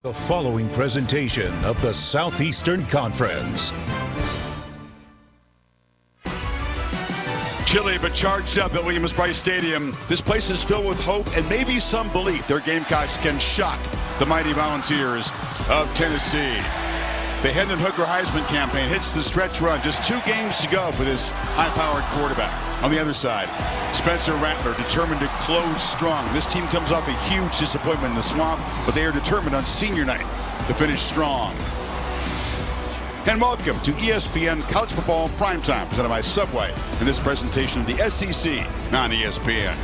The following presentation of the Southeastern Conference. Chilly but charged up at Williams-Brice Stadium. This place is filled with hope and maybe some belief their Gamecocks can shock the mighty Volunteers of Tennessee. The Hendon Hooker Heisman campaign hits the stretch run. Just 2 games to go for this high-powered quarterback. On the other side, Spencer Rattler determined to close strong. This team comes off a huge disappointment in the Swamp, but they are determined on senior night to finish strong. And welcome to ESPN College Football Primetime, presented by Subway, in this presentation of the SEC on ESPN.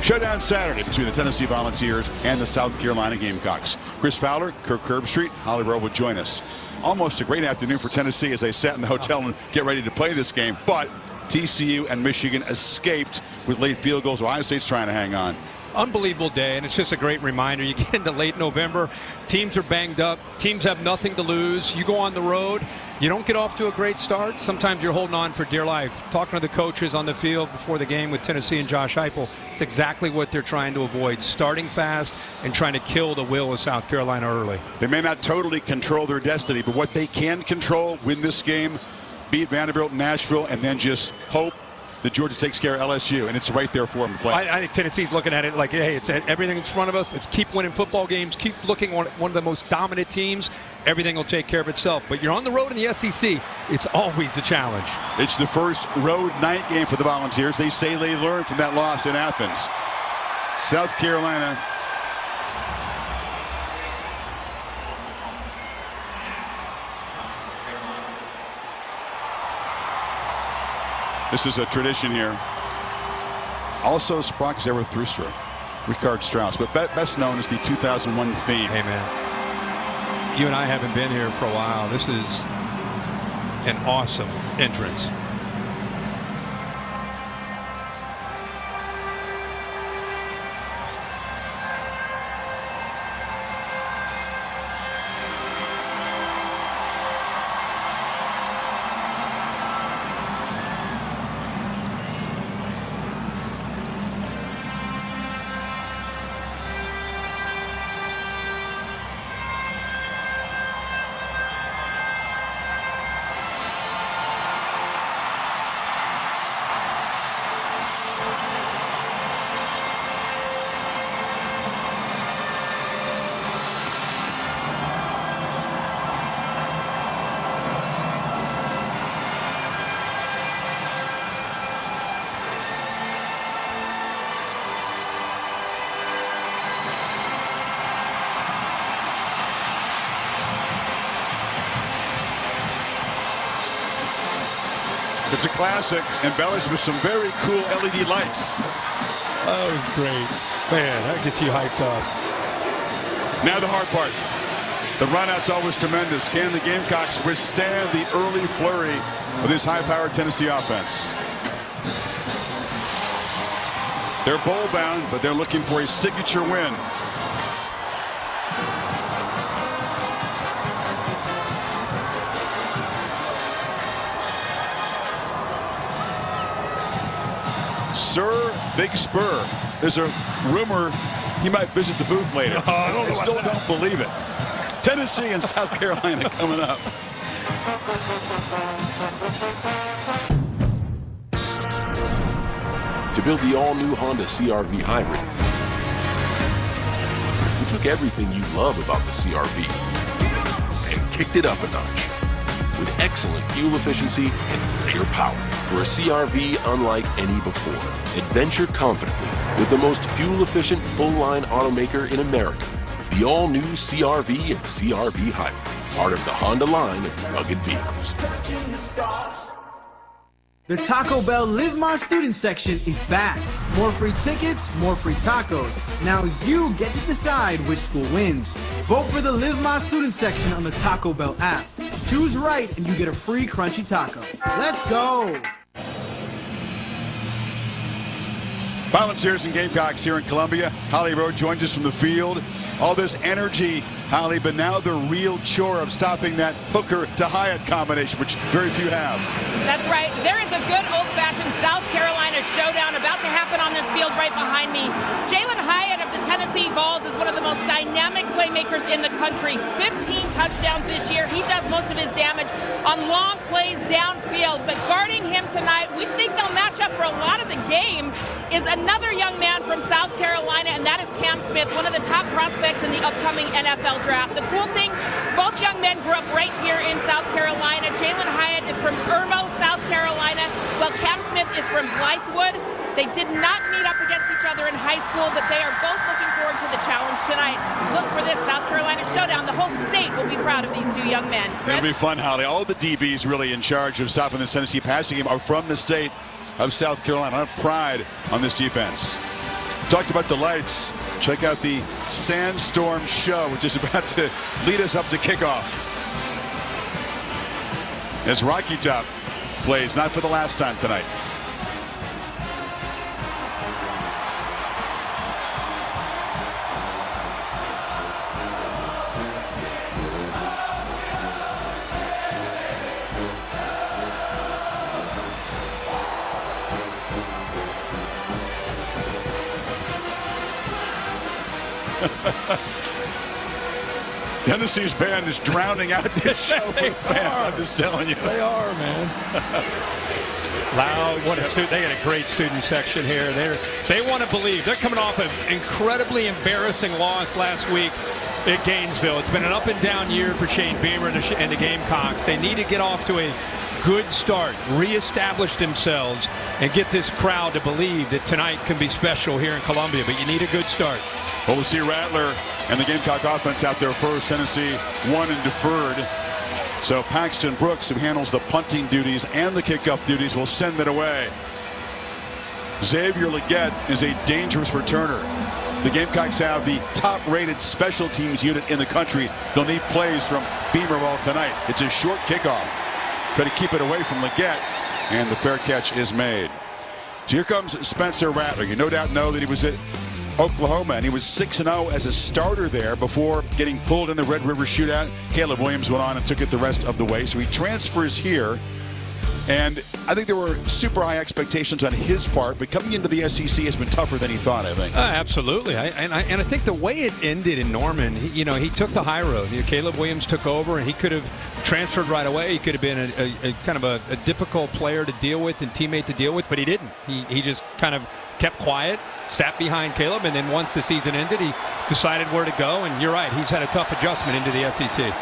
Showdown Saturday between the Tennessee Volunteers and the South Carolina Gamecocks. Chris Fowler, Kirk Herbstreit, Holly Rowe will join us. Almost a great afternoon for Tennessee as they sat in the hotel and get ready to play this game, but TCU and Michigan escaped with late field goals. Ohio State's trying to hang on. Unbelievable day, and it's just a great reminder. You get into late November, teams are banged up, teams have nothing to lose. You go on the road, you don't get off to a great start. Sometimes you're holding on for dear life. Talking to the coaches on the field before the game with Tennessee and Josh Heupel, it's exactly what they're trying to avoid, starting fast and trying to kill the will of South Carolina early. They may not totally control their destiny, but what they can control, win this game, beat Vanderbilt and Nashville, and then just hope that Georgia takes care of LSU, and it's right there for them to play. I think Tennessee's looking at it like, hey, it's everything in front of us. Let's keep winning football games, keep looking at one of the most dominant teams. Everything will take care of itself. But you're on the road in the SEC. It's always a challenge. It's the first road night game for the Volunteers. They say they learned from that loss in Athens. South Carolina This is a tradition here. Also, Sprock Zarathustra, Richard Strauss, but best known as the 2001 theme. Hey, man, you and I haven't been here for a while. This is an awesome entrance. It's a classic, embellished with some very cool LED lights. Oh, it was great. Man, that gets you hyped up. Now the hard part. The run-out's always tremendous. Can the Gamecocks withstand the early flurry of this high-powered Tennessee offense? They're bowl-bound, but they're looking for a signature win. Sir Big Spur. There's a rumor he might visit the booth later. I still don't believe it. Tennessee and South Carolina coming up. To build the all-new Honda CR-V Hybrid, we took everything you love about the CR-V and kicked it up a notch with excellent fuel efficiency and greater power. For a CR-V unlike any before. Adventure confidently with the most fuel-efficient full-line automaker in America. The all-new CR-V and CR-V Hybrid, part of the Honda line of rugged vehicles. The Taco Bell Live My Student section is back. More free tickets, more free tacos. Now you get to decide which school wins. Vote for the Live My Student section on the Taco Bell app. Choose right and you get a free crunchy taco. Let's go! Volunteers and Gamecocks here in Columbia. Holly Rowe joins us from the field. All this energy Holly, but now the real chore of stopping that Hooker to Hyatt combination, which very few have. That's right. There is a good old-fashioned South Carolina showdown about to happen on this field right behind me. Jalen Hyatt of the Tennessee Vols is one of the most dynamic playmakers in the country. 15 touchdowns this year. He does most of his damage on long plays downfield. But guarding him tonight, we think they'll match up for a lot of the game, is another young man from South Carolina, and that is Cam Smith, one of the top prospects in the upcoming NFL draft. The cool thing, both young men grew up right here in South Carolina. Jalen Hyatt is from Irmo, South Carolina, while Cam Smith is from Blythewood. They did not meet up against each other in high school, but they are both looking forward to the challenge tonight. Look for this South Carolina showdown. The whole state will be proud of these two young men. Chris? It'll be fun, Holly. All the DBs really in charge of stopping the Tennessee passing game are from the state of South Carolina. I have pride on this defense. Talked about the lights. Check out the Sandstorm Show, which is about to lead us up to kickoff. As Rocky Top plays, not for the last time tonight. Tennessee's band is drowning out this show with fans. I'm just telling you. They are, man. Loud. They got a great student section here. They want to believe. They're coming off an incredibly embarrassing loss last week at Gainesville. It's been an up and down year for Shane Beamer and the Gamecocks. They need to get off to a good start, reestablish themselves, and get this crowd to believe that tonight can be special here in Columbia. But you need a good start. Well, we'll see Rattler and the Gamecock offense out there first. Tennessee won and deferred. So Paxton Brooks, who handles the punting duties and the kickoff duties, will send it away. Xavier Legette is a dangerous returner. The Gamecocks have the top-rated special teams unit in the country. They'll need plays from Beamerwald tonight. It's a short kickoff. Try to keep it away from Legette, and the fair catch is made. So here comes Spencer Rattler. You no doubt know that he was at Oklahoma, and he was 6-0 as a starter there before getting pulled in the Red River Shootout. Caleb Williams went on and took it the rest of the way, so he transfers here. And I think there were super high expectations on his part, but coming into the SEC has been tougher than he thought, I think. Absolutely. I think the way it ended in Norman, he took the high road. Caleb Williams took over, and he could have transferred right away. He could have been a kind of a difficult player to deal with and teammate to deal with, but he didn't. He just kind of kept quiet, sat behind Caleb, and then once the season ended, he decided where to go. And you're right, he's had a tough adjustment into the SEC.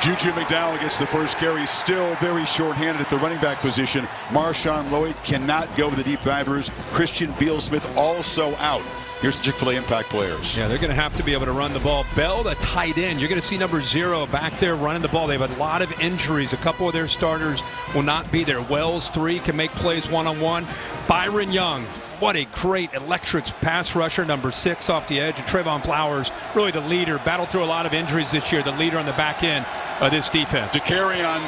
Juju McDowell gets the first carry, still very short-handed at the running back position. Marshawn Lloyd cannot go with the deep divers. Christian Beal-Smith also out. Here's the Chick-fil-A impact players. Yeah, they're going to have to be able to run the ball. Bell, the tight end. You're going to see number 0 back there running the ball. They have a lot of injuries. A couple of their starters will not be there. Wells, 3, can make plays one-on-one. Byron Young, what a great electric pass rusher, number 6 off the edge. And Trayvon Flowers, really the leader. Battled through a lot of injuries this year. The leader on the back end of this defense. DeCarrion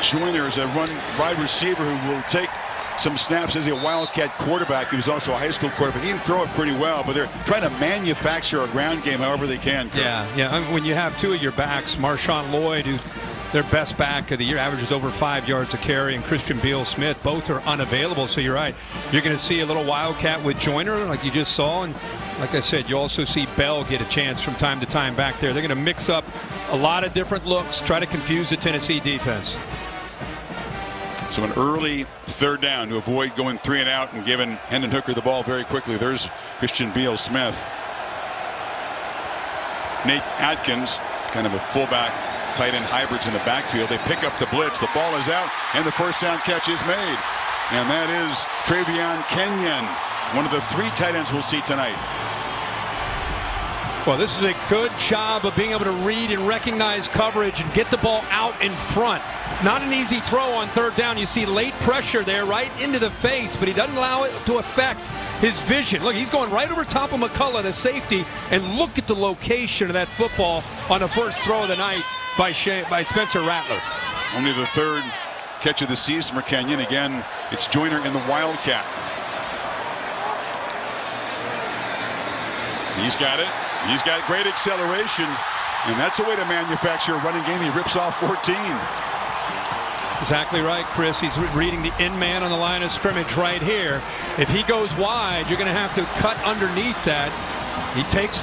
Joyner is a wide receiver who will take some snaps as a Wildcat quarterback. He was also a high school quarterback. He can throw it pretty well, but they're trying to manufacture a ground game however they can. Yeah. I mean, when you have 2 of your backs, Marshawn Lloyd, who's their best back of the year, averages over 5 yards a carry, and Christian Beal-Smith, both are unavailable. So you're right. You're going to see a little Wildcat with Joyner, like you just saw, and like I said, you also see Bell get a chance from time to time back there. They're going to mix up a lot of different looks, try to confuse the Tennessee defense. So an early 3rd down to avoid going 3 and out and giving Hendon Hooker the ball very quickly. There's Christian Beal-Smith. Nate Atkins, kind of a fullback, tight end hybrids in the backfield. They pick up the blitz. The ball is out, and the first down catch is made. And that is Travion Kenyon, one of the 3 tight ends we'll see tonight. Well, this is a good job of being able to read and recognize coverage and get the ball out in front. Not an easy throw on 3rd down. You see late pressure there right into the face, but he doesn't allow it to affect his vision. Look, he's going right over top of McCullough, the safety, and look at the location of that football on the first throw of the night by Spencer Rattler. Only the 3rd catch of the season for Kenyon. Again, it's Joyner in the Wildcat. He's got it. He's got great acceleration. And that's a way to manufacture a running game. He rips off 14. Exactly right, Chris. He's reading the in man on the line of scrimmage right here. If he goes wide, you're going to have to cut underneath that. He takes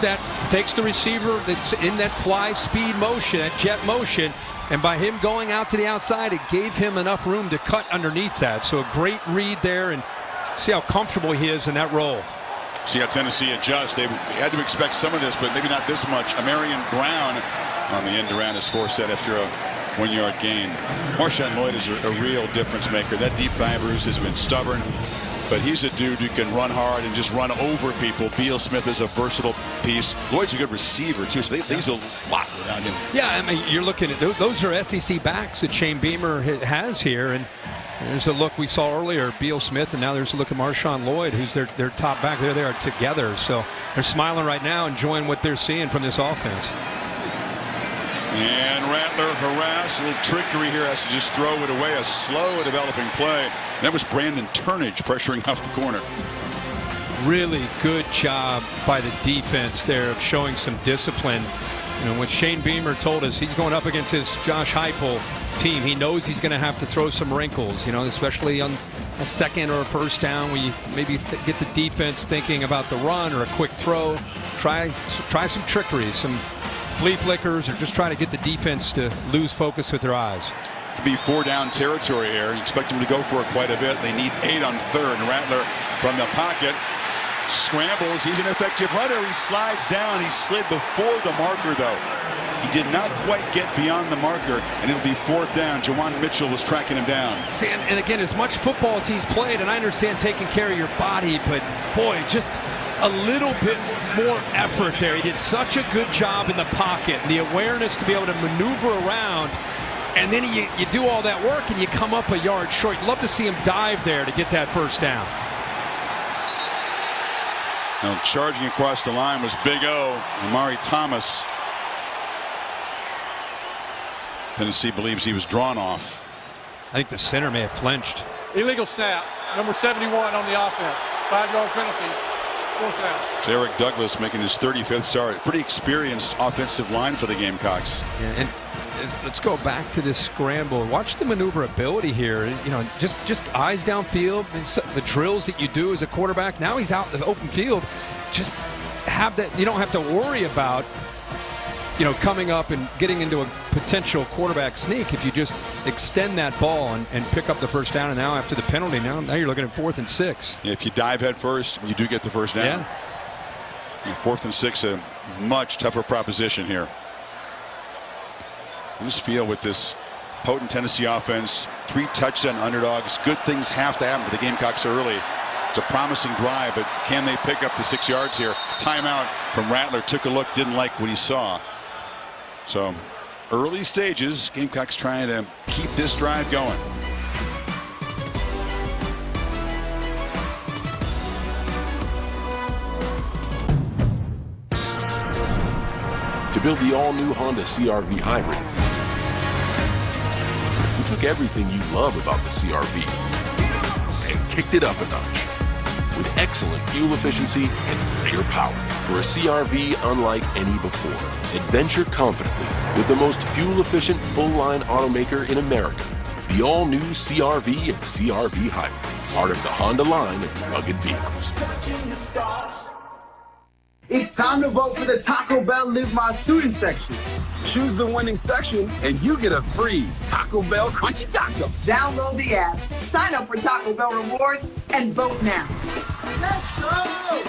the receiver that's in that fly speed motion, that jet motion, and by him going out to the outside, it gave him enough room to cut underneath that. So a great read there, and see how comfortable he is in that role. See how Tennessee adjusts. They had to expect some of this, but maybe not this much. Amarian Brown on the end around is forced that after a 1-yard gain. Marshawn Lloyd is a real difference maker. That deep thigh bruise has been stubborn, but he's a dude who can run hard and just run over people. Beal Smith is a versatile piece. Lloyd's a good receiver too, so they use a lot without him. Yeah, I mean, you're looking at those are SEC backs that Shane Beamer has here, and there's a look we saw earlier, Beal Smith, and now there's a look at Marshawn Lloyd, who's their top back. There they are together, so they're smiling right now, enjoying what they're seeing from this offense. And Rattler harass, a little trickery here, has to just throw it away. A slow developing play. That was Brandon Turnage pressuring off the corner. Really good job by the defense there of showing some discipline. You know, what Shane Beamer told us, he's going up against his Josh Heupel team. He knows he's going to have to throw some wrinkles, you know, especially on a second or a first down where you maybe get the defense thinking about the run or a quick throw. Try some trickery, some flea flickers, or just try to get the defense to lose focus with their eyes. Could be 4-down territory here. You expect him to go for it quite a bit. They need 8 on third. Rattler from the pocket scrambles. He's an effective runner. He slides down. He slid before the marker, though. He did not quite get beyond the marker, and it'll be 4th down. Jawan Mitchell was tracking him down. See, and again, as much football as he's played, and I understand taking care of your body, but boy, just a little bit more effort there. He did such a good job in the pocket, the awareness to be able to maneuver around, and then you do all that work and you come up a yard short. You'd love to see him dive there to get that first down. Now charging across the line was Big O, Amari Thomas. Tennessee believes he was drawn off. I think the center may have flinched. Illegal snap, number 71 on the offense. 5-yard penalty, 4th down. So Eric Douglas making his 35th start. Pretty experienced offensive line for the Gamecocks. Yeah, and let's go back to this scramble. Watch the maneuverability here. You know, just eyes downfield. The drills that you do as a quarterback. Now he's out in the open field. Just have that. You don't have to worry about, you know, coming up and getting into a potential quarterback sneak if you just extend that ball and pick up the first down. And now after the penalty, now you're looking at 4th and 6. If you dive head first, you do get the first down. Yeah. 4th and 6, a much tougher proposition here. I just feel with this potent Tennessee offense, 3 touchdown underdogs, good things have to happen for the Gamecocks early. It's a promising drive, but can they pick up the 6 yards here? Timeout from Rattler. Took a look, didn't like what he saw. So early stages, Gamecocks trying to keep this drive going. To build the all-new Honda CR-V Hybrid, we took everything you love about the CR-V and kicked it up a notch with excellent fuel efficiency and greater power for a CR-V unlike any before. Adventure confidently with the most fuel-efficient full-line automaker in America, the all-new CR-V and CR-V Hybrid, part of the Honda line of rugged vehicles. It's time to vote for the Taco Bell Live My Student section. Choose the winning section and you get a free Taco Bell Crunchy Taco. Download the app, sign up for Taco Bell Rewards, and vote now. Let's go!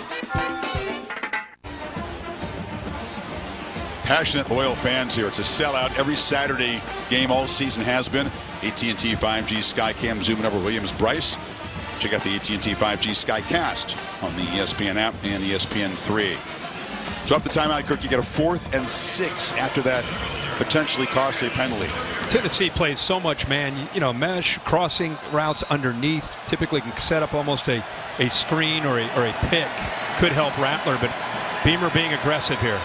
Passionate, loyal fans here. It's a sellout. Every Saturday game all season has been. AT&T 5G Skycam zooming over Williams-Brice. Check out the AT&T 5G Skycast on the ESPN app and ESPN3. So off the timeout, Kirk, you get a 4th and 6 after that potentially costly penalty. Tennessee plays so much man, you know, mesh, crossing routes underneath, typically can set up almost a screen or a pick. Could help Rattler, but Beamer being aggressive here.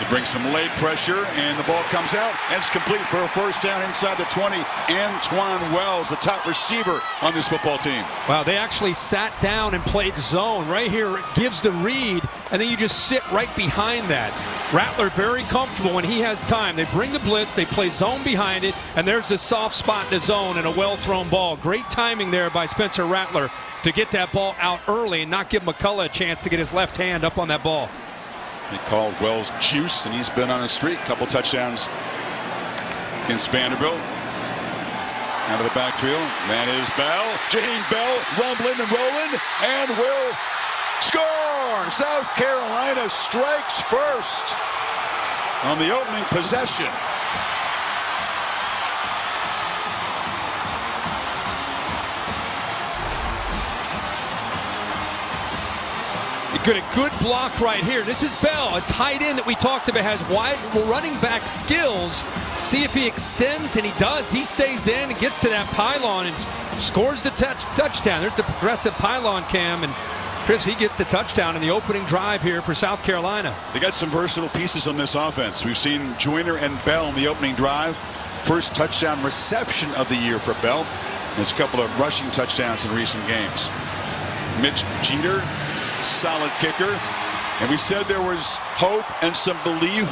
Brings some late pressure, and the ball comes out, and it's complete for a first down inside the 20. Antoine Wells, the top receiver on this football team. Wow, they actually sat down and played zone. Right here, it gives the read. and then you just sit right behind that. Rattler very comfortable when he has time. They bring the blitz, they play zone behind it, and there's the soft spot in the zone and a well-thrown ball. Great timing there by Spencer Rattler to get that ball out early and not give McCullough a chance to get his left hand up on that ball. They called Wells juice, and he's been on a streak. Couple touchdowns against Vanderbilt. Out of the backfield, that is Bell. Jaheim Bell rumbling and rolling, and will score! South Carolina strikes first on the opening possession. A good block right here. This is Bell, a tight end that we talked about, has wide running back skills. See if he extends, and he does. He stays in and gets to that pylon and scores the touchdown. There's the progressive pylon cam, and Chris, he gets the touchdown in the opening drive here for South Carolina. They got some versatile pieces on this offense. We've seen Joyner and Bell in the opening drive. First touchdown reception of the year for Bell. There's a couple of rushing touchdowns in recent games. Mitch Jeter, solid kicker. And we said there was hope and some belief.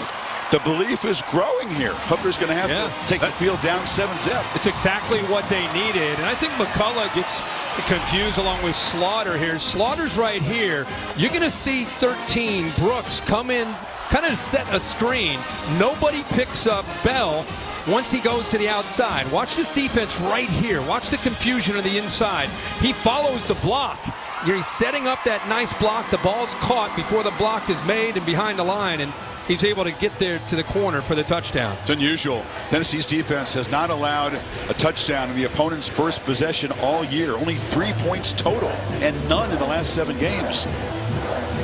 The belief is growing here. Hooker's going to have to take the field down 7-zip. It's exactly what they needed. And I think McCullough gets confused along with Slaughter here. Slaughter's right here. You're going to see 13, Brooks, come in, kind of set a screen. Nobody picks up Bell once he goes to the outside. Watch this defense right here. Watch the confusion on the inside. He follows the block. He's setting up that nice block. The ball's caught before the block is made and behind the line, and he's able to get there to the corner for the touchdown. It's unusual. Tennessee's defense has not allowed a touchdown in the opponent's first possession all year. Only 3 points total, and none in the last 7 games.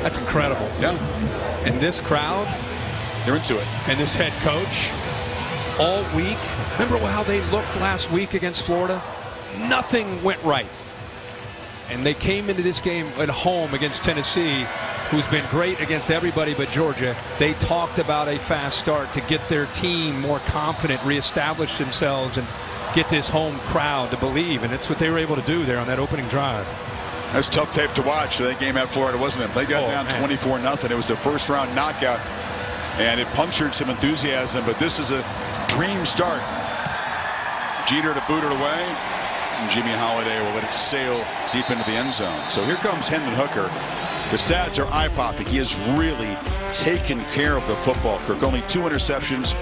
That's incredible. Yeah. And this crowd, they're into it. And this head coach, all week. Remember how they looked last week against Florida? Nothing went right. And they came into this game at home against Tennessee, who's been great against everybody but Georgia. They talked about a fast start to get their team more confident, reestablish themselves, and get this home crowd to believe. And it's what they were able to do there on that opening drive. That's tough tape to watch. That game at Florida, wasn't it? They got down 24-0. It was a first-round knockout, and it punctured some enthusiasm. But this is a dream start. Jeter to boot it away. And Jimmy Holiday will let it sail deep into the end zone. So here comes Hendon Hooker. The stats are eye-popping. He has really taken care of the football, Kirk. Only 2 interceptions,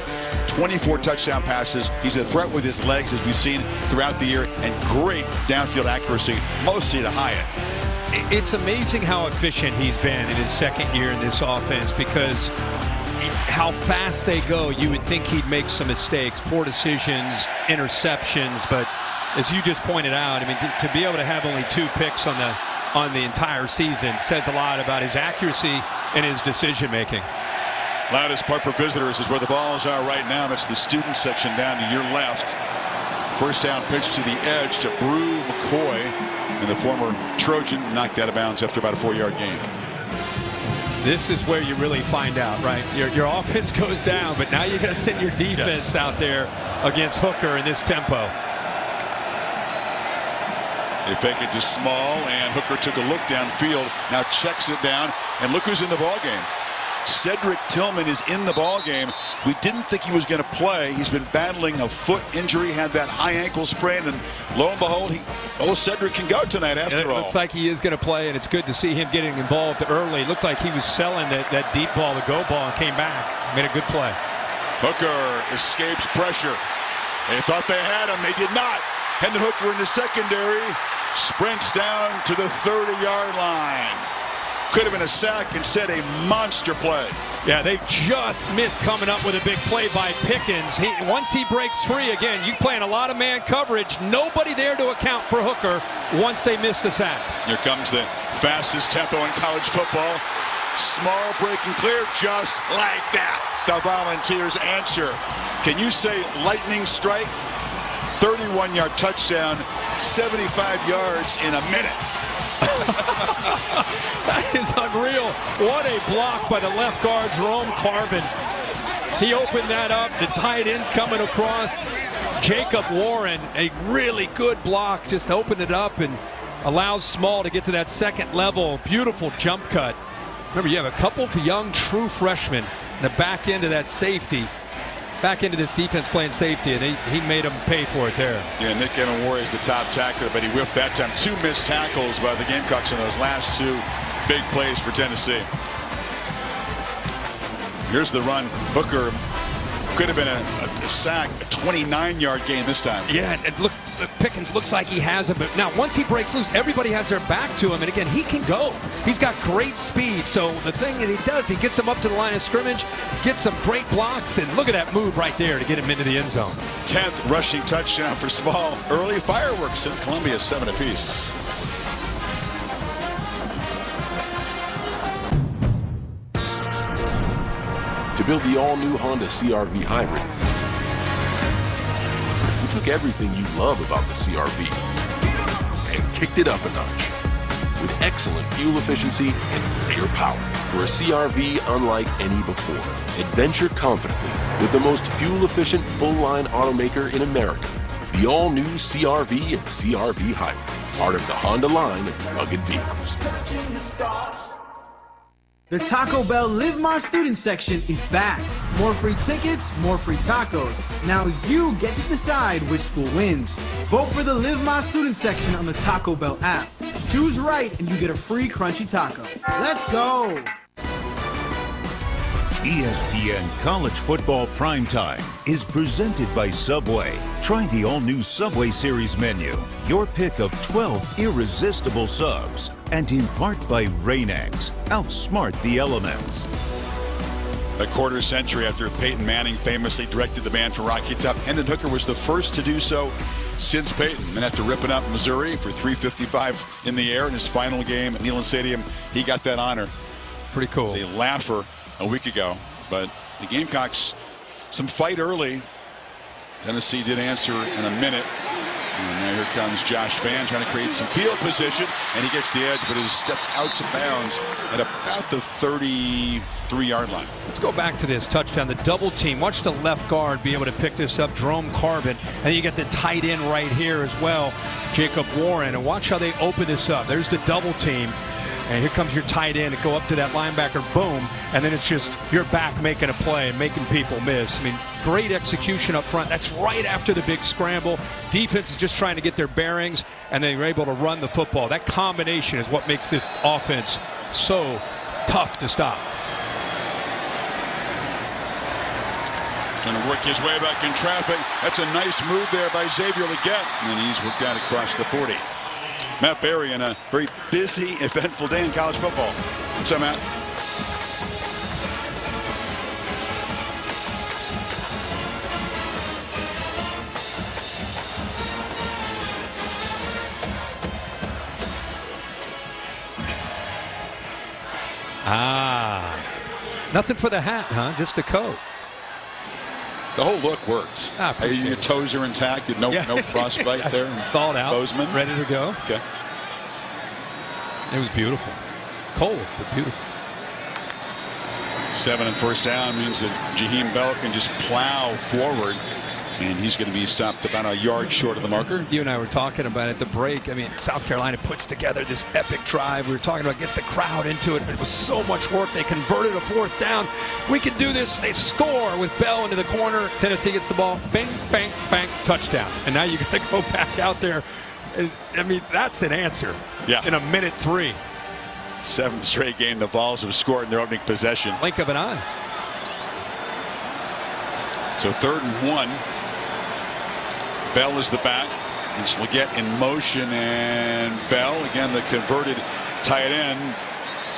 24 touchdown passes. He's a threat with his legs, as we've seen throughout the year, and great downfield accuracy, mostly to Hyatt. It's amazing how efficient he's been in his second year in this offense, because how fast they go. You would think he'd make some mistakes, poor decisions, interceptions, but as you just pointed out, I mean, to be able to have only 2 picks on the entire season says a lot about his accuracy and his decision making. Loudest part for visitors is where the balls are right now. That's the student section down to your left. First down pitch to the edge to Brew McCoy, and the former Trojan knocked out of bounds after about a 4-yard gain. This is where you really find out, right? Your offense goes down, but now you got to send your defense out there against Hooker in this tempo. They fake it to Small, and Hooker took a look downfield, now checks it down, and look who's in the ballgame. Cedric Tillman is in the ballgame. We didn't think he was going to play. He's been battling a foot injury, had that high ankle sprain, and lo and behold, Cedric can go tonight after all. It looks like he is going to play, and it's good to see him getting involved early. It looked like he was selling that deep ball, the go ball, and came back. Made a good play. Hooker escapes pressure. They thought they had him. They did not. Hendon Hooker in the secondary sprints down to the 30-yard line. Could have been a sack, instead a monster play. Yeah, they just missed coming up with a big play by Pickens. Once he breaks free, again, you playing a lot of man coverage. Nobody there to account for Hooker once they missed the sack. Here comes the fastest tempo in college football. Small breaking clear, just like that. The Volunteers answer. Can you say lightning strike? 31-yard touchdown, 75 yards in a minute. That is unreal. What a block by the left guard, Jerome Carvin. He opened that up. The tight end coming across. Jacob Warren, a really good block, just opened it up and allows Small to get to that second level. Beautiful jump cut. Remember, you have a couple of young true freshmen in the back end of that safety. Back into this defense playing safety, and he made them pay for it there. Yeah, Nick Enowore is the top tackler, but he whiffed that time. 2 missed tackles by the Gamecocks in those last 2 big plays for Tennessee. Here's the run. Hooker could have been a sack, a 29-yard gain this time. Yeah, and look, Pickens looks like he has him, but now once he breaks loose, everybody has their back to him, and again, he can go. He's got great speed, so the thing that he does, he gets him up to the line of scrimmage, gets some great blocks, and look at that move right there to get him into the end zone. 10th rushing touchdown for Small. Early fireworks in Columbia, 7 apiece. To build the all-new Honda CR-V Hybrid, we took everything you love about the CR-V and kicked it up a notch with excellent fuel efficiency and air power. For a CR-V unlike any before, adventure confidently with the most fuel-efficient full-line automaker in America. The all-new CR-V and CR-V Hybrid, part of the Honda line of rugged vehicles. The Taco Bell Live My Student section is back. More free tickets, more free tacos. Now you get to decide which school wins. Vote for the Live My Student section on the Taco Bell app. Choose right and you get a free crunchy taco. Let's go! ESPN College Football Primetime is presented by Subway. Try the all-new Subway Series menu. Your pick of 12 irresistible subs. And in part by Rain-X. Outsmart the elements. A quarter century after Peyton Manning famously directed the band for Rocky Top, Hendon Hooker was the first to do so since Peyton. And after ripping up Missouri for 355 in the air in his final game at Neyland Stadium, he got that honor. Pretty cool. It's a laugher a week ago, but the Gamecocks, some fight early. Tennessee did answer in a minute. And now here comes Josh Vann trying to create some field position, and he gets the edge, but is stepped out of bounds at about the 33-yard line. Let's go back to this touchdown, the double team. Watch the left guard be able to pick this up, Jerome Carbon, and you get the tight end right here as well, Jacob Warren. And watch how they open this up. There's the double team. And here comes your tight end to go up to that linebacker, boom, and then it's just your back making a play and making people miss. I mean, great execution up front. That's right after the big scramble. Defense is just trying to get their bearings, and they were able to run the football. That combination is what makes this offense so tough to stop. Going to work his way back in traffic. That's a nice move there by Xavier Legette, and then he's worked out across the 40. Matt Berry in a very busy, eventful day in college football. What's up, Matt? Nothing for the hat, huh? Just the coat. The whole look worked. Your toes are intact. No frostbite there. Thawed out. Bozeman. Ready to go. Okay. It was beautiful. Cold, but beautiful. 7 and first down means that Jaheim Bell can just plow forward. And he's going to be stopped about a yard short of the marker. You and I were talking about at the break. I mean, South Carolina puts together this epic drive. We were talking about gets the crowd into it, but it was so much work. They converted a fourth down. We can do this. They score with Bell into the corner. Tennessee gets the ball. Bang, bang, bang, touchdown. And now you got to go back out there. I mean, that's an answer. Yeah. In a minute 3. 7th straight game the Vols have scored in their opening possession. Blink of an eye. So 3rd and 1. Bell is the back. It's Legette in motion, and Bell, again, the converted tight end.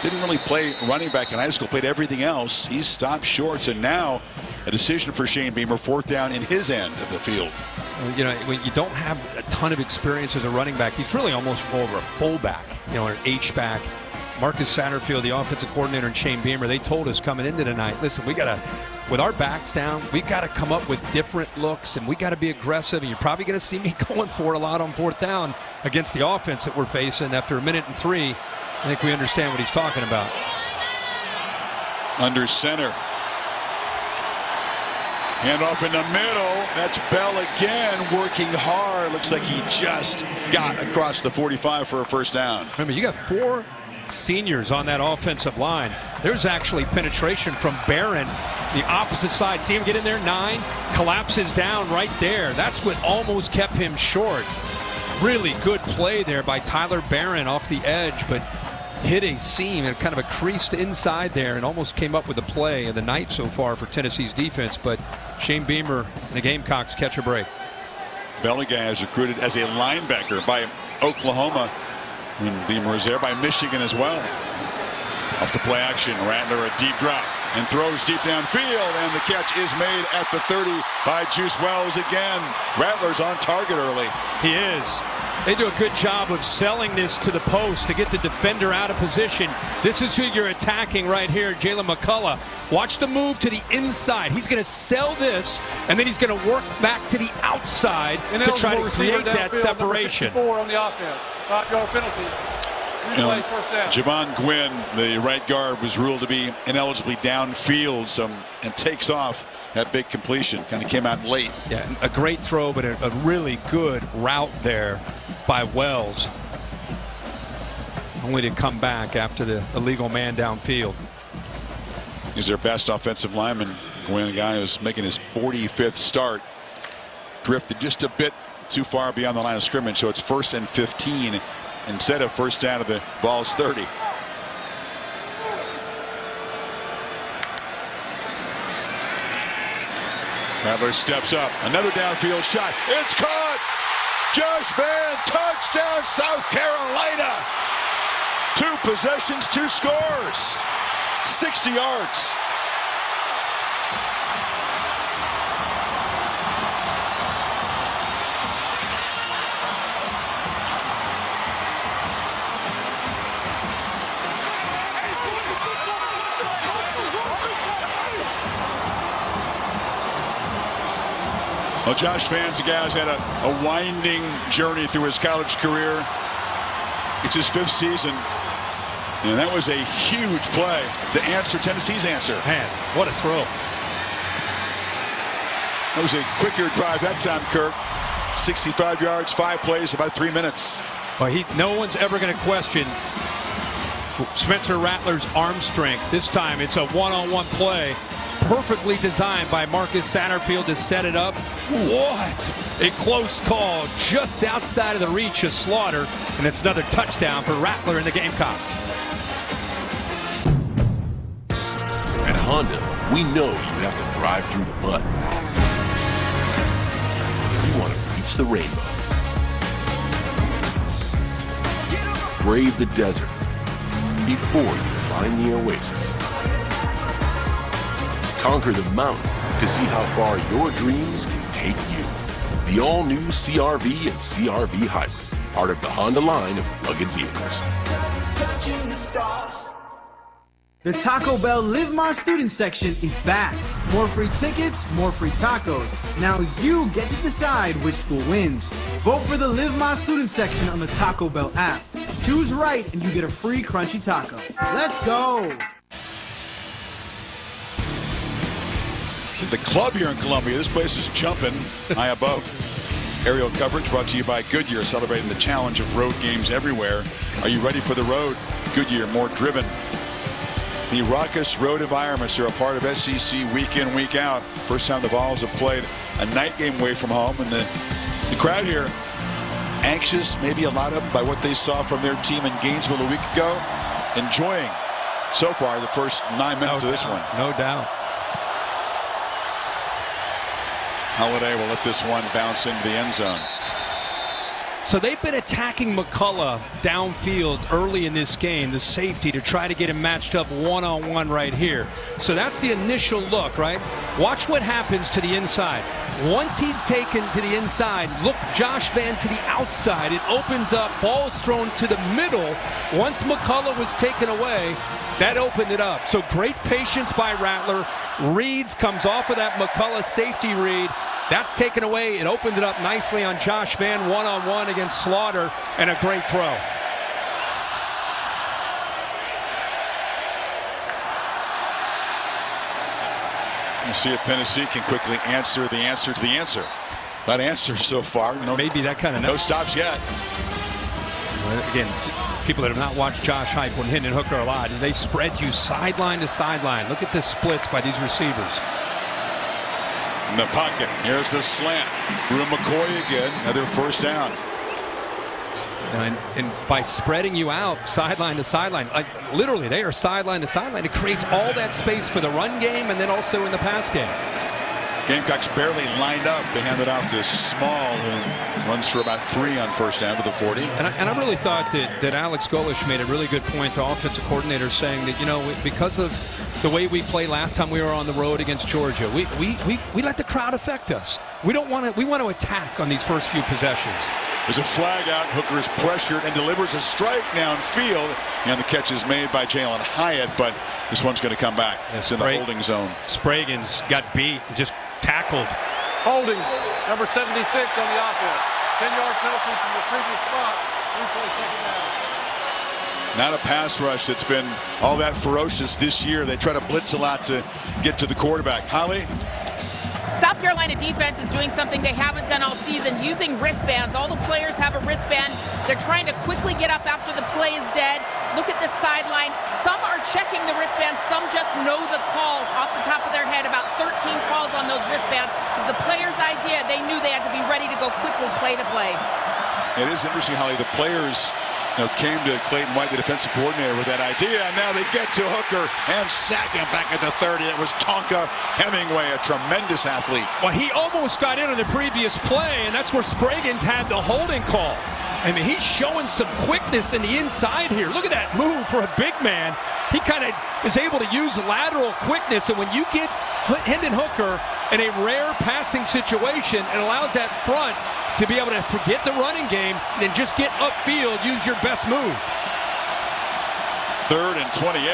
Didn't really play running back in high school, played everything else. He's stopped short, and now a decision for Shane Beamer, 4th down in his end of the field. You know, when you don't have a ton of experience as a running back, he's really almost more of a fullback, you know, an H-back. Marcus Satterfield, the offensive coordinator, and Shane Beamer, they told us coming into tonight, listen, we got to, with our backs down, we got to come up with different looks, and we got to be aggressive. And you're probably going to see me going for it a lot on 4th down against the offense that we're facing. After a minute and 3, I think we understand what he's talking about. Under center. Handoff in the middle. That's Bell again, working hard. Looks like he just got across the 45 for a first down. Remember, you got 4 seniors on that offensive line. There's actually penetration from Barron, the opposite side. See him get in there, 9, collapses down right there. That's what almost kept him short. Really good play there by Tyler Barron off the edge, but hit a seam and kind of a creased inside there and almost came up with a play of the night so far for Tennessee's defense. But Shane Beamer and the Gamecocks catch a break. Belligai is recruited as a linebacker by Oklahoma. And Beamer is there by Michigan as well. Off the play action, Rattler a deep drop and throws deep downfield, and the catch is made at the 30 by Juice Wells again. Rattler's on target early. He is. They do a good job of selling this to the post to get the defender out of position. This is who you're attacking right here, Jalen McCullough. Watch the move to the inside. He's going to sell this, and then he's going to work back to the outside to try to create that separation. 4 on the offense. 5-yard penalty. First down. Javon Gwynn, the right guard, was ruled to be inelibly downfield, and takes off. That big completion kind of came out late. Yeah, a great throw, but a really good route there by Wells. Only to come back after the illegal man downfield. He's their best offensive lineman. Gwynn, a guy who's making his 45th start, drifted just a bit too far beyond the line of scrimmage, so it's 1st and 15 instead of first down of the ball's 30. Rattler steps up. Another downfield shot. It's caught. Josh Vann, touchdown, South Carolina. 2 possessions, 2 scores. 60 yards. Well, Josh Vann's a guy who's had a winding journey through his college career. It's his 5th season. And that was a huge play to answer Tennessee's answer. Man, what a throw. That was a quicker drive that time, Kirk. 65 yards, 5 plays, about 3 minutes. Well, no one's ever going to question Spencer Rattler's arm strength. This time it's a one-on-one play. Perfectly designed by Marcus Satterfield to set it up. What a close call, just outside of the reach of Slaughter, and it's another touchdown for Rattler and the Gamecocks. At Honda, we know you have to drive through the mud. You want to reach the rainbow. Brave the desert before you find the oasis. Conquer the mountain to see how far your dreams can take you. The all-new CR-V and CR-V Hybrid, part of the Honda line of rugged vehicles. The Taco Bell Live My Student section is back. More free tickets, more free tacos. Now you get to decide which school wins. Vote for the Live My Student section on the Taco Bell app. Choose right and you get a free crunchy taco. Let's go! It's the club here in Columbia. This place is jumping high above. Aerial coverage brought to you by Goodyear, celebrating the challenge of road games everywhere. Are you ready for the road? Goodyear, more driven. The raucous road environments are a part of SEC week in, week out. First time the Vols have played a night game away from home, and the crowd here anxious, maybe a lot of them, by what they saw from their team in Gainesville a week ago. Enjoying so far the first 9 minutes of this one. No doubt. Holiday will let this one bounce into the end zone. So they've been attacking McCullough downfield early in this game, the safety, to try to get him matched up one-on-one right here. So that's the initial look, right? Watch what happens to the inside. Once he's taken to the inside, look, Josh Vann to the outside. It opens up, ball is thrown to the middle. Once McCullough was taken away, that opened it up. So great patience by Rattler. Reeds comes off of that McCullough safety read. That's taken away. It opened it up nicely on Josh Vann one-on-one against Slaughter, and a great throw. You see if Tennessee can quickly answer the answer to the answer. Not answer so far. No, maybe that kind of no stops yet. Again, people that have not watched Josh Heupel and Hendon Hooker a lot, they spread you sideline to sideline. Look at the splits by these receivers. In the pocket, here's the slant. Brew McCoy again, another first down. And by spreading you out sideline to sideline, like literally they are sideline to sideline, it creates all that space for the run game and then also in the pass game. Gamecocks barely lined up. They hand it off to Small, who runs for about 3 on first down to the 40. And I really thought that Alex Golesh made a really good point to offensive coordinator, saying that, you know, because of the way we played last time we were on the road against Georgia, we let the crowd affect us. We want to attack on these first few possessions. There's a flag out. Hooker is pressured and delivers a strike downfield. And the catch is made by Jalen Hyatt, but this one's going to come back. It's in the holding zone. Spraggins got beat and just tackled. Holding, number 76 on the offense. 10-yard penalty from the previous spot. Replay second down. Not a pass rush that's been all that ferocious this year. They try to blitz a lot to get to the quarterback. Holly? South Carolina defense is doing something they haven't done all season, using wristbands. All the players have a wristband. They're trying to quickly get up after the play is dead. Look at the sideline. Some are checking the wristbands. Some just know the calls off the top of their head. About 13 calls on those wristbands. It was the players' idea. They knew they had to be ready to go quickly play to play. It is interesting, Holly. The players came to Clayton White, the defensive coordinator, with that idea, and now they get to Hooker and sack him back at the 30. It was Tonka Hemingway, a tremendous athlete. Well, he almost got in on the previous play, and that's where Spraggins had the holding call. I mean, he's showing some quickness in the inside here. Look at that move for a big man. He kind of is able to use lateral quickness, and when you get Hendon Hooker in a rare passing situation, it allows that front to be able to forget the running game and just get upfield, use your best move. 3rd and 28.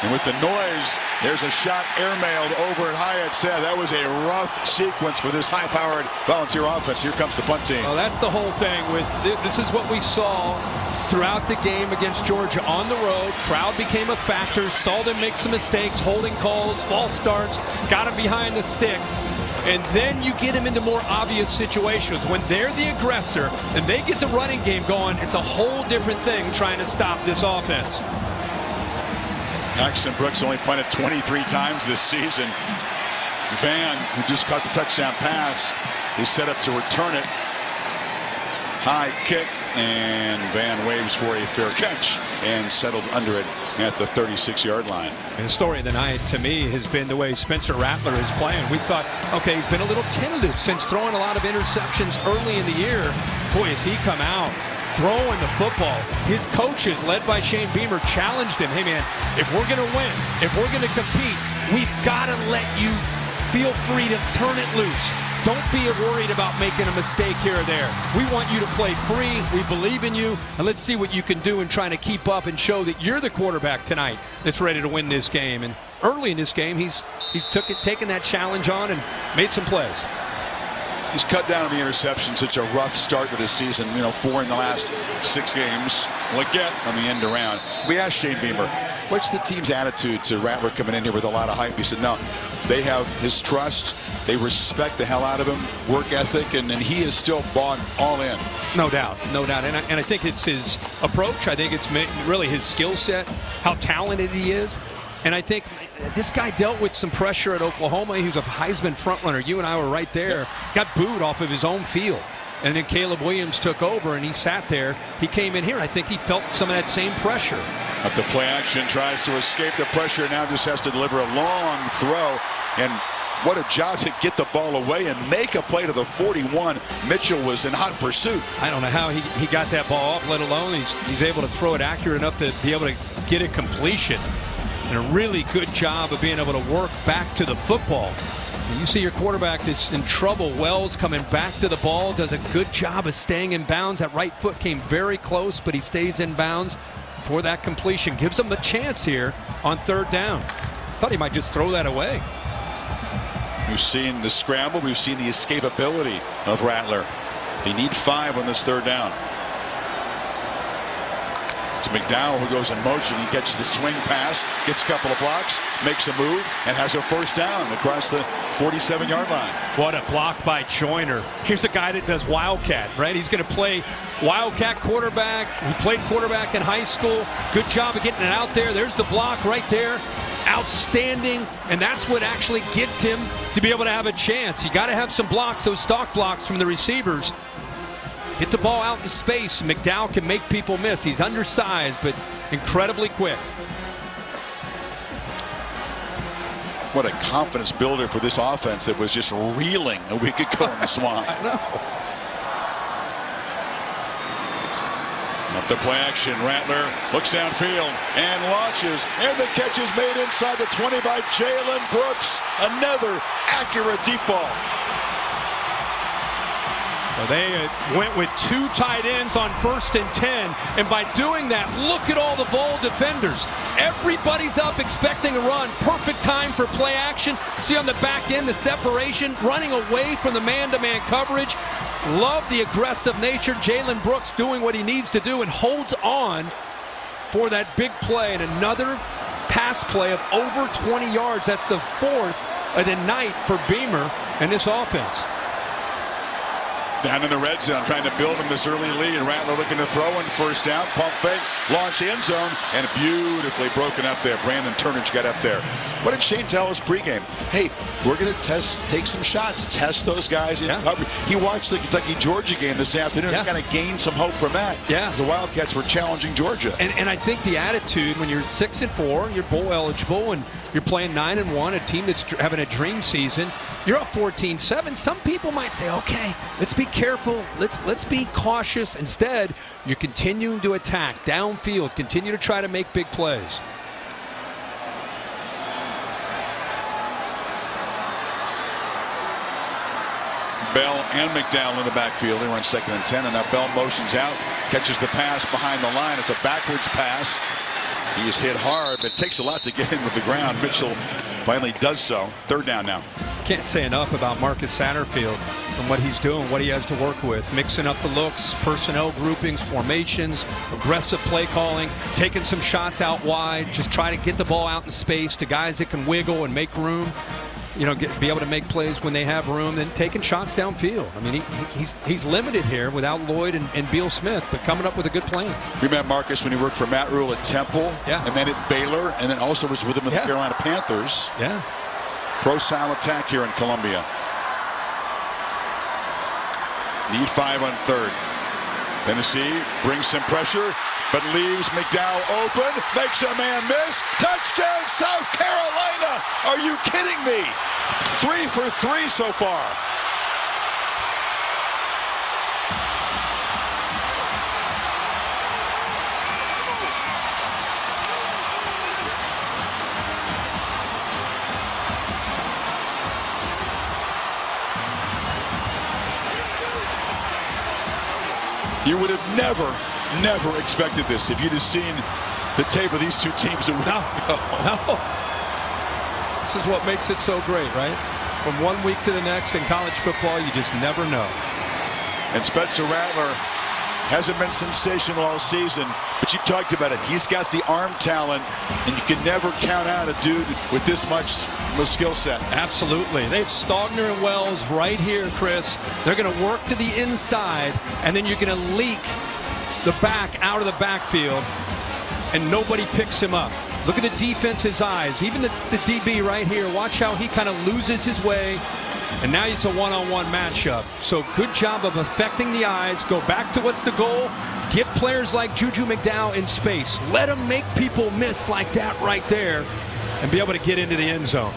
And with the noise, there's a shot airmailed over at Hyatt. Said that was a rough sequence for this high-powered Volunteer offense. Here comes the punt team. Well, that's the whole thing. This is what we saw throughout the game against Georgia on the road. Crowd became a factor, saw them make some mistakes, holding calls, false starts, got them behind the sticks. And then you get them into more obvious situations. When they're the aggressor and they get the running game going, it's a whole different thing trying to stop this offense. Axton Brooks only punted 23 times this season. Van, who just caught the touchdown pass, is set up to return it. High kick, and Van waves for a fair catch and settles under it at the 36-yard line. And the story of the night, to me, has been the way Spencer Rattler is playing. We thought, okay, he's been a little tentative since throwing a lot of interceptions early in the year. Boy, has he come out throwing the football. His coaches, led by Shane Beamer, challenged him. Hey, man, if we're going to win, if we're going to compete, we've got to let you feel free to turn it loose. Don't be worried about making a mistake here or there. We want you to play free. We believe in you. And let's see what you can do in trying to keep up and show that you're the quarterback tonight that's ready to win this game. And early in this game, he's taken that challenge on and made some plays. He's cut down on the interception. Such a rough start to this season. 4 in the last 6 games. Leggett on the end around. We asked Shane Beamer, what's the team's attitude to Rattler coming in here with a lot of hype? He said, no, they have his trust. They respect the hell out of him, work ethic, and he is still bought all in. No doubt, no doubt. And I think it's his approach. I think it's really his skill set, how talented he is. And I think this guy dealt with some pressure at Oklahoma. He was a Heisman frontrunner. You and I were right there. Yep. Got booed off of his own field. And then Caleb Williams took over, and he sat there. He came in here. I think he felt some of that same pressure. Up the play action, tries to escape the pressure. Now just has to deliver a long throw. And what a job to get the ball away and make a play to the 41. Mitchell was in hot pursuit. I don't know how he got that ball off, let alone he's able to throw it accurate enough to be able to get a completion. And a really good job of being able to work back to the football. You see your quarterback that's in trouble. Wells coming back to the ball, does a good job of staying in bounds. That right foot came very close, but he stays in bounds for that completion. Gives him a chance here on 3rd down. Thought he might just throw that away. We've seen the scramble. We've seen the escapability of Rattler. They need 5 on this 3rd down. It's McDowell who goes in motion. He gets the swing pass. gets a couple of blocks, makes a move, and has a first down across the 47-yard line. What a block by Joyner. Here's a guy that does Wildcat, right? He's going to play Wildcat quarterback. He played quarterback in high school. Good job of getting it out there. There's the block right there. Outstanding, and that's what actually gets him to be able to have a chance. You got to have some blocks, those stock blocks from the receivers. Get the ball out in space. McDowell can make people miss. He's undersized, but incredibly quick. What a confidence builder for this offense that was just reeling a week ago in the swamp. I know. Up the play action, Rattler looks downfield and launches, and the catch is made inside the 20 by Jalen Brooks. Another accurate deep ball. Well, they went with 2 tight ends on 1st and 10, and by doing that, look at all the Vol defenders. Everybody's up expecting a run. Perfect time for play action. See on the back end the separation, running away from the man-to-man coverage. Love the aggressive nature. Jalen Brooks doing what he needs to do and holds on for that big play. And another pass play of over 20 yards. That's the 4th of the night for Beamer and this offense. Down in the red zone, trying to build him this early lead. Rattler looking to throw in, first down, pump fake, launch end zone, and beautifully broken up there. Brandon Turnage got up there. What did Shane tell us pregame? Hey, we're going to take some shots, test those guys in coverage. He watched the Kentucky-Georgia game this afternoon. He kind of gained some hope from that. Yeah. As the Wildcats were challenging Georgia. And I think the attitude when you're 6-4, you're bowl eligible, and you're playing 9-1, a team that's having a dream season. You're up 14-7. Some people might say, okay, let's be careful. Let's be cautious. Instead, you're continuing to attack downfield, continue to try to make big plays. Bell and McDowell in the backfield. They were on 2nd and 10, and now Bell motions out, catches the pass behind the line. It's a backwards pass. He is hit hard, but it takes a lot to get him with the ground. Mitchell finally does so. 3rd down now. Can't say enough about Marcus Satterfield and what he's doing, what he has to work with. Mixing up the looks, personnel groupings, formations, aggressive play calling, taking some shots out wide, just trying to get the ball out in space to guys that can wiggle and make room. You know, be able to make plays when they have room, then taking shots downfield. I mean, he's limited here without Lloyd and Beal Smith, but coming up with a good plan. We met Marcus when he worked for Matt Rule at Temple, and then at Baylor, and then also was with him with the Carolina Panthers. Yeah. Pro-style attack here in Columbia. Need 5 on 3rd. Tennessee brings some pressure, but leaves McDowell open, makes a man miss. Touchdown, South Carolina! Are you kidding me? 3 for 3 so far. You would have never expected this if you'd have seen the tape of these two teams a week ago. No. This is what makes it so great, right? From one week to the next in college football, you just never know. And Spencer Rattler hasn't been sensational all season, but you talked about it. He's got the arm talent, and you can never count out a dude with this much skill set. Absolutely. They have Stogner and Wells right here, Chris. They're going to work to the inside, and then you're going to leak the back out of the backfield, and nobody picks him up. Look at the defense's eyes. Even the DB right here, watch how he kind of loses his way. And now it's a one-on-one matchup. So good job of affecting the eyes. Go back to what's the goal. Get players like Juju McDowell in space. Let them make people miss like that right there and be able to get into the end zone.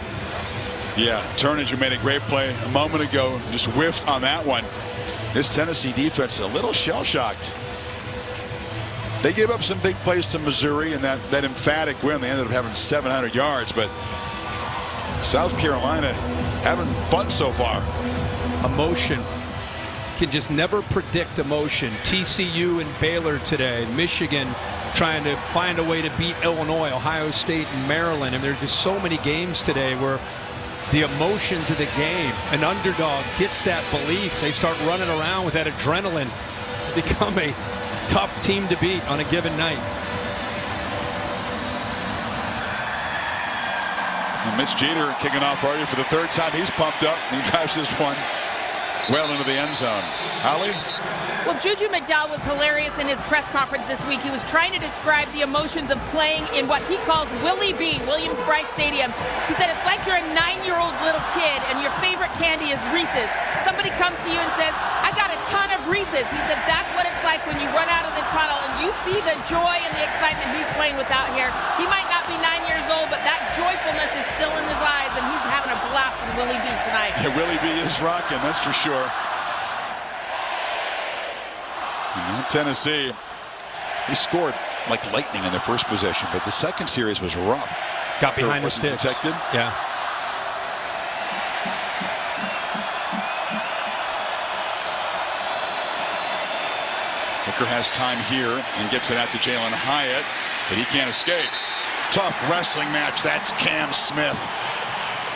Yeah, Turnage, who made a great play a moment ago, just whiffed on that one. This Tennessee defense is a little shell-shocked. They gave up some big plays to Missouri in that emphatic win. They ended up having 700 yards, but South Carolina having fun so far. Emotion. You can just never predict emotion. TCU and Baylor today. Michigan trying to find a way to beat Illinois, Ohio State, and Maryland. And there's just so many games today where the emotions of the game, an underdog gets that belief. They start running around with that adrenaline. Become a tough team to beat on a given night. And Mitch Jeter kicking off already for the third time. He's pumped up. He drives this one well into the end zone. Holly? Well, Juju McDowell was hilarious in his press conference this week. He was trying to describe the emotions of playing in what he calls Willie B, Williams-Brice Stadium. He said it's like you're a 9-year-old little kid and your favorite candy is Reese's. Somebody comes to you and says, I got a ton of Reese's. He said that's what it's like when you run out of the tunnel and you see the joy and the excitement he's playing with out here. He might not be 9 years old, but that joyfulness is still in his eyes, and he's having a blast in Willie B tonight. Yeah, Willie B is rocking, that's for sure. And Tennessee, he scored like lightning in their first possession, but the second series was rough. Got behind the stick. Protected. Yeah. Hooker has time here and gets it out to Jalen Hyatt, but he can't escape. Tough wrestling match. That's Cam Smith.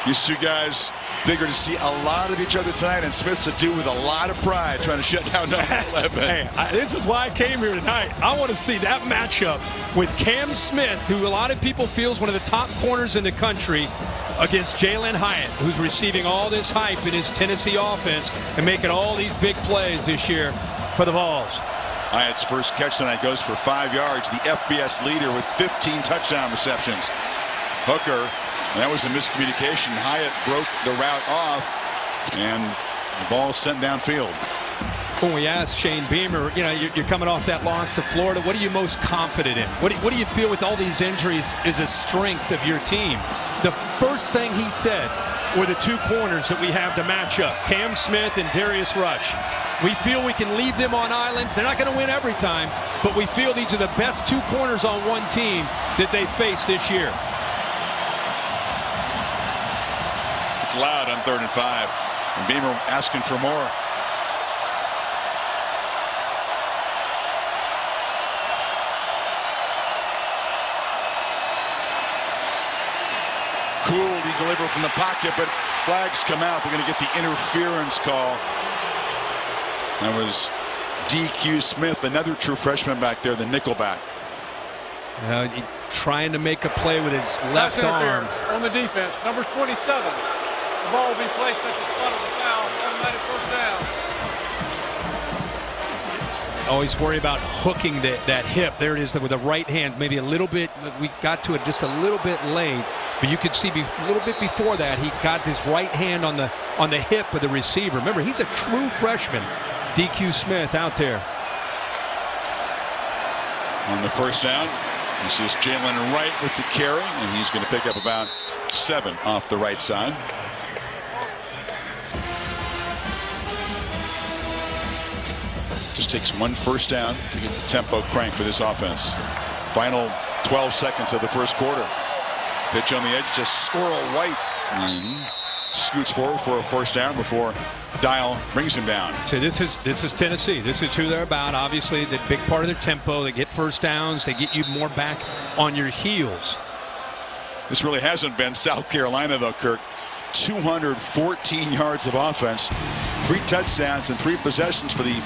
These two guys figure to see a lot of each other tonight, and Smith's a dude with a lot of pride trying to shut down number 11. Hey, this is why I came here tonight. I want to see that matchup with Cam Smith, who a lot of people feel is one of the top corners in the country, against Jalen Hyatt, who's receiving all this hype in his Tennessee offense and making all these big plays this year for the Vols. Hyatt's first catch tonight goes for 5 yards. The FBS leader with 15 touchdown receptions. Hooker, and that was a miscommunication. Hyatt broke the route off, and the ball sent downfield. When we asked Shane Beamer, you know, you're coming off that loss to Florida. What are you most confident in? What do you feel with all these injuries is a strength of your team? The first thing he said were the two corners that we have to match up, Cam Smith and Darius Rush. We feel we can leave them on islands. They're not going to win every time, but we feel these are the best two corners on one team that they faced this year. It's loud on 3rd and 5. And Beamer asking for more. Cool, he delivered from the pocket, but flags come out. They're going to get the interference call. That was DQ Smith, another true freshman back there, the nickelback. Trying to make a play with his left arm. On the defense, number 27. The ball will be placed at the spot of the foul. Automatic first down. Always worry about hooking that hip. There it is with the right hand. Maybe a little bit. We got to it just a little bit late, but you could see a little bit before that he got his right hand on the hip of the receiver. Remember, he's a true freshman. DQ Smith out there. On the first down, this is Jalen Wright with the carry, and he's going to pick up about 7 off the right side. Just takes one first down to get the tempo cranked for this offense. Final 12 seconds of the first quarter. Pitch on the edge, just Squirrel White. Scoots forward for a first down before Dial brings him down. So this is Tennessee. This is who they're about. Obviously, the big part of their tempo. They get first downs. They get you more back on your heels. This really hasn't been South Carolina, though, Kirk. 214 yards of offense, 3 touchdowns and 3 possessions for the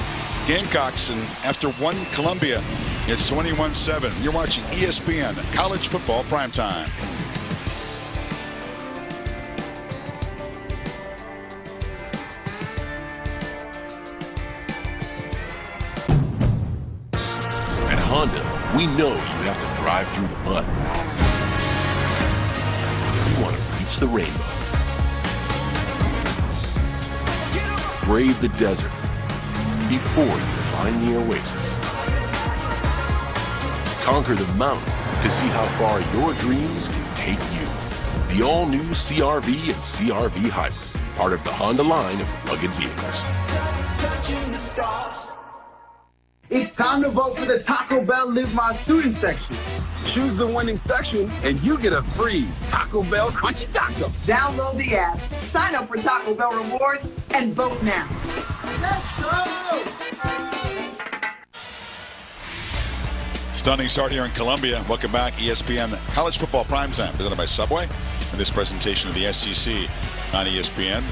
Gamecocks. And after one Columbia, it's 21-7. You're watching ESPN College Football Primetime. Honda, we know you have to drive through the mud. You want to reach the rainbow. Brave the desert before you find the oasis. Conquer the mountain to see how far your dreams can take you. The all-new CR-V and CR-V Hybrid, part of the Honda line of rugged vehicles. It's time to vote for the Taco Bell Live My Student section. Choose the winning section, and you get a free Taco Bell Crunchy Taco. Download the app, sign up for Taco Bell Rewards, and vote now. Let's go! Stunning start here in Columbia. Welcome back, ESPN College Football Primetime, presented by Subway. And this presentation of the SEC on ESPN.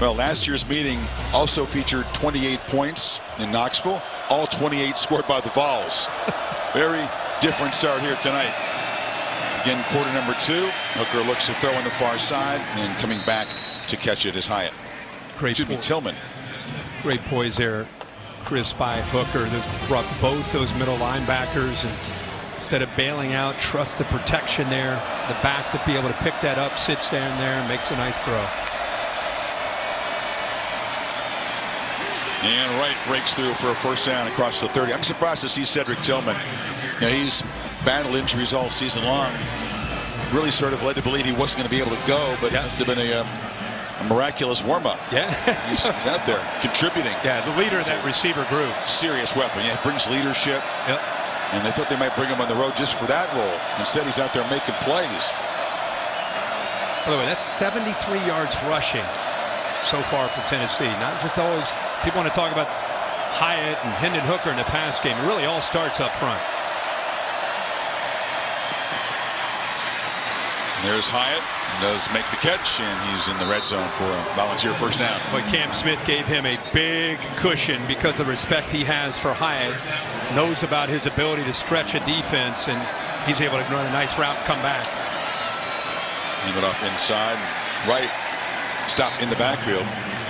Well, last year's meeting also featured 28 points in Knoxville. All 28 scored by the Vols. Very different start here tonight. begin quarter number 2. Hooker looks to throw on the far side, and coming back to catch it is Hyatt. Tillman. Great poise there, Chris, by Hooker. That brought both those middle linebackers, and instead of bailing out, trust the protection there. The back to be able to pick that up, sits down there and makes a nice throw. And Wright breaks through for a first down across the 30. I'm surprised to see Cedric Tillman. He's battled injuries all season long. Really sort of led to believe he wasn't going to be able to go, but it must have been a miraculous warm-up. Yeah. he's out there contributing. Yeah, the leader of that receiver group. Serious weapon. Yeah, he brings leadership. Yep. And they thought they might bring him on the road just for that role. Instead, he's out there making plays. By the way, that's 73 yards rushing so far for Tennessee. Not just always, people want to talk about Hyatt and Hendon Hooker in the pass game. It really all starts up front. There's Hyatt. He does make the catch, and he's in the red zone for a Volunteer first down. But Cam Smith gave him a big cushion because of the respect he has for Hyatt. Knows about his ability to stretch a defense, and he's able to run a nice route and come back. Hand it off inside. Right. Stop in the backfield.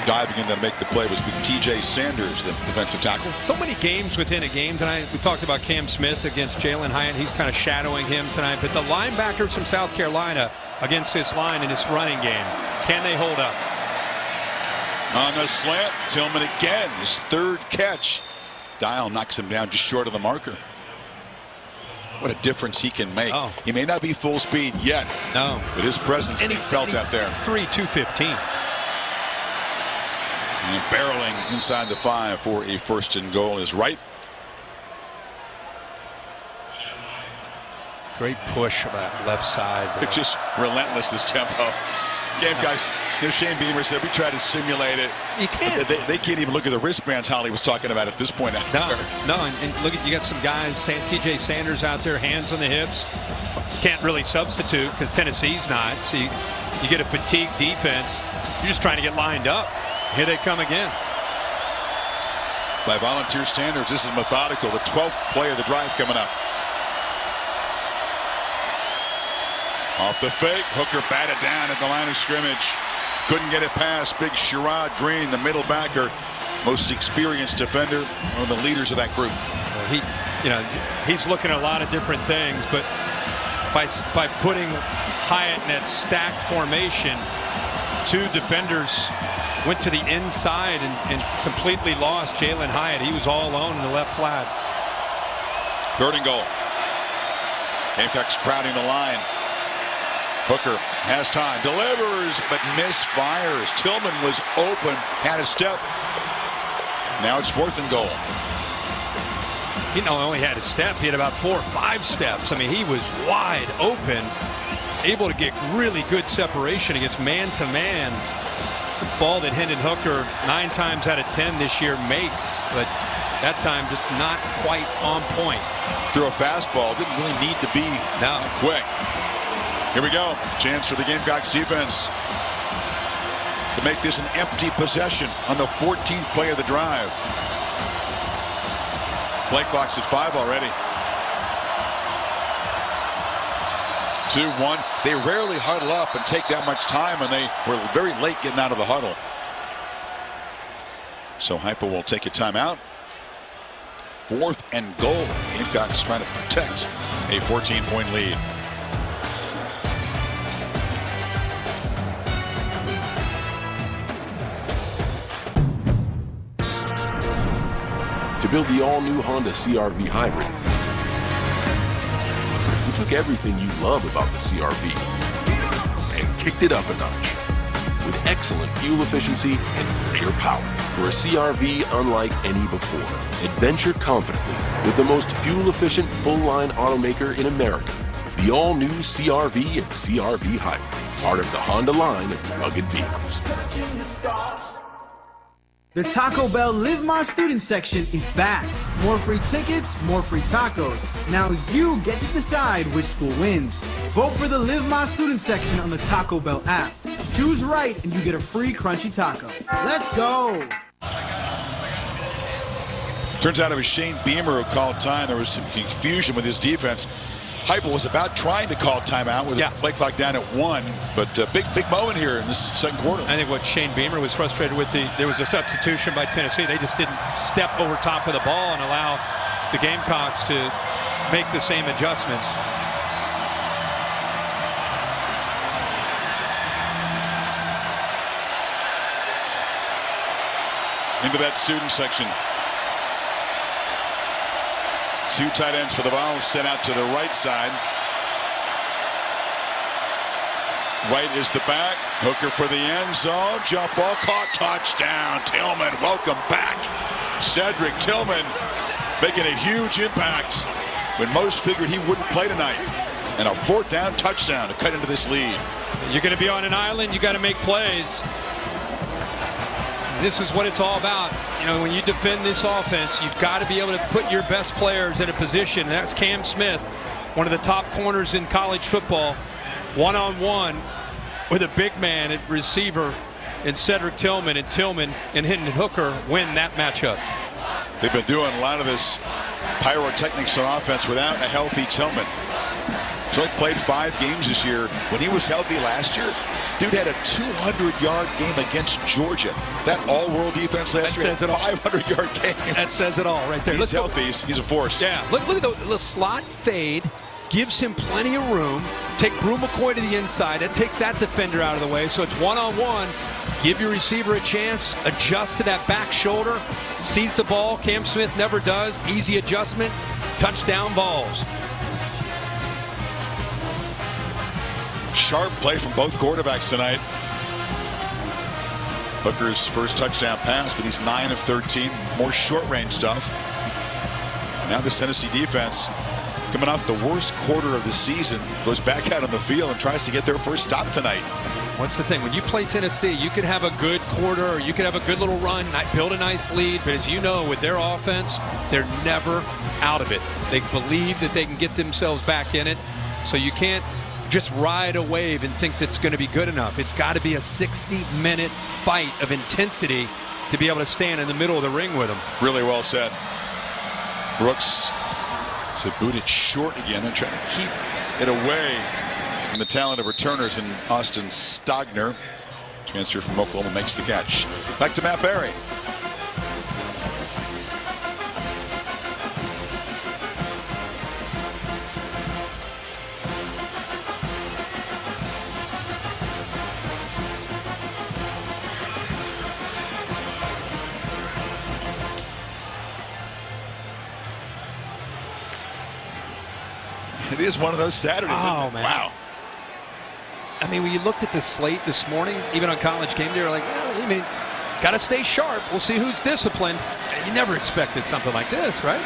Diving in to make the play was T.J. Sanders, the defensive tackle. So many games within a game tonight. We talked about Cam Smith against Jalen Hyatt. He's kind of shadowing him tonight. But the linebackers from South Carolina against this line in this running game, can they hold up? On the slant, Tillman again, his third catch. Dial knocks him down just short of the marker. What a difference he can make. Oh. He may not be full speed yet. No. But his presence can be felt out there. 6'3", 215. And barreling inside the 5 for a first and goal is Wright. Great push on that left side. It's just relentless, this tempo. Game guys, Shane Beamer said we try to simulate it. You can't. They can't even look at the wristbands Holly was talking about at this point. No, and look at, you got some guys, T.J. Sanders out there, hands on the hips. Can't really substitute because Tennessee's not. So you get a fatigued defense. You're just trying to get lined up. Here they come again. By Volunteer standards, this is methodical. The 12th play of the drive coming up. Off the fake, Hooker batted down at the line of scrimmage. Couldn't get it past big Sherrod Green, the middle backer, most experienced defender, one of the leaders of that group. Well, he's looking at a lot of different things, but by putting Hyatt in that stacked formation, 2 defenders went to the inside and completely lost Jalen Hyatt. He was all alone in the left flat. 3rd and goal. Gamecocks crowding the line. Hooker has time, delivers, but misfires. Tillman was open, had a step. Now it's 4th and goal. He not only had a step, he had about 4 or 5 steps. I mean, he was wide open, able to get really good separation against man-to-man. It's a ball that Hendon Hooker 9 times out of 10 this year makes, but that time just not quite on point. Threw a fastball, didn't really need to be quick. Here we go. Chance for the Gamecocks defense to make this an empty possession on the 14th play of the drive. Play clock's at 5 already. 2-1. They rarely huddle up and take that much time, and they were very late getting out of the huddle. So Heupel will take a timeout. 4th and goal. Gamecocks trying to protect a 14-point lead. To build the all-new Honda CR-V Hybrid, we took everything you love about the CR-V and kicked it up a notch with excellent fuel efficiency and greater power. For a CR-V unlike any before, adventure confidently with the most fuel-efficient full-line automaker in America. The all-new CR-V and CR-V Hybrid, part of the Honda line of rugged vehicles. The Taco Bell Live My Student section is back. More free tickets, more free tacos. Now you get to decide which school wins. Vote for the Live My Student section on the Taco Bell app. Choose right and you get a free crunchy taco. Let's go! Turns out it was Shane Beamer who called time. There was some confusion with his defense. Heupel was about trying to call timeout with a play clock down at 1, but big moment here in this second quarter. I think what Shane Beamer was frustrated with, there was a substitution by Tennessee. They just didn't step over top of the ball and allow the Gamecocks to make the same adjustments. Into that student section. 2 tight ends for the Vols sent out to the right side. White is the back. Hooker for the end zone. Jump ball caught. Touchdown. Tillman, welcome back. Cedric Tillman making a huge impact when most figured he wouldn't play tonight. And a 4th down touchdown to cut into this lead. You're going to be on an island. You got to make plays. This is what it's all about. You know, when you defend this offense, you've got to be able to put your best players in a position. And that's Cam Smith, one of the top corners in college football, one-on-one with a big man at receiver in Cedric Tillman, and Tillman and Hendon Hooker win that matchup. They've been doing a lot of this pyrotechnics on offense without a healthy Tillman. He's only played 5 games this year. When he was healthy last year, dude had a 200-yard game against Georgia. That all-world defense last year had a 500-yard game. That says it all right there. He's healthy. He's a force. Yeah, look at the slot fade. Gives him plenty of room. Take Brew McCoy to the inside. That takes that defender out of the way. So it's one-on-one. Give your receiver a chance. Adjust to that back shoulder. Sees the ball. Cam Smith never does. Easy adjustment. Touchdown balls. Sharp play from both quarterbacks tonight. Hooker's first touchdown pass, but he's 9 of 13. More short-range stuff. Now this Tennessee defense, coming off the worst quarter of the season, goes back out on the field and tries to get their first stop tonight. What's the thing? When you play Tennessee, you could have a good quarter, or you could have a good little run, build a nice lead, but as you know, with their offense, they're never out of it. They believe that they can get themselves back in it, so you can't just ride a wave and think that's going to be good enough. It's got to be a 60-minute fight of intensity to be able to stand in the middle of the ring with them. Really well said. Brooks to boot it short again and trying to keep it away from the talent of returners, and Austin Stogner, transfer from Oklahoma, makes the catch. Back to Matt Barry. It is one of those Saturdays. Oh, man. Wow. I mean, when you looked at the slate this morning, even on College Game Day, you're like, well, I mean, got to stay sharp. We'll see who's disciplined. And you never expected something like this, right?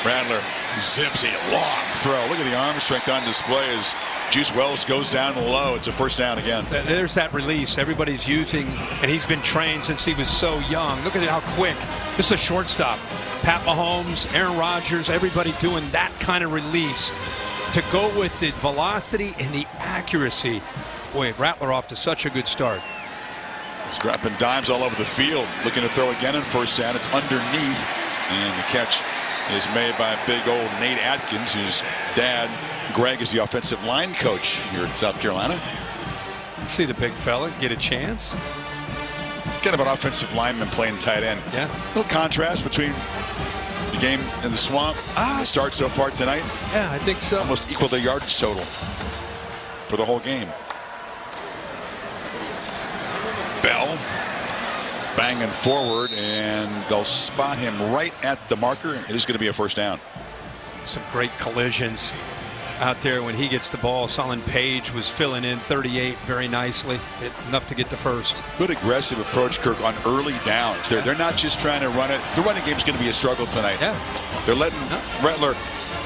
Rattler zips a long throw. Look at the arm strength on display as Juice Wells goes down low. It's a first down again. There's that release everybody's using, and he's been trained since he was so young. Look at how quick. This is a shortstop. Pat Mahomes, Aaron Rodgers, everybody doing that kind of release to go with the velocity and the accuracy. Boy, Rattler off to such a good start. He's dropping dimes all over the field, looking to throw again in first down. It's underneath, and the catch is made by big old Nate Atkins, whose dad, Greg, is the offensive line coach here in South Carolina. Let's see the big fella get a chance. Kind of an offensive lineman playing tight end. Yeah. A little contrast between the game in the swamp and the start so far tonight. Yeah, I think so. Almost equal the yardage total for the whole game. Bell banging forward, and they'll spot him right at the marker. It is going to be a first down. Some great collisions out there when he gets the ball. Solon Page was filling in 38 very nicely, enough to get the first. Good aggressive approach, Kirk, on early downs. They're not just trying to run it. The running game's going to be a struggle tonight. Yeah. They're letting Rattler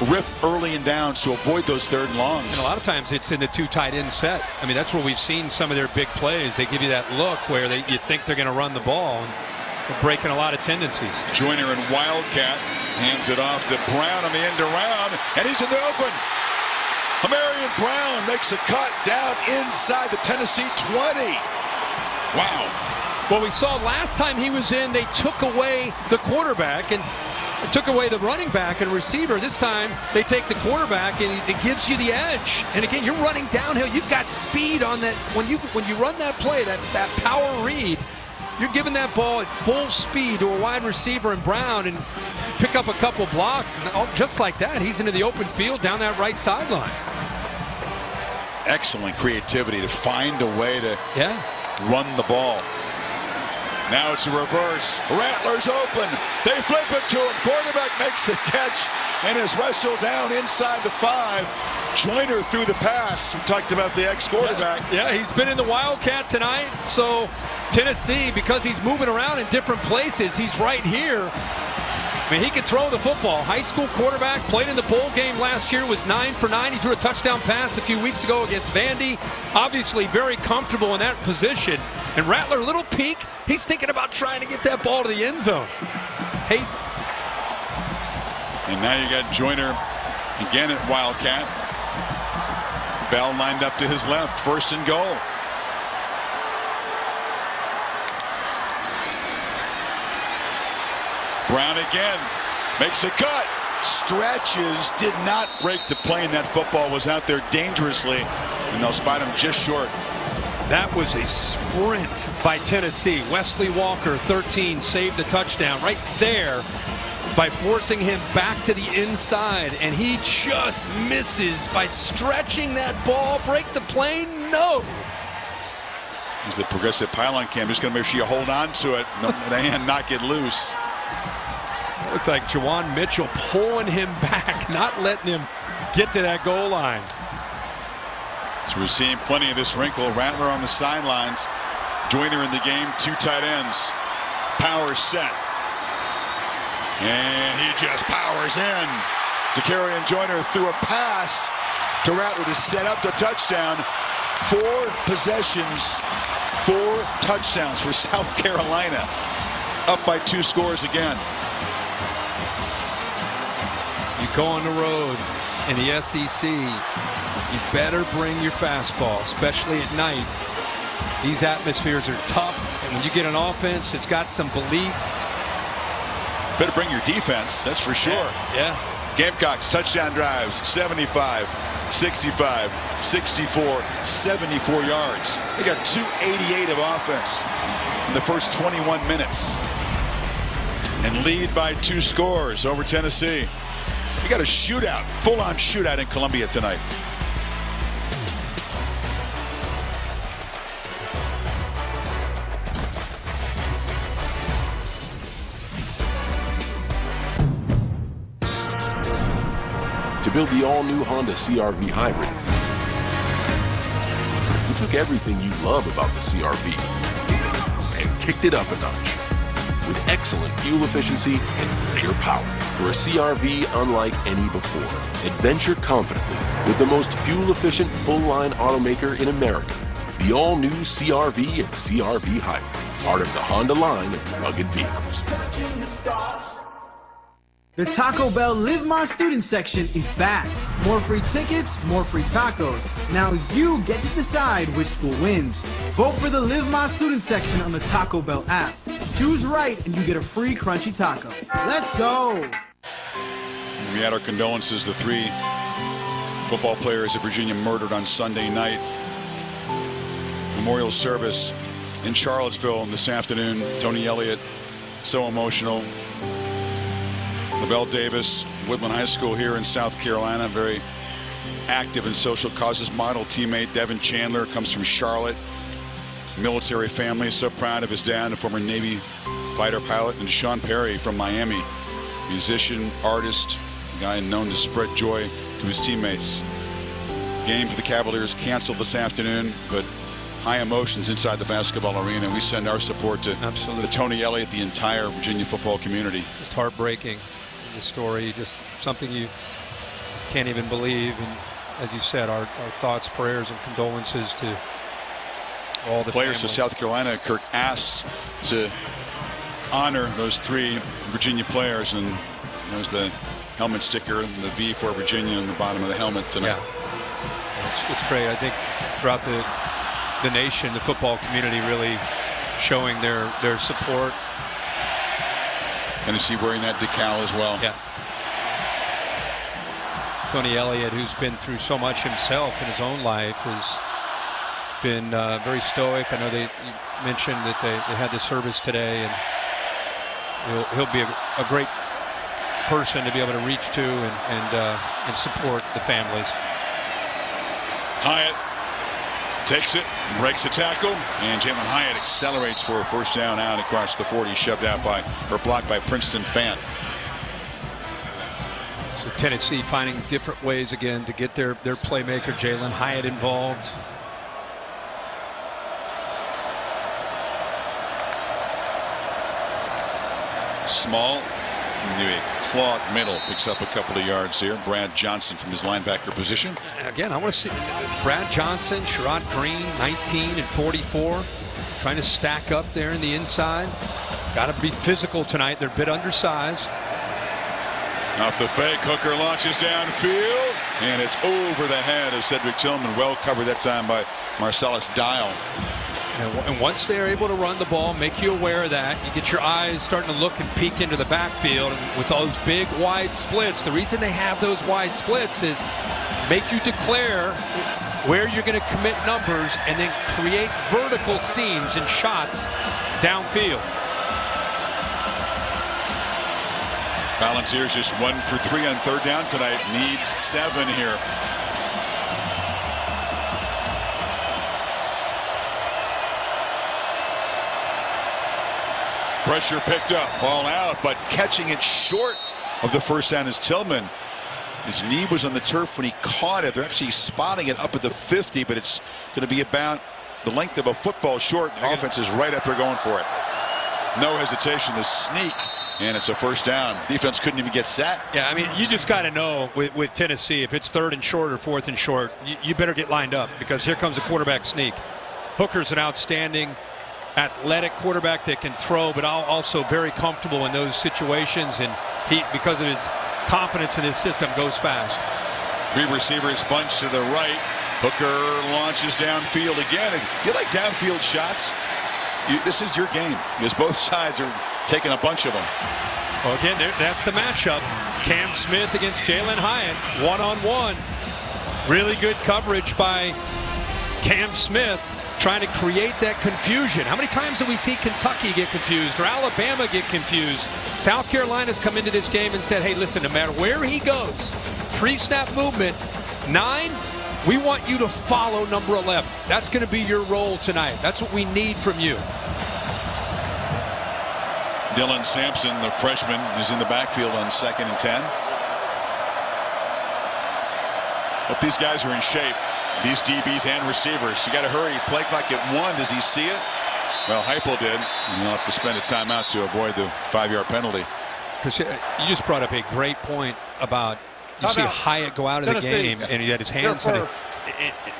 rip early and downs to avoid those third and longs. And a lot of times it's in the 2 tight end set. I mean, that's where we've seen some of their big plays. They give you that look where you think they're going to run the ball, and they're breaking a lot of tendencies. Joyner and Wildcat hands it off to Brown on the end around, and he's in the open. Amarian Brown makes a cut down inside the Tennessee 20. Wow. Well, we saw last time he was in, they took away the quarterback, and took away the running back and receiver. This time they take the quarterback, and it gives you the edge. And again, you're running downhill. You've got speed on that. When you run that play, that power read, you're giving that ball at full speed to a wide receiver in Brown and pick up a couple blocks. And just like that, he's into the open field down that right sideline. Excellent creativity to find a way to run the ball. Now it's a reverse. Rattler's open. They flip it to him. Quarterback makes the catch and is wrestled down inside the 5. Joyner threw the pass. We talked about the ex-quarterback. Yeah, he's been in the Wildcat tonight. So Tennessee, because he's moving around in different places, he's right here. I mean, he can throw the football. High school quarterback, played in the bowl game last year, was 9 for 9. He threw a touchdown pass a few weeks ago against Vandy. Obviously very comfortable in that position. And Rattler, little peek, he's thinking about trying to get that ball to the end zone. Hey. And now you got Joyner again at Wildcat. Bell lined up to his left, 1st and goal. Brown again, makes a cut, stretches, did not break the plane. That football was out there dangerously, and they'll spot him just short. That was a sprint by Tennessee. Wesley Walker, 13, saved the touchdown right there by forcing him back to the inside, and he just misses by stretching that ball. Break the plane? No. He's the Progressive Pylon Cam, just going to make sure you hold on to it and not get loose. It looked like Jawan Mitchell pulling him back, not letting him get to that goal line. So we're seeing plenty of this wrinkle. Rattler on the sidelines. Joyner in the game, 2 tight ends. Power set. And he just powers in. DeCarrion Joyner threw a pass to Rattler to set up the touchdown. 4 possessions, 4 touchdowns for South Carolina. Up by 2 scores again. You go on the road in the SEC, you better bring your fastball, especially at night. These atmospheres are tough, and when you get an offense that's got some belief. Better bring your defense, that's for sure. Yeah. Gamecocks touchdown drives, 75, 65, 64, 74 yards. They got 288 of offense in the first 21 minutes. And lead by 2 scores over Tennessee. We got a shootout, full-on shootout in Columbia tonight. To build the all-new Honda CR-V Hybrid, we took everything you love about the CR-V and kicked it up a notch with excellent fuel efficiency and greater power. For a CR-V unlike any before, adventure confidently with the most fuel-efficient full-line automaker in America. The all-new CR-V and CR-V Hybrid, part of the Honda line of rugged vehicles. The Taco Bell Live My Student section is back. More free tickets, more free tacos. Now you get to decide which school wins. Vote for the Live My Student section on the Taco Bell app. Choose right and you get a free crunchy taco. Let's go! We had our condolences to 3 football players of Virginia murdered on Sunday night. Memorial service in Charlottesville this afternoon. Tony Elliott, so emotional. Lavelle Davis, Woodland High School here in South Carolina, very active in social causes. Model teammate Devin Chandler comes from Charlotte. Military family, so proud of his dad, a former Navy fighter pilot. And Deshaun Perry from Miami, musician, artist, a guy known to spread joy to his teammates. Game for the Cavaliers canceled this afternoon, but high emotions inside the basketball arena. We send our support to the Tony Elliott, the entire Virginia football community. Just heartbreaking, the story, just something you can't even believe. And as you said, our thoughts, prayers, and condolences to all the players families. of South Carolina. Kirk asked to honor those 3 Virginia players, and there's the helmet sticker and the V for Virginia on the bottom of the helmet tonight. Yeah, it's great. I think throughout the nation, the football community really showing their support. Tennessee wearing that decal as well. Yeah. Tony Elliott, who's been through so much himself in his own life, has been very stoic. I know you mentioned that they had the service today, and he'll be a great person to be able to reach to and support the families. Hyatt takes it, breaks the tackle, and Jalen Hyatt accelerates for a first down out across the 40, shoved out by, or blocked by Princeton Fant. So Tennessee finding different ways again to get their playmaker Jalen Hyatt involved. Small, a clogged middle, picks up a couple of yards here. Brad Johnson from his linebacker position. Again, I want to see Brad Johnson, Sherrod Green, 19 and 44, trying to stack up there in the inside. Got to be physical tonight. They're a bit undersized. Off the fake, Hooker launches downfield, and it's over the head of Cedric Tillman. Well covered that time by Marcellus Dial. And once they're able to run the ball, make you aware of that, you get your eyes starting to look and peek into the backfield. And with those big wide splits, the reason they have those wide splits is make you declare where you're going to commit numbers and then create vertical seams and shots downfield. Volunteers just 1 for 3 on third down tonight. Need 7 here. Pressure picked up, ball out, but catching it short of the first down is Tillman. His knee was on the turf when he caught it. They're actually spotting it up at the 50, but it's going to be about the length of a football short. The offense is right up there going for it. No hesitation, the sneak, and it's a first down. Defense couldn't even get set. Yeah, I mean, you just got to know with Tennessee, if it's 3rd and short or 4th and short, you better get lined up because here comes a quarterback sneak. Hooker's an outstanding athletic quarterback that can throw, but also very comfortable in those situations, and he, because of his confidence in his system, goes fast. 3 receivers bunch to the right. Hooker launches downfield again. And if you like downfield shots, this is your game because both sides are taking a bunch of them. Well, again, that's the matchup. Cam Smith against Jalen Hyatt, one-on-one. Really good coverage by Cam Smith, trying to create that confusion. How many times do we see Kentucky get confused or Alabama get confused? South Carolina's come into this game and said, hey, listen, no matter where he goes, pre-snap movement, 9, we want you to follow number 11. That's going to be your role tonight. That's what we need from you. Dylan Sampson, the freshman, is in the backfield on 2nd and 10. Hope these guys are in shape. These DBs and receivers. You got to hurry. Play clock at 1. Does he see it? Well, Heupel did. And you'll have to spend a timeout to avoid the 5-yard penalty. Chris, you just brought up a great point about you see Hyatt go out of the game and he had his hands on it.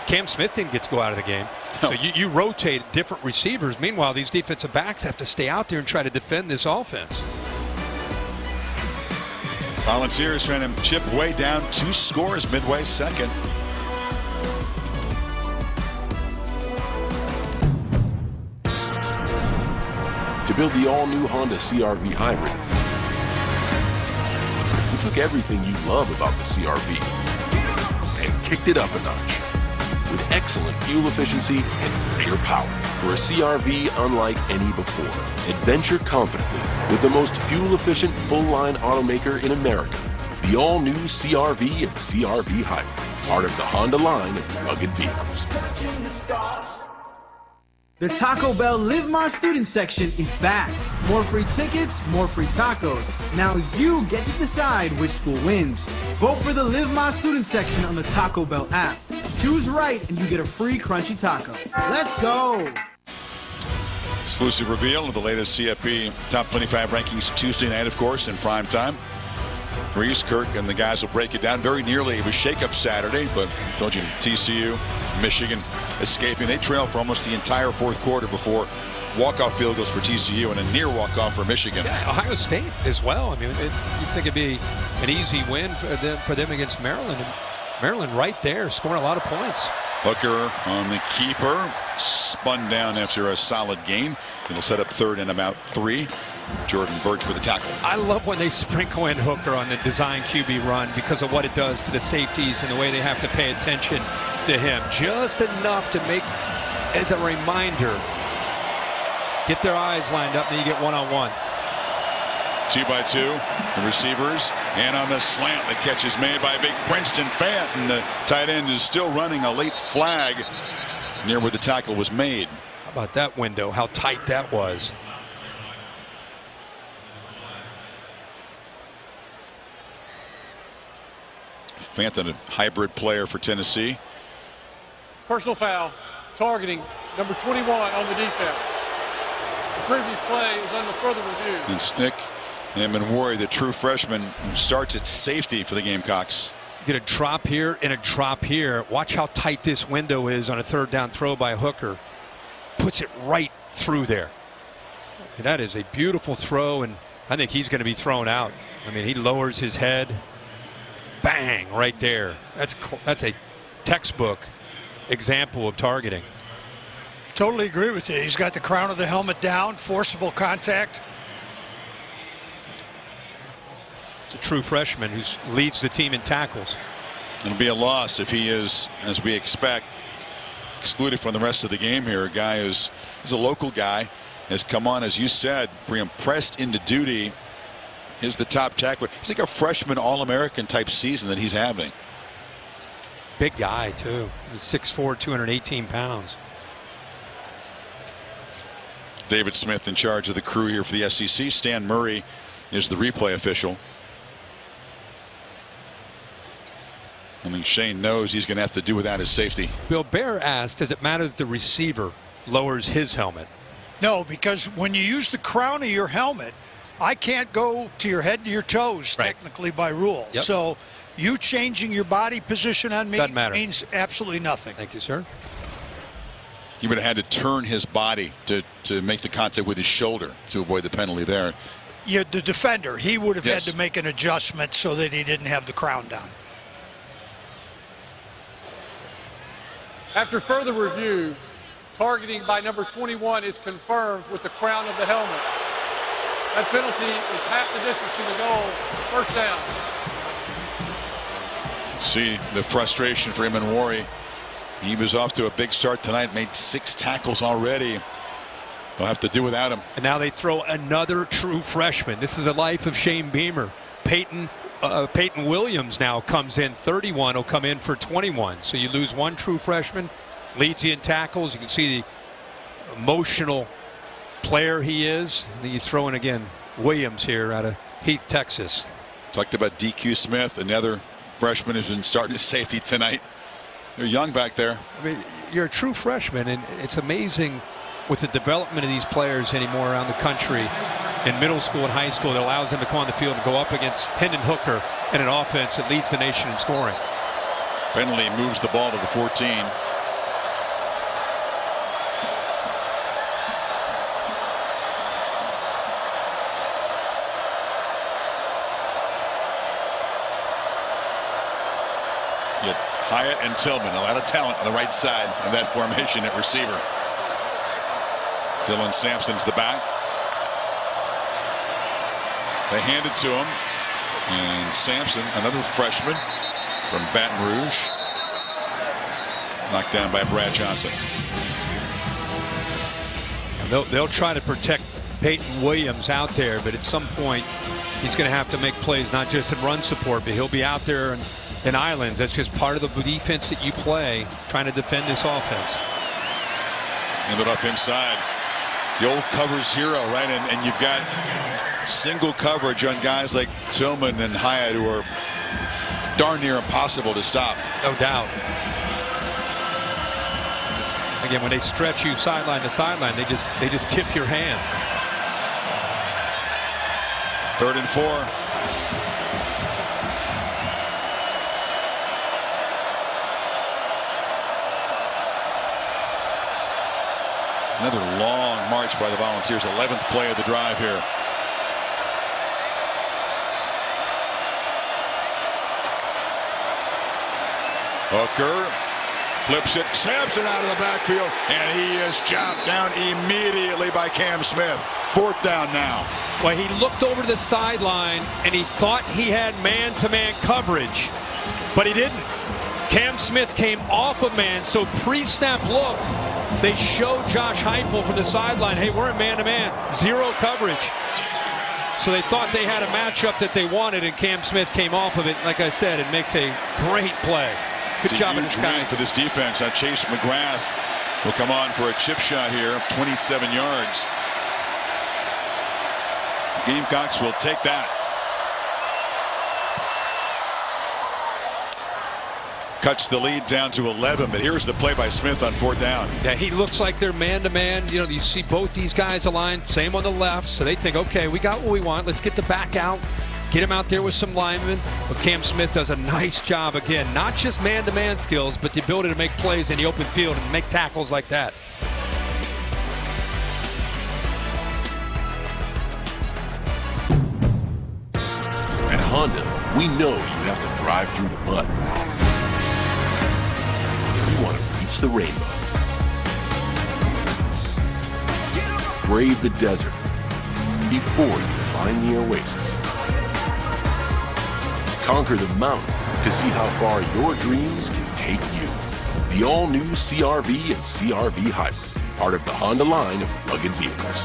Cam Smith didn't get to go out of the game. So you rotate different receivers. Meanwhile, these defensive backs have to stay out there and try to defend this offense. Volunteers trying to chip way down 2 scores midway 2nd. To build the all-new Honda CR-V Hybrid, we took everything you love about the CR-V and kicked it up a notch with excellent fuel efficiency and greater power. For a CR-V unlike any before, adventure confidently with the most fuel-efficient full-line automaker in America. The all-new CR-V and CR-V Hybrid, part of the Honda line of rugged vehicles. The Taco Bell Live My Student section is back. More free tickets, more free tacos. Now you get to decide which school wins. Vote for the Live My Student section on the Taco Bell app. Choose right and you get a free crunchy taco. Let's go! Exclusive reveal of the latest CFP Top 25 rankings Tuesday night, of course, in prime time. Reese, Kirk, and the guys will break it down. Very nearly it was shake-up Saturday, but I told you TCU, Michigan escaping. They trailed for almost the entire 4th quarter before walk-off field goals for TCU and a near walk-off for Michigan. Yeah, Ohio State as well. I mean, you think it'd be an easy win for them against Maryland. And Maryland right there scoring a lot of points. Hooker on the keeper, spun down after a solid gain. It'll set up 3rd and about 3. Jordan Birch for the tackle. I love when they sprinkle in Hooker on the design QB run because of what it does to the safeties and the way they have to pay attention to him. Just enough to make, as a reminder, get their eyes lined up, and then you get one-on-one. 2x2, the receivers, and on the slant, the catch is made by a big Princeton fan, and the tight end is still running a late flag near where the tackle was made. How about that window, how tight that was. Fanthon, a hybrid player for Tennessee. Personal foul, targeting number 21 on the defense. The previous play is under further review. And Nick Emmanwori, the true freshman, who starts at safety for the Gamecocks. Get a drop here and a drop here. Watch how tight this window is on a third down throw by Hooker. Puts it right through there. And that is a beautiful throw, and I think he's going to be thrown out. I mean, he lowers his head. Bang, right there. That's a textbook example of targeting. Totally agree with you. He's got the crown of the helmet down, forcible contact. It's a true freshman who leads the team in tackles. It'll be a loss if he is, as we expect, excluded from the rest of the game here. A guy who's a local guy, has come on, as you said, pressed into duty. Is the top tackler. It's like a freshman All-American type season that he's having. Big guy, too. He's 6'4", 218 pounds. David Smith in charge of the crew here for the SEC. Stan Murray is the replay official. I mean, Shane knows he's going to have to do without his safety. Bill Bear asked, does it matter that the receiver lowers his helmet? No, because when you use the crown of your helmet, I can't go to your head to your toes, technically, by rule. Yep. So you changing your body position on me means absolutely nothing. Thank you, sir. He would have had to turn his body to make the contact with his shoulder to avoid the penalty there. Yeah, the defender, he would have had to make an adjustment so that he didn't have the crown down. After further review, targeting by number 21 is confirmed with the crown of the helmet. That penalty is half the distance to the goal. First down. See the frustration for Emmanwori. He was off to a big start tonight, made 6 tackles already. They'll have to do without him. And now they throw another true freshman. This is a life of Shane Beamer. Peyton Williams now comes in. 31 will come in for 21. So you lose one true freshman, leads you in tackles. You can see the emotional player he is. And then you throw in again Williams here out of Heath, Texas. Talked about DQ Smith, another freshman who's been starting at safety tonight. They're young back there. I mean, you're a true freshman, and it's amazing with the development of these players anymore around the country in middle school and high school that allows them to come on the field and go up against Hendon Hooker in an offense that leads the nation in scoring. Penalty moves the ball to the 14. Yet Hyatt and Tillman, a lot of talent on the right side of that formation at receiver. Dylan Sampson's the back. They hand it to him. And Sampson, another freshman from Baton Rouge. Knocked down by Brad Johnson. They'll try to protect Peyton Williams out there, but at some point he's going to have to make plays, not just in run support, but he'll be out there in islands. That's just part of the defense that you play, trying to defend this offense. Ended up inside. The old covers hero, right? And you've got single coverage on guys like Tillman and Hyatt who are darn near impossible to stop. No doubt. Again, when they stretch you sideline to sideline, they just tip your hand. 3rd and 4. Another long march by the Volunteers. 11th play of the drive here. Hooker flips it, snaps it out of the backfield, and he is chopped down immediately by Cam Smith. 4th down now. Well, he looked over to the sideline, and he thought he had man-to-man coverage, but he didn't. Cam Smith came off of man, so pre-snap look, they showed Josh Heupel from the sideline, hey, we're in man-to-man, 0 coverage. So they thought they had a matchup that they wanted, and Cam Smith came off of it. Like I said, it makes a great play. Good job in the sky for this defense. Chase McGrath will come on for a chip shot here of 27 yards. Gamecocks will take that. Cuts the lead down to 11, but here's the play by Smith on 4th down. Yeah, he looks like they're man-to-man. You know, you see both these guys aligned, same on the left, so they think, okay, we got what we want. Let's get the back out, get him out there with some linemen. But Cam Smith does a nice job again, not just man-to-man skills, but the ability to make plays in the open field and make tackles like that. At Honda, we know you have to drive through the mud. You want to reach the rainbow. Brave the desert before you find the oasis. Conquer the mountain to see how far your dreams can take you. The all-new CR-V and CR-V Hybrid, part of the Honda line of rugged vehicles.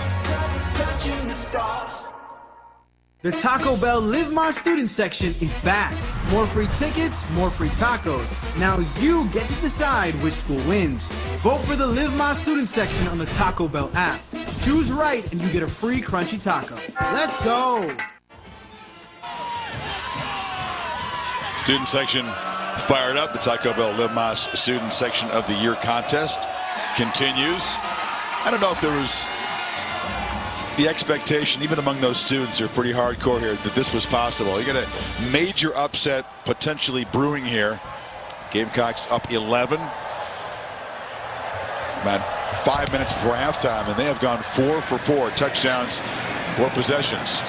The Taco Bell Live My Student section is back. More free tickets, more free tacos. Now you get to decide which school wins. Vote for the Live My Student section on the Taco Bell app. Choose right and you get a free crunchy taco. Let's go! Student section fired up. The Taco Bell Live My Student Section of the Year contest continues. I don't know if there was the expectation, even among those students who are pretty hardcore here, that this was possible. You got a major upset potentially brewing here. Gamecocks up 11. About 5 minutes before halftime, and they have gone 4 for 4 touchdowns, 4 possessions.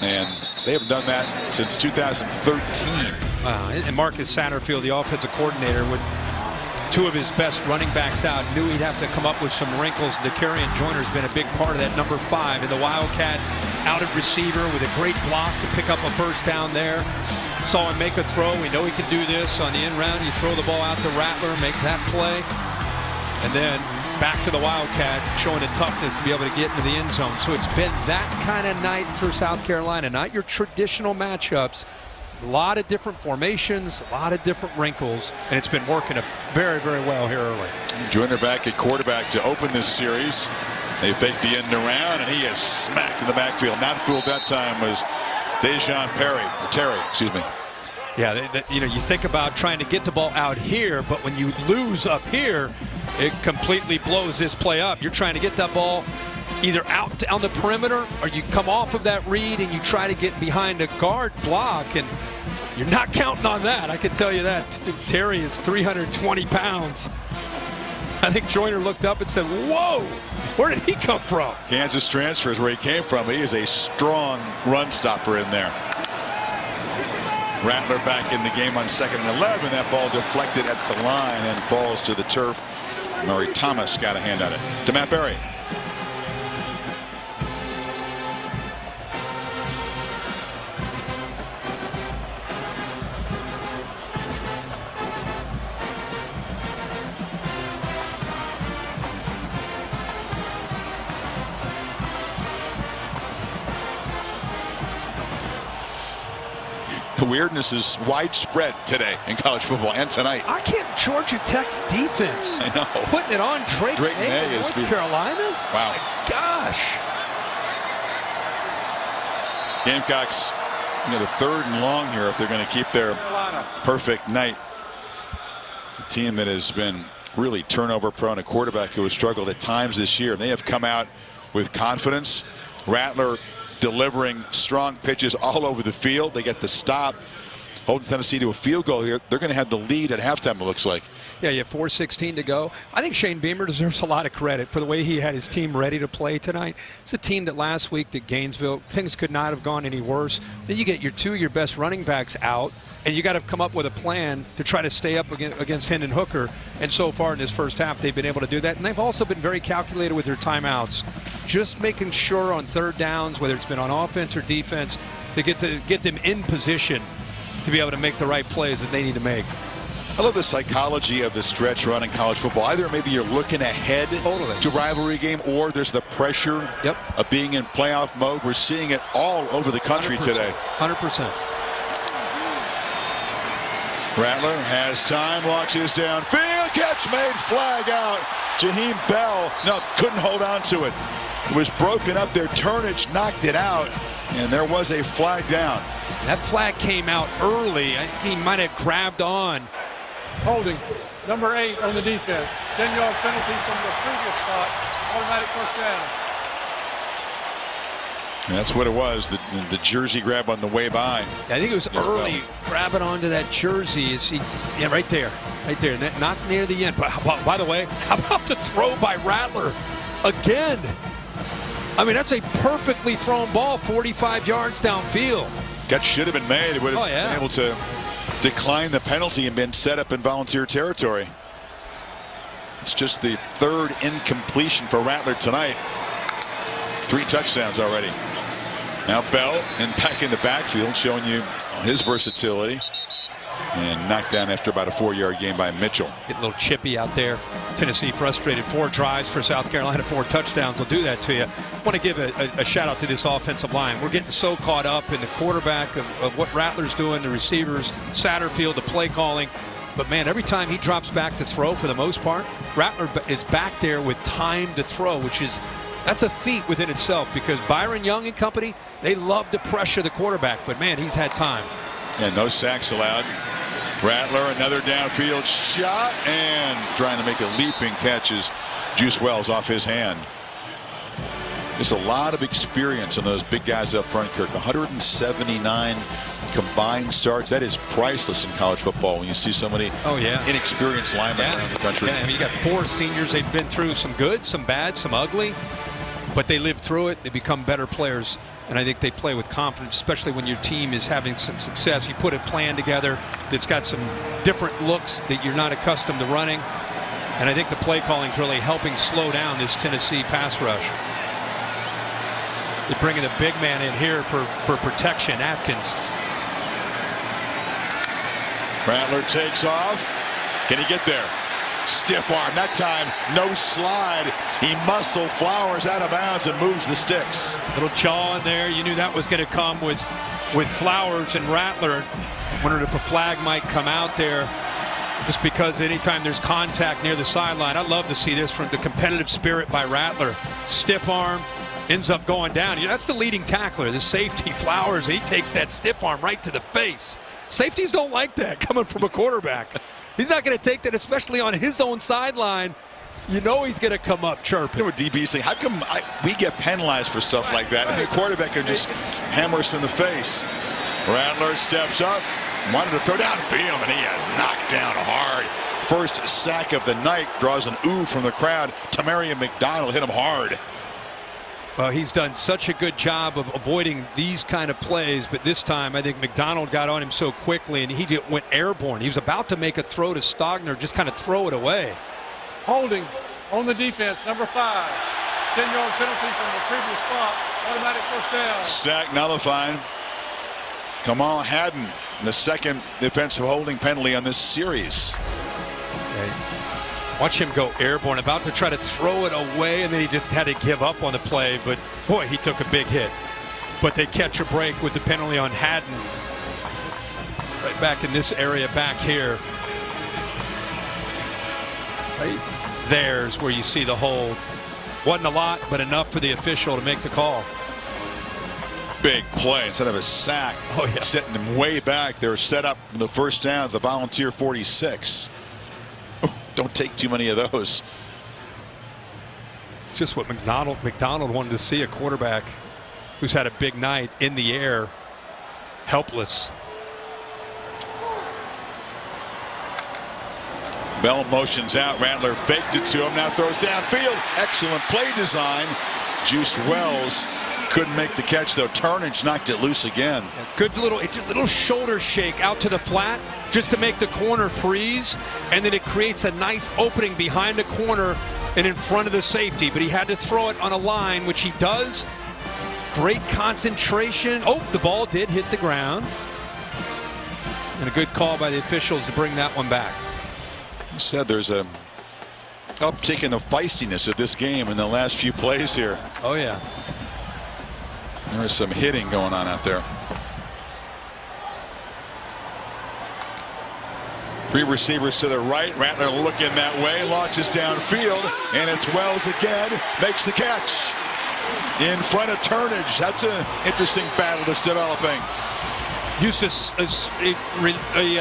And they haven't done that since 2013. Wow, and Marcus Satterfield, the offensive coordinator, with 2 of his best running backs out, knew he'd have to come up with some wrinkles. Dakarian Joyner's been a big part of that, number 5. And the Wildcat out at receiver with a great block to pick up a first down there. Saw him make a throw. We know he can do this on the end round. You throw the ball out to Rattler, make that play. And then back to the Wildcat, showing the toughness to be able to get into the end zone. So it's been that kind of night for South Carolina. Not your traditional matchups. A lot of different formations, a lot of different wrinkles, and it's been working very, very well here early. Joyner back at quarterback to open this series. They fake the end around, and he is smacked in the backfield. Not fooled that time was Dejon Terry, excuse me. Yeah, you know, you think about trying to get the ball out here, but when you lose up here, it completely blows this play up. You're trying to get that ball either out on the perimeter, or you come off of that read and you try to get behind a guard block, and you're not counting on that. I can tell you that. Terry is 320 pounds. I think Joyner looked up and said, whoa, where did he come from? Kansas transfer is where he came from. He is a strong run stopper in there. Rattler back in the game on 2nd and 11. That ball deflected at the line and falls to the turf. Murray Thomas got a hand on it. To Matt Berry. The weirdness is widespread today in college football and tonight. I can't. Georgia Tech's defense. I know. Putting it on Drake May, North Carolina. Wow. My gosh. Gamecocks, you know, the 3rd and long here if they're going to keep their perfect night. It's a team that has been really turnover prone, a quarterback who has struggled at times this year. They have come out with confidence. Rattler delivering strong pitches all over the field. They get the stop, holding Tennessee to a field goal here. They're going to have the lead at halftime, it looks like. Yeah, you have 4:16 to go. I think Shane Beamer deserves a lot of credit for the way he had his team ready to play tonight. It's a team that last week at Gainesville, things could not have gone any worse. Then you get your best running backs out, and you got to come up with a plan to try to stay up against Hendon Hooker. And so far in this first half, they've been able to do that. And they've also been very calculated with their timeouts, just making sure on third downs, whether it's been on offense or defense, to get them in position to be able to make the right plays that they need to make. I love the psychology of the stretch run in college football. Either maybe you're looking ahead to rivalry game, or there's the pressure of being in playoff mode. We're seeing it all over the country 100%, today. 100%. Rattler has time, launches downfield, catch made, flag out. Jaheim Bell, couldn't hold on to it. It was broken up there. Turnage knocked it out, and there was a flag down. That flag came out early. I think he might have grabbed on. Holding, number 8 on the defense. 10-yard penalty from the previous spot. Automatic first down. And that's what it was, the jersey grab on the way by. I think it was early grabbing onto that jersey. Right there. Not near the end. But by the way, how about the throw by Rattler again? I mean, that's a perfectly thrown ball, 45 yards downfield. That should have been made. It would have been able to decline the penalty and been set up in Volunteer territory. It's just the third incompletion for Rattler tonight. 3 touchdowns already. Now Bell and back in the backfield, showing you his versatility. And knocked down after about a 4-yard gain by Mitchell. Getting a little chippy out there. Tennessee frustrated. 4 drives for South Carolina, 4 touchdowns will do that to you. I want to give a shout out to this offensive line. We're getting so caught up in the quarterback of what Rattler's doing, the receivers, Satterfield, the play calling. But man, every time he drops back to throw, for the most part, Rattler is back there with time to throw, that's a feat within itself, because Byron Young and company, they love to pressure the quarterback, but man, he's had time. And no sacks allowed. Rattler, another downfield shot, and trying to make a leaping catch as Juice Wells off his hand. There's a lot of experience on those big guys up front, Kirk. 179 combined starts. That is priceless in college football when you see so many inexperienced linemen around the country. Yeah, I mean, you got 4 seniors. They've been through some good, some bad, some ugly, but they live through it. They become better players. And I think they play with confidence, especially when your team is having some success. You put a plan together that's got some different looks that you're not accustomed to running. And I think the play calling is really helping slow down this Tennessee pass rush. They're bringing the big man in here for protection, Atkins. Rattler takes off. Can he get there? Stiff arm. That time, no slide. He muscled Flowers out of bounds and moves the sticks. Little jaw in there. You knew that was going to come with Flowers and Rattler. Wondered if a flag might come out there, just because anytime there's contact near the sideline. I'd love to see this from the competitive spirit by Rattler. Stiff arm, ends up going down. That's the leading tackler, the safety, Flowers. He takes that stiff arm right to the face. Safeties don't like that coming from a quarterback. He's not going to take that, especially on his own sideline. You know he's going to come up chirping. You know what DBs think? How come we get penalized for stuff like that? And the quarterback can just hammer us in the face. Rattler steps up, wanted to throw downfield, and he has knocked down hard. First sack of the night, draws an ooh from the crowd. Tamarian McDonald hit him hard. Well, he's done such a good job of avoiding these kind of plays, but this time I think McDonald got on him so quickly and he went airborne. He was about to make a throw to Stogner, just kind of throw it away. Holding on the defense, number 5. 10-yard penalty from the previous spot. Automatic first down. Sack nullified. Kamal Haddon, the second defensive holding penalty on this series. Okay. Watch him go airborne, about to try to throw it away, and then he just had to give up on the play. But, boy, he took a big hit. But they catch a break with the penalty on Haddon. Right back in this area back here. Right there's where you see the hold. Wasn't a lot, but enough for the official to make the call. Big play instead of a sack. Setting them way back. They were set up in the first down at the Volunteer 46. Don't take too many of those. Just what McDonald wanted to see, a quarterback who's had a big night in the air, helpless. Bell motions out. Rattler faked it to him. Now throws downfield. Excellent play design. Juice Wells couldn't make the catch, though. Turnage knocked it loose again. Good little shoulder shake out to the flat just to make the corner freeze, and then it creates a nice opening behind the corner and in front of the safety. But he had to throw it on a line, which he does. Great concentration. Oh, the ball did hit the ground. And a good call by the officials to bring that one back. You said there's a uptick in the feistiness of this game in the last few plays here. Oh, yeah. There's some hitting going on out there. 3 receivers to the right. Rattler looking that way, launches downfield, and it's Wells again, makes the catch in front of Turnage. That's an interesting battle that's developing. Used a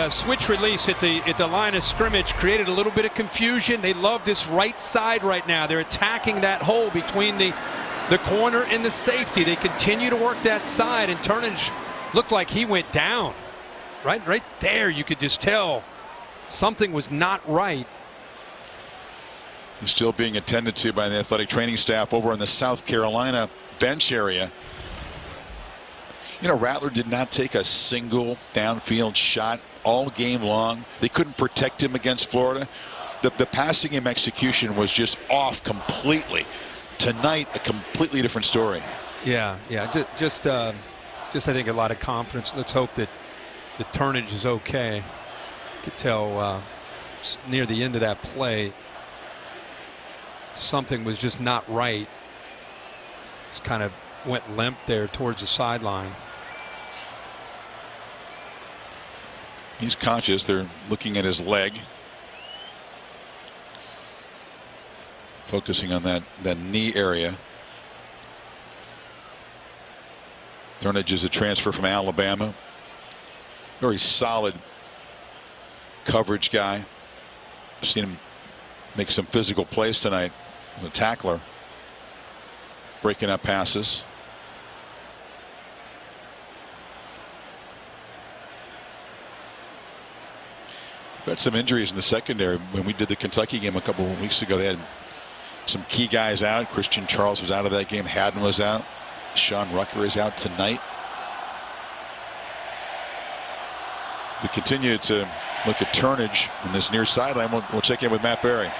switch release at the line of scrimmage, created a little bit of confusion. They love this right side right now. They're attacking that hole between the corner and the safety. They continue to work that side, and Turnage looked like he went down. Right there, you could just tell something was not right. He's still being attended to by the athletic training staff over in the South Carolina bench area. You know, Rattler did not take a single downfield shot all game long. They couldn't protect him against Florida. The passing game execution was just off completely. Tonight, a completely different story. Yeah. Just I think a lot of confidence. Let's hope that the Turnage is okay. You could tell near the end of that play, something was just not right. Just kind of went limp there towards the sideline. He's conscious. They're looking at his leg, focusing on that knee area. Turnage is a transfer from Alabama. Very solid coverage guy. I've seen him make some physical plays tonight as a tackler, breaking up passes. We've had some injuries in the secondary. When we did the Kentucky game a couple of weeks ago, they had some key guys out. Christian Charles was out of that game. Haddon was out. Sean Rucker is out tonight. We continue to look at Turnage in this near sideline. We'll check in with Matt Berry.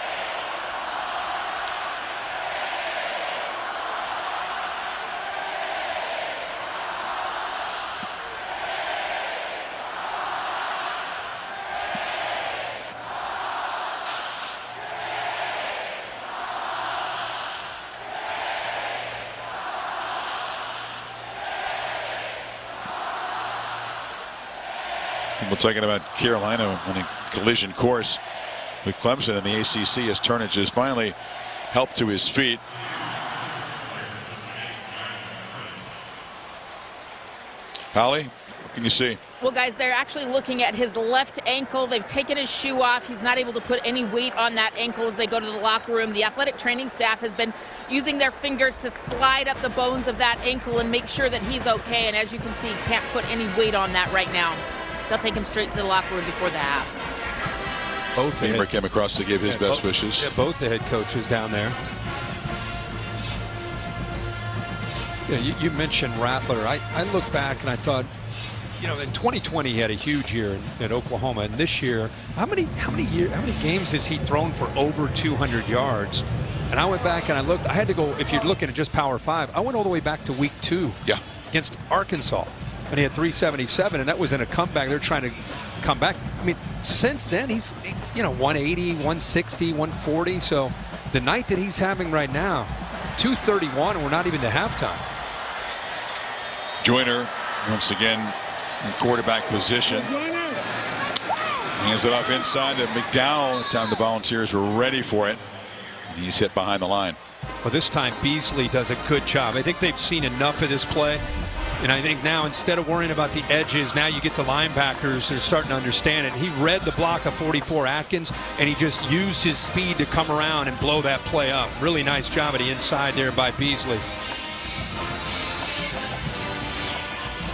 We're talking about Carolina on a collision course with Clemson in the ACC as Turnage has finally helped to his feet. Holly, what can you see? Well, guys, they're actually looking at his left ankle. They've taken his shoe off. He's not able to put any weight on that ankle as they go to the locker room. The athletic training staff has been using their fingers to slide up the bones of that ankle and make sure that he's okay. And as you can see, he can't put any weight on that right now. They'll take him straight to the locker room before the half. Both Beamer came across to give his best wishes. Yeah, both the head coaches down there. Yeah, you mentioned Rattler. I looked back and I thought, you know, in 2020 he had a huge year in Oklahoma, and this year, how many games has he thrown for over 200 yards? And I went back and I looked. I had to go. If you're looking at just Power 5, I went all the way back to week 2. Yeah. Against Arkansas. And he had 377, and that was in a comeback. They're trying to come back. I mean, since then, he's 180, 160, 140. So the night that he's having right now, 231, and we're not even to halftime. Joyner, once again, in quarterback position. Hands it off inside to McDowell. The time the Volunteers were ready for it. And he's hit behind the line. Well, this time Beasley does a good job. I think they've seen enough of this play. And I think now, instead of worrying about the edges, now you get the linebackers that are starting to understand it. He read the block of 44 Atkins, and he just used his speed to come around and blow that play up. Really nice job at the inside there by Beasley.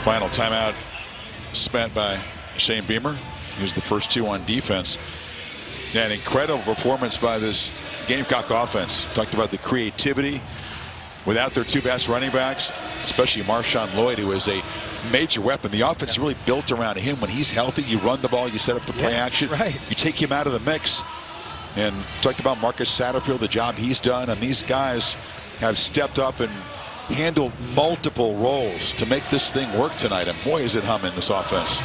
Final timeout spent by Shane Beamer. He was the first 2 on defense. Yeah, an incredible performance by this Gamecock offense. Talked about the creativity without their two best running backs, especially Marshawn Lloyd, who is a major weapon. The offense is really built around him. When he's healthy, you run the ball, you set up the play action. Right. You take him out of the mix. And talked about Marcus Satterfield, the job he's done. And these guys have stepped up and handled multiple roles to make this thing work tonight. And boy, is it humming, this offense.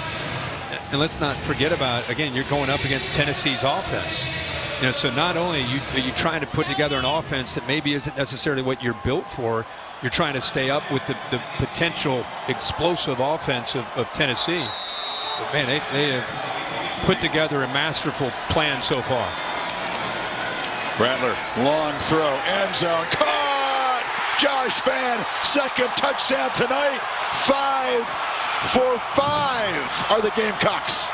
And let's not forget about, again, you're going up against Tennessee's offense. You know, so not only are you trying to put together an offense that maybe isn't necessarily what you're built for, you're trying to stay up with the potential explosive offense of Tennessee. But man, they have put together a masterful plan so far. Rattler, long throw, end zone, caught! Josh Vann, second touchdown tonight. 5 for 5 are the Gamecocks.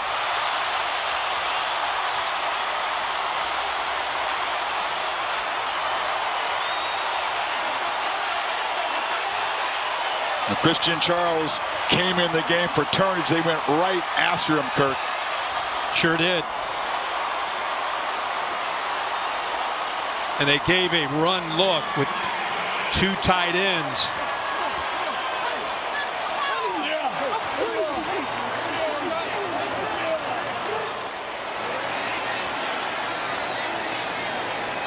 And Christian Charles came in the game for turnage. They went right after him, Kirk. Sure did. And they gave a run look with 2 tight ends.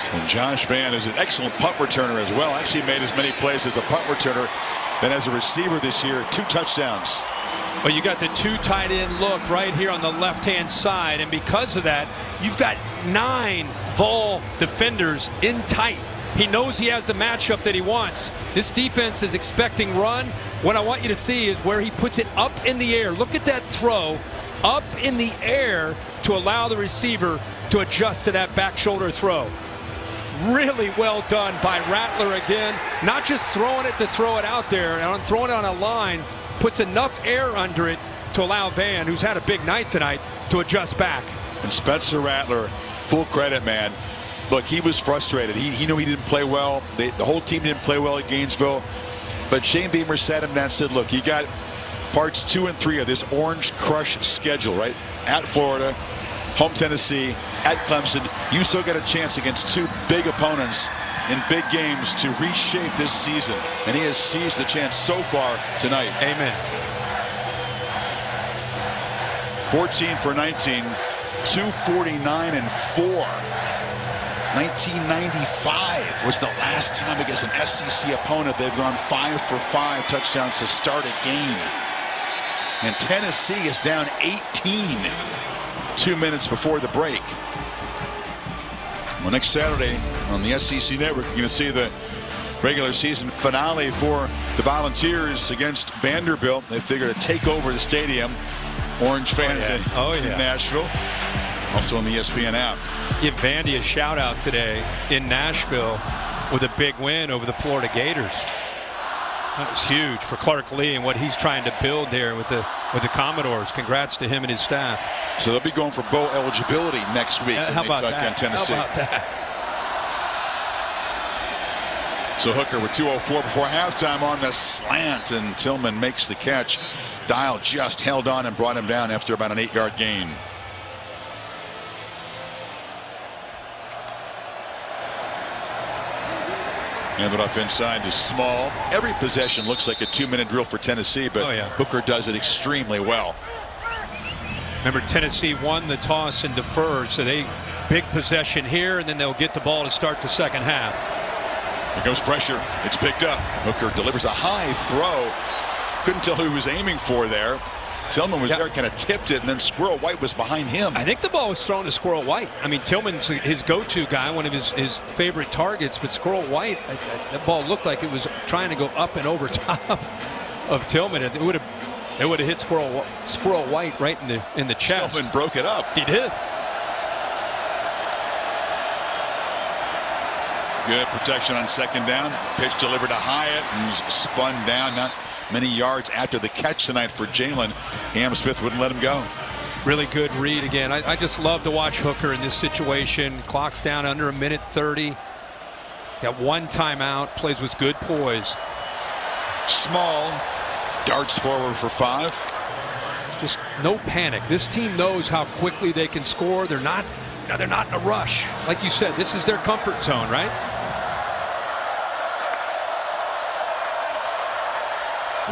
So Josh Vann is an excellent punt returner as well. Actually made as many plays as a punt returner than as a receiver this year. 2 touchdowns. Well, you got the 2 tight end look right here on the left-hand side, and because of that, you've got 9 Vol defenders in tight. He knows he has the matchup that he wants. This defense is expecting run. What I want you to see is where he puts it up in the air. Look at that throw up in the air to allow the receiver to adjust to that back shoulder throw. Really well done by Rattler again. Not just throwing it to throw it out there, and throwing it on a line, puts enough air under it to allow Vann, who's had a big night tonight, to adjust back. And Spencer Rattler, full credit, man. Look, he was frustrated. He knew he didn't play well. The whole team didn't play well at Gainesville. But Shane Beamer sat him down and said, look, you got parts 2 and 3 of this Orange Crush schedule, right? At Florida, home Tennessee, at Clemson. You still got a chance against 2 big opponents in big games to reshape this season. And he has seized the chance so far tonight. Amen. 14 for 19, 249 and 4. 1995 was the last time against an SEC opponent they've gone 5 for 5 touchdowns to start a game. And Tennessee is down 18 2 minutes before the break. Well, next Saturday on the SEC Network, you're going to see the regular season finale for the Volunteers against Vanderbilt. They figure to take over the stadium. Orange fans in Nashville. Also on the ESPN app. Give Vandy a shout out today in Nashville with a big win over the Florida Gators. That was huge for Clark Lee and what he's trying to build there with the Commodores. Congrats to him and his staff. So they'll be going for bowl eligibility next week. How about that? Tennessee. How about that? So Hooker with 2:04 before halftime on the slant, and Tillman makes the catch. Dial just held on and brought him down after about an 8-yard gain. Hand it off inside to Small. Every possession looks like a 2-minute drill for Tennessee, but Hooker does it extremely well. Remember, Tennessee won the toss and deferred, so they big possession here, and then they'll get the ball to start the second half. Here comes pressure. It's picked up. Hooker delivers a high throw. Couldn't tell who he was aiming for there. Tillman was there, kind of tipped it, and then Squirrel White was behind him. I think the ball was thrown to Squirrel White. I mean, Tillman's his go-to guy, one of his favorite targets, but Squirrel White, that ball looked like it was trying to go up and over top of Tillman. It would have hit Squirrel White right in the chest. Tillman broke it up. He did. Good protection on second down. Pitch delivered to Hyatt, who's spun down. Not many yards after the catch tonight for Jalen. Cam Smith wouldn't let him go. Really good read again. I just love to watch Hooker in this situation. Clock's down under 1:30. Got 1 timeout. Plays with good poise. Small darts forward for 5. Just no panic. This team knows how quickly they can score. They're not Now, they're not in a rush. Like you said, this is their comfort zone, right?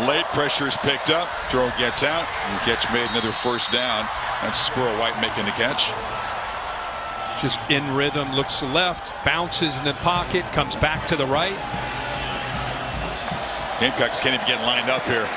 Late pressure is picked up. Throw gets out. And catch made, another first down. That's Squirrel White making the catch. Just in rhythm, looks to the left, bounces in the pocket, comes back to the right. Gamecocks can't even get lined up here.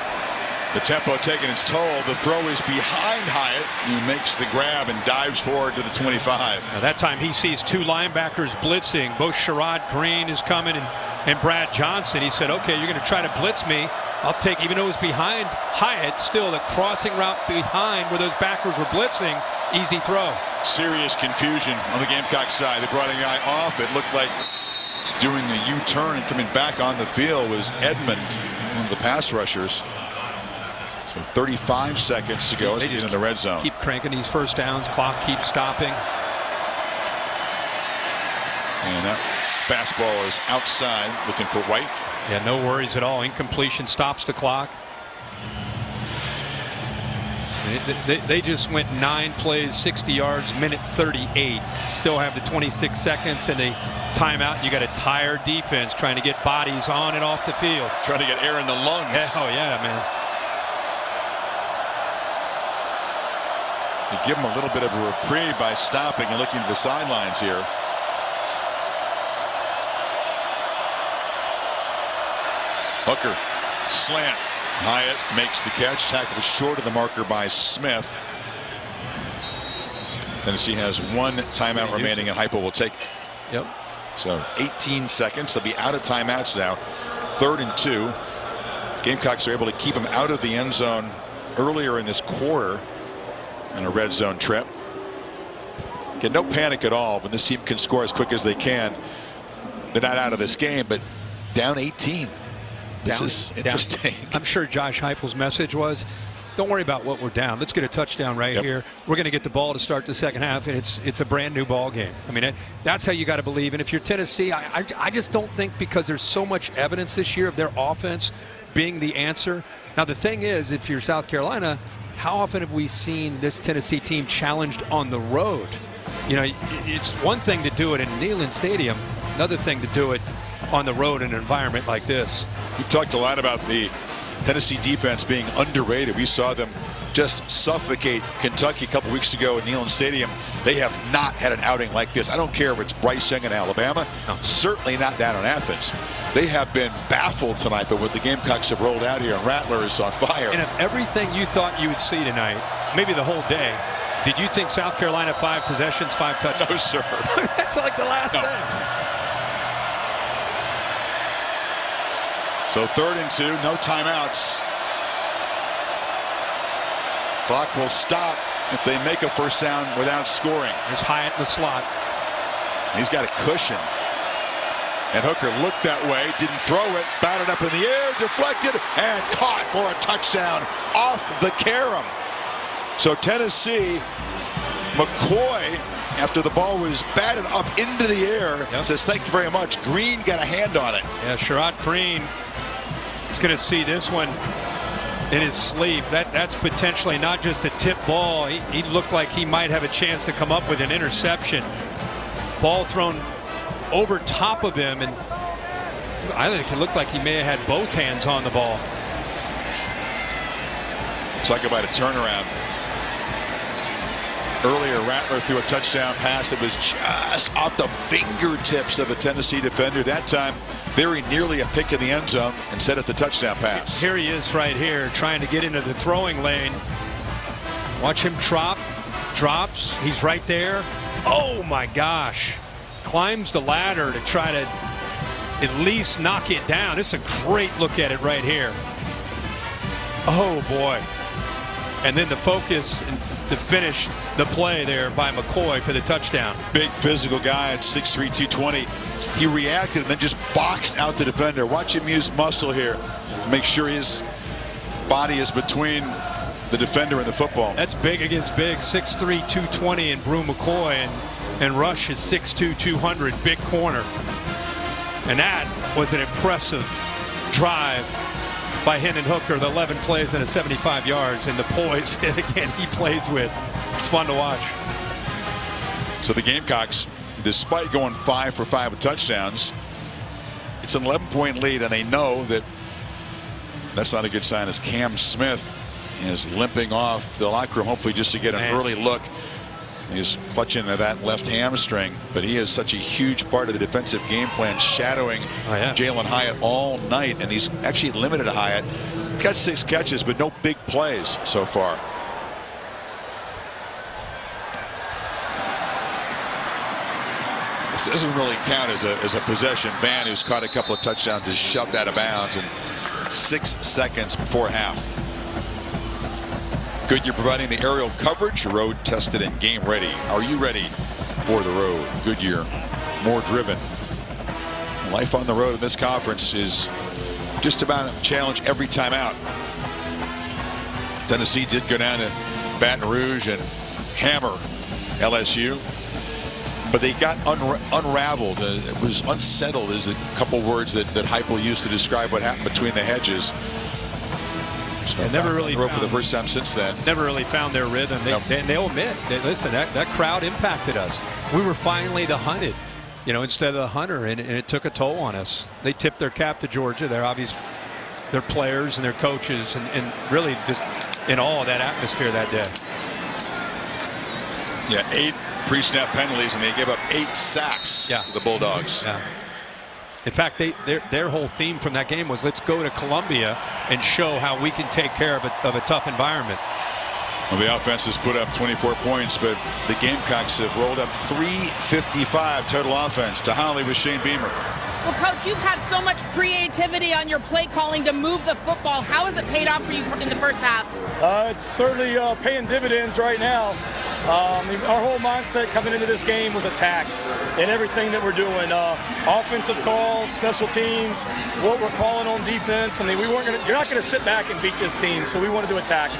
The tempo taking its toll. The throw is behind Hyatt. He makes the grab and dives forward to the 25. Now that time he sees two linebackers blitzing. Both Sherrod Green is coming and Brad Johnson. He said, okay, you're going to try to blitz me. I'll take, even though it was behind Hyatt, still the crossing route behind where those backers were blitzing, easy throw. Serious confusion on the Gamecock side. They brought a guy off. It looked like doing a U-turn and coming back on the field was Edmond, one of the pass rushers. So 35 seconds to go as they get in the red zone. Keep cranking these first downs. Clock keeps stopping. And that fastball is outside, looking for White. Yeah, no worries at all. Incompletion stops the clock. They just went 9 plays, 60 yards, minute 38. Still have the 26 seconds and a timeout. You got a tired defense trying to get bodies on and off the field. Trying to get air in the lungs. Oh, yeah, man. You give them a little bit of a reprieve by stopping and looking to the sidelines here. Hooker, slant. Hyatt makes the catch, tackled short of the marker by Smith. Tennessee has 1 timeout remaining, and Heupel will take it. Yep. So 18 seconds. They'll be out of timeouts now. 3rd and 2. Gamecocks are able to keep him out of the end zone earlier in this quarter in a red zone trip. Get no panic at all when this team can score as quick as they can. They're not out of this game, but down 18. This is interesting. I'm sure Josh Heupel's message was, don't worry about what we're down. Let's get a touchdown right here. We're going to get the ball to start the second half, and it's a brand new ball game. I mean, that's how you got to believe. And if you're Tennessee, I just don't think, because there's so much evidence this year of their offense being the answer. Now, the thing is, if you're South Carolina, how often have we seen this Tennessee team challenged on the road? You know, it's one thing to do it in Neyland Stadium, another thing to do it on the road in an environment like this. We talked a lot about the Tennessee defense being underrated. We saw them just suffocate Kentucky a couple weeks ago at Neyland Stadium. They have not had an outing like this. I don't care if it's Bryce Young in Alabama, certainly not down in Athens. They have been baffled tonight, but what the Gamecocks have rolled out here, and Rattler is on fire. And of everything you thought you would see tonight, maybe the whole day, did you think South Carolina 5 possessions, 5 touchdowns? No, sir. That's like the last thing. So 3rd and 2, no timeouts. Clock will stop if they make a first down without scoring. There's Hyatt in the slot. He's got a cushion. And Hooker looked that way, didn't throw it, batted up in the air, deflected, and caught for a touchdown off the carom. So Tennessee, McCoy, after the ball was batted up into the air, says thank you very much. Green got a hand on it. Yeah, Sherrod Green is going to see this one in his sleep. That's potentially not just a tip ball. He looked like he might have a chance to come up with an interception. Ball thrown over top of him, and I think it looked like he may have had both hands on the ball. Talk about a turnaround. Earlier, Rattler threw a touchdown pass that was just off the fingertips of a Tennessee defender. That time, very nearly a pick in the end zone, instead of the touchdown pass. Here he is right here, trying to get into the throwing lane. Watch him drops. He's right there. Oh my gosh. Climbs the ladder to try to at least knock it down. It's a great look at it right here. Oh boy. And then the focus to finish the play there by McCoy for the touchdown. Big physical guy at 6'3", 220. He reacted and then just boxed out the defender. Watch him use muscle here. Make sure his body is between the defender and the football. That's big against big. 6'3", 220 and Brew McCoy, and Rush is 6'2", 200, big corner. And that was an impressive drive by Hendon Hooker, the 11 plays and a 75 yards, and the poise again he plays with. It's fun to watch. So the Gamecocks, despite going 5 for 5 with touchdowns, it's an 11-point lead, and they know that that's not a good sign as Cam Smith is limping off the locker room, hopefully just to get an early look. He's clutching to that left hamstring, but he is such a huge part of the defensive game plan, shadowing Jalen Hyatt all night, and he's actually limited Hyatt. He's got 6 catches, but no big plays so far. This doesn't really count as a possession. Van, who's caught a couple of touchdowns, is shoved out of bounds, and 6 seconds before half. Goodyear providing the aerial coverage, road tested and game ready. Are you ready for the road? Goodyear, more driven. Life on the road in this conference is just about a challenge every time out. Tennessee did go down to Baton Rouge and hammer LSU, but they got unraveled. It was unsettled, is a couple words that Heupel used to describe what happened between the hedges. So never really for the first time since then. Never really found their rhythm. They'll admit, listen, that crowd impacted us. We were finally the hunted, instead of the hunter, and it took a toll on us. They tipped their cap to Georgia. They're obvious, their players and their coaches, and really just in awe of that atmosphere that day. Yeah, 8 pre-snap penalties, and they gave up 8 sacks to the Bulldogs. Yeah. In fact, their whole theme from that game was, let's go to Columbia and show how we can take care of a tough environment. Well, the offense has put up 24 points, but the Gamecocks have rolled up 355 total offense. To Holly with Shane Beamer. Well, Coach, you've had so much creativity on your play calling to move the football. How has it paid off for you in the first half? It's certainly paying dividends right now. Our whole mindset coming into this game was attack in everything that we're doing. Offensive call, special teams, what we're calling on defense. You're not going to sit back and beat this team, so we wanted to attack.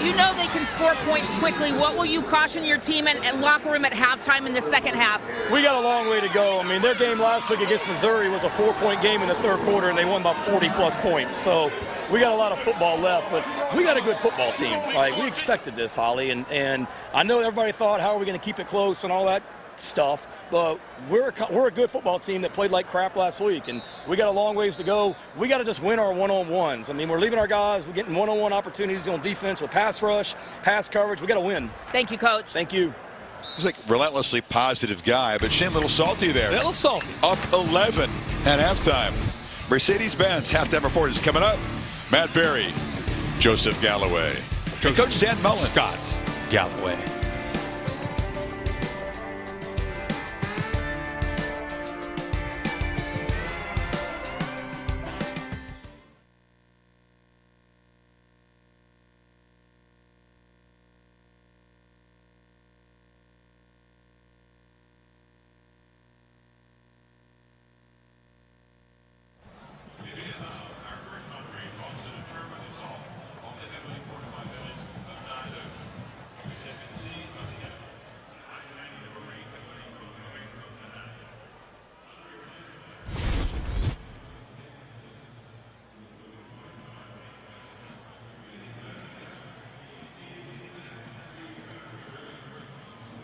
You know they can score points quickly. What will you caution your team and locker room at halftime in the second half? We got a long way to go. Their game last week against Missouri was a 4-point game in the third quarter, and they won by 40-plus points. So we got a lot of football left, but we got a good football team. We expected this, Holly, and I know everybody thought, how are we going to keep it close and all that stuff, but we're a good football team that played like crap last week, and we got a long ways to go. We got to just win our one-on-ones. We're leaving our guys, we're getting one-on-one opportunities on defense with pass rush, pass coverage. We got to win. Thank you, Coach. Thank you. He's like a relentlessly positive guy, but Shane, a little salty there. A little salty. Up 11 at halftime. Mercedes-Benz halftime report is coming up. Matt Berry, Joseph Galloway, and Coach Dan Mullen. Scott Galloway.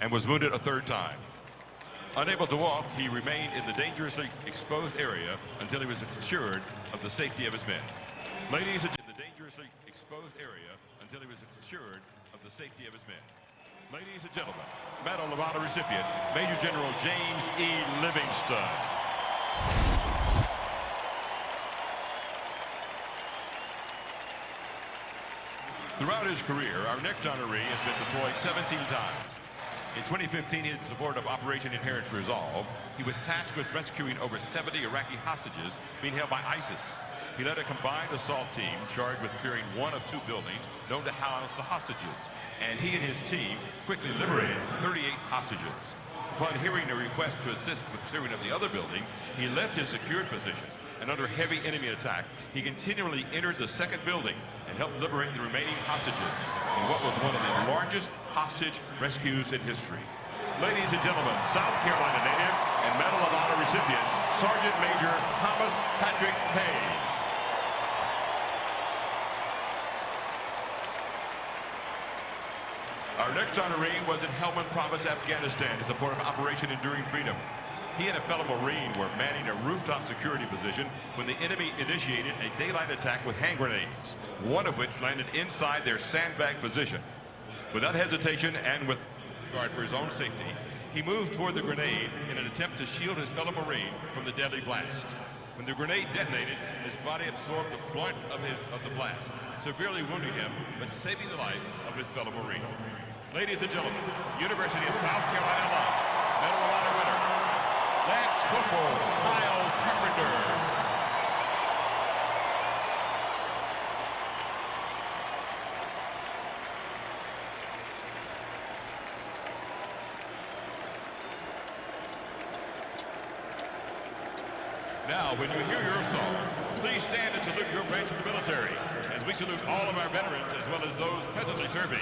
And was wounded a third time. Unable to walk, he remained in the dangerously exposed area until he was assured of the safety of his men. Ladies and gentlemen, the dangerously exposed area until he was assured of the safety of his men. Ladies and gentlemen, Medal of Honor recipient, Major General James E. Livingston. Throughout his career, our next honoree has been deployed 17 times. In 2015, in support of Operation Inherent Resolve, he was tasked with rescuing over 70 Iraqi hostages being held by ISIS. He led a combined assault team charged with clearing one of 2 buildings known to house the hostages, and he and his team quickly liberated 38 hostages. Upon hearing a request to assist with clearing of the other building, he left his secured position, and under heavy enemy attack, he continually entered the second building and helped liberate the remaining hostages in what was one of the largest hostage rescues in history. Ladies and gentlemen, South Carolina native and Medal of Honor recipient, Sergeant Major Thomas Patrick Payne. Our next honoree was in Helmand Province, Afghanistan, in support of Operation Enduring Freedom. He and a fellow Marine were manning a rooftop security position when the enemy initiated a daylight attack with hand grenades, one of which landed inside their sandbag position. Without hesitation and with regard for his own safety, he moved toward the grenade in an attempt to shield his fellow Marine from the deadly blast. When the grenade detonated, his body absorbed the brunt of the blast, severely wounding him, but saving the life of his fellow Marine. Ladies and gentlemen, University of South Carolina Life, Medal of Honor winner, Lance Corporal Kyle Carpenter. Now, when you hear your song, please stand and salute your branch of the military as we salute all of our veterans as well as those presently serving.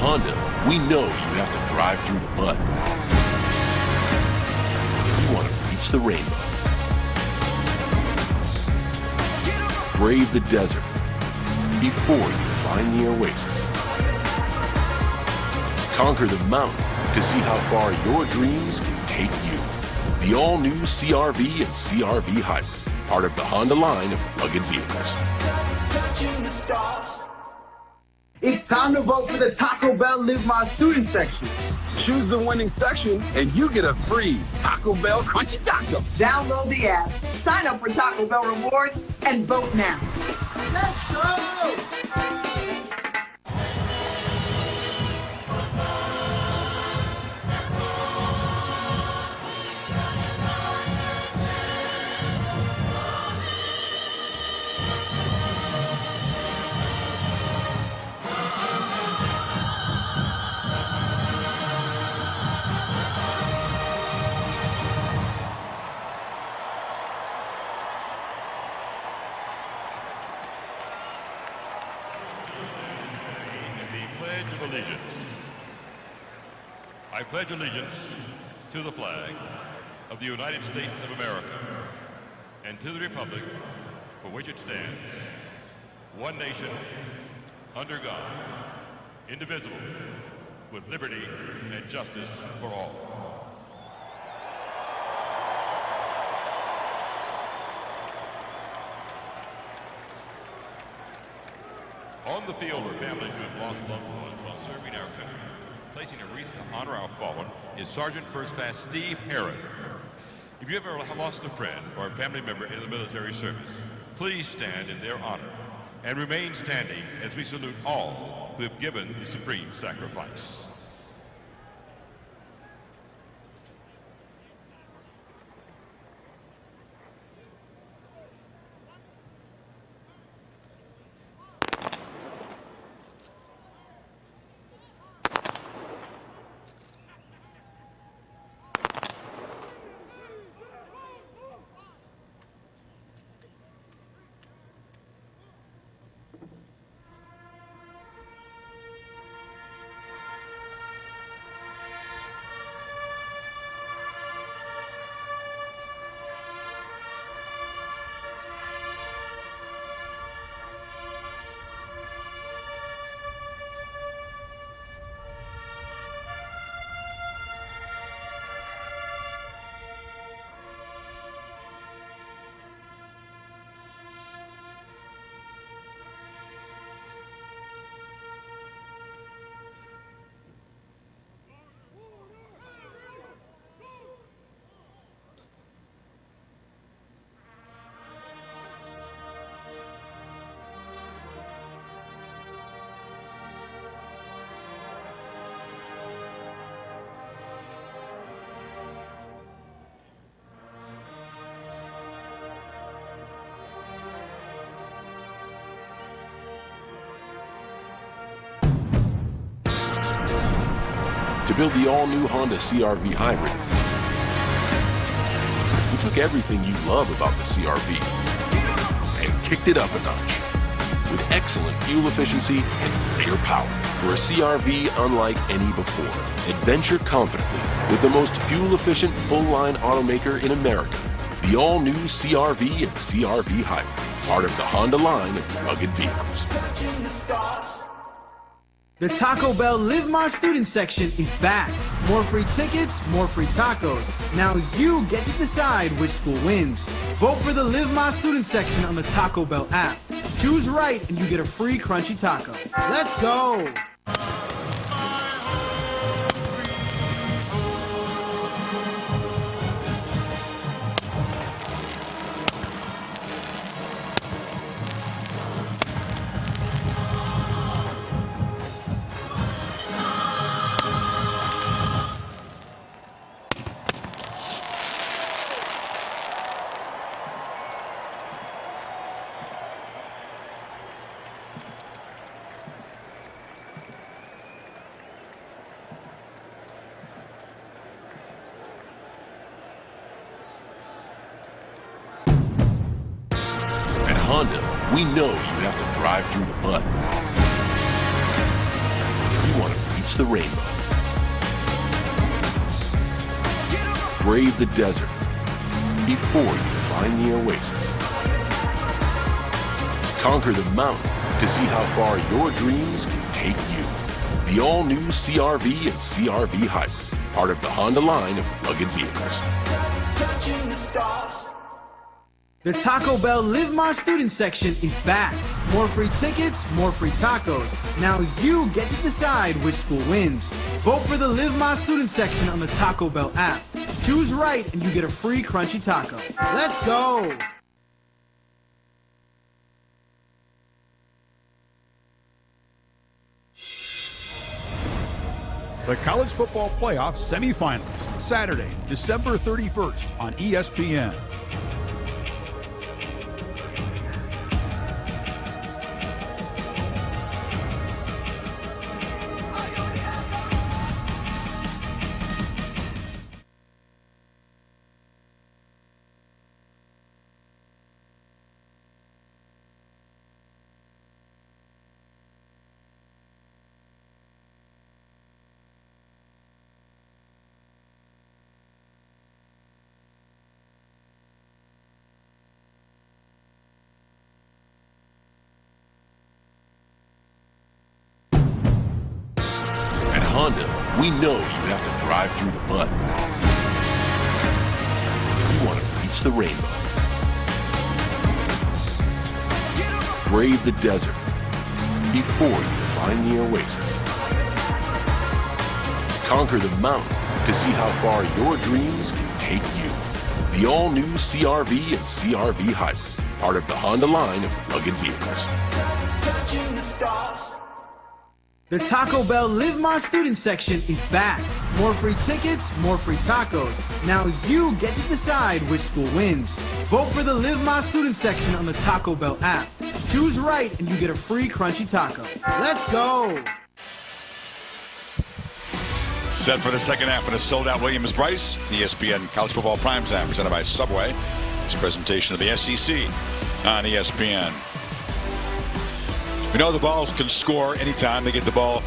Honda, we know you have to drive through the mud. You want to reach the rainbow. Brave the desert before you find the oasis. Conquer the mountain to see how far your dreams can take you. The all-new CR-V and CR-V Hybrid, part of the Honda line of rugged vehicles. It's time to vote for the Taco Bell Live My Student section. Choose the winning section and you get a free Taco Bell Crunchy Taco. Download the app, sign up for Taco Bell Rewards, and vote now. Let's go! I pledge allegiance to the flag of the United States of America and to the republic for which it stands, one nation, under God, indivisible, with liberty and justice for all. On the field are families who have lost loved ones while serving our country. Placing a wreath to honor our fallen is Sergeant First Class Steve Herron. If you ever lost a friend or a family member in the military service, please stand in their honor and remain standing as we salute all who have given the supreme sacrifice. build the all-new Honda CR-V Hybrid. We took everything you love about the CR-V and kicked it up a notch with excellent fuel efficiency and clear power for a CR-V unlike any before. Adventure confidently with the most fuel-efficient full-line automaker in America. The all-new CR-V and CR-V Hybrid, part of the Honda line of rugged vehicles. The Taco Bell Live My Student section is back. More free tickets, more free tacos. Now you get to decide which school wins. Vote for the Live My Student section on the Taco Bell app. Choose right and you get a free crunchy taco. Let's go! Honda, we know you have to drive through the mud. You want to reach the rainbow. Brave the desert before you find the oasis. Conquer the mountain to see how far your dreams can take you. The all-new CR-V and CR-V Hybrid, part of the Honda line of rugged vehicles. Touching the stars. The Taco Bell Live My Student section is back. More free tickets, more free tacos. Now you get to decide which school wins. Vote for the Live My Student section on the Taco Bell app. Choose right and you get a free crunchy taco. Let's go! The College Football Playoff Semifinals, Saturday, December 31st on ESPN. Honda, we know you have to drive through the mud. You want to reach the rainbow. Brave the desert before you find the oasis. Conquer the mountain to see how far your dreams can take you. The all-new CR-V and CR-V Hybrid, part of the Honda line of rugged vehicles. Touching the stars. The Taco Bell Live My Student section is back. More free tickets, more free tacos. Now you get to decide which school wins. Vote for the Live My Student section on the Taco Bell app. Choose right and you get a free crunchy taco. Let's go! Set for the second half in a sold-out Williams-Brice. ESPN College Football Primetime presented by Subway. This presentation of the SEC on ESPN. We know the Vols can score anytime they get the ball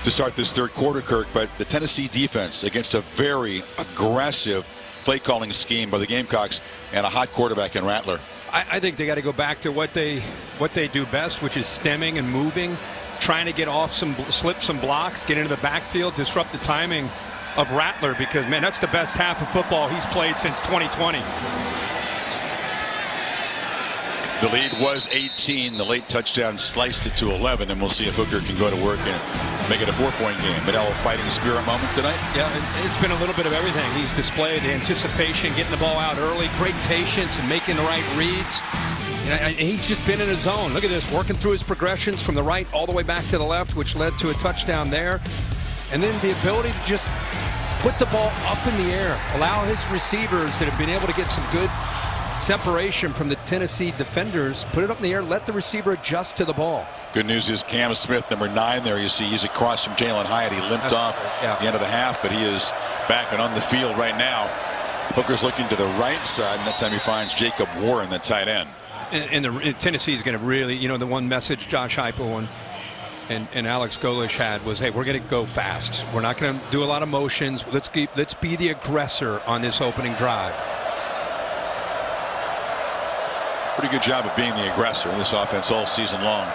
to start this third quarter, Kirk, but the Tennessee defense against a very aggressive play-calling scheme by the Gamecocks and a hot quarterback in Rattler. I think they got to go back to what they do best, which is stemming and moving, trying to get off slip some blocks, get into the backfield, disrupt the timing of Rattler, because, man, that's the best half of football he's played since 2020. The lead was 18. The late touchdown sliced it to 11, and we'll see if Hooker can go to work and make it a 4-point game. But a fighting spirit moment tonight? Yeah, it's been a little bit of everything. He's displayed the anticipation, getting the ball out early, great patience, and making the right reads. And he's just been in his zone. Look at this, working through his progressions from the right all the way back to the left, which led to a touchdown there. And then the ability to just put the ball up in the air, allow his receivers that have been able to get some good separation from the Tennessee defenders. Put it up in the air, let the receiver adjust to the ball. Good news is Cam Smith, number 9 there. You see he's across from Jalen Hyatt. He limped off at the end of the half, but he is back and on the field right now. Hooker's looking to the right side, and that time he finds Jacob Warren, the tight end. And Tennessee is going to really, you know, the one message Josh Heupel and Alex Golesh had was, hey, we're going to go fast. We're not going to do a lot of motions. Let's be the aggressor on this opening drive. Pretty good job of being the aggressor in this offense all season long.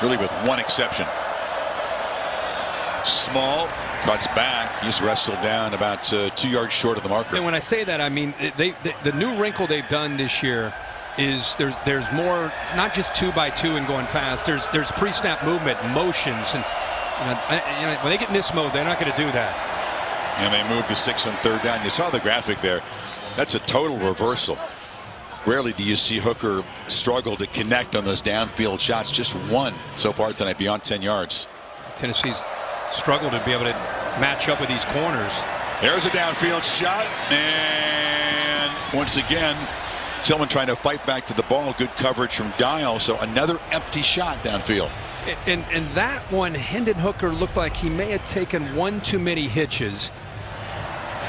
Really with one exception. Small cuts back. He's wrestled down about 2 yards short of the marker. And when I say that, I mean the new wrinkle they've done this year is there's more, not just 2x2 and going fast. There's pre-snap movement, motions, and you know, when they get in this mode, they're not going to do that. And they move the 6th and 3rd down. You saw the graphic there. That's a total reversal. Rarely do you see Hooker struggle to connect on those downfield shots. Just one so far tonight beyond 10 yards. Tennessee's struggled to be able to match up with these corners. There's a downfield shot, and once again Tillman trying to fight back to the ball. Good coverage from Dial. So another empty shot downfield. And that one, Hendon Hooker looked like he may have taken one too many hitches.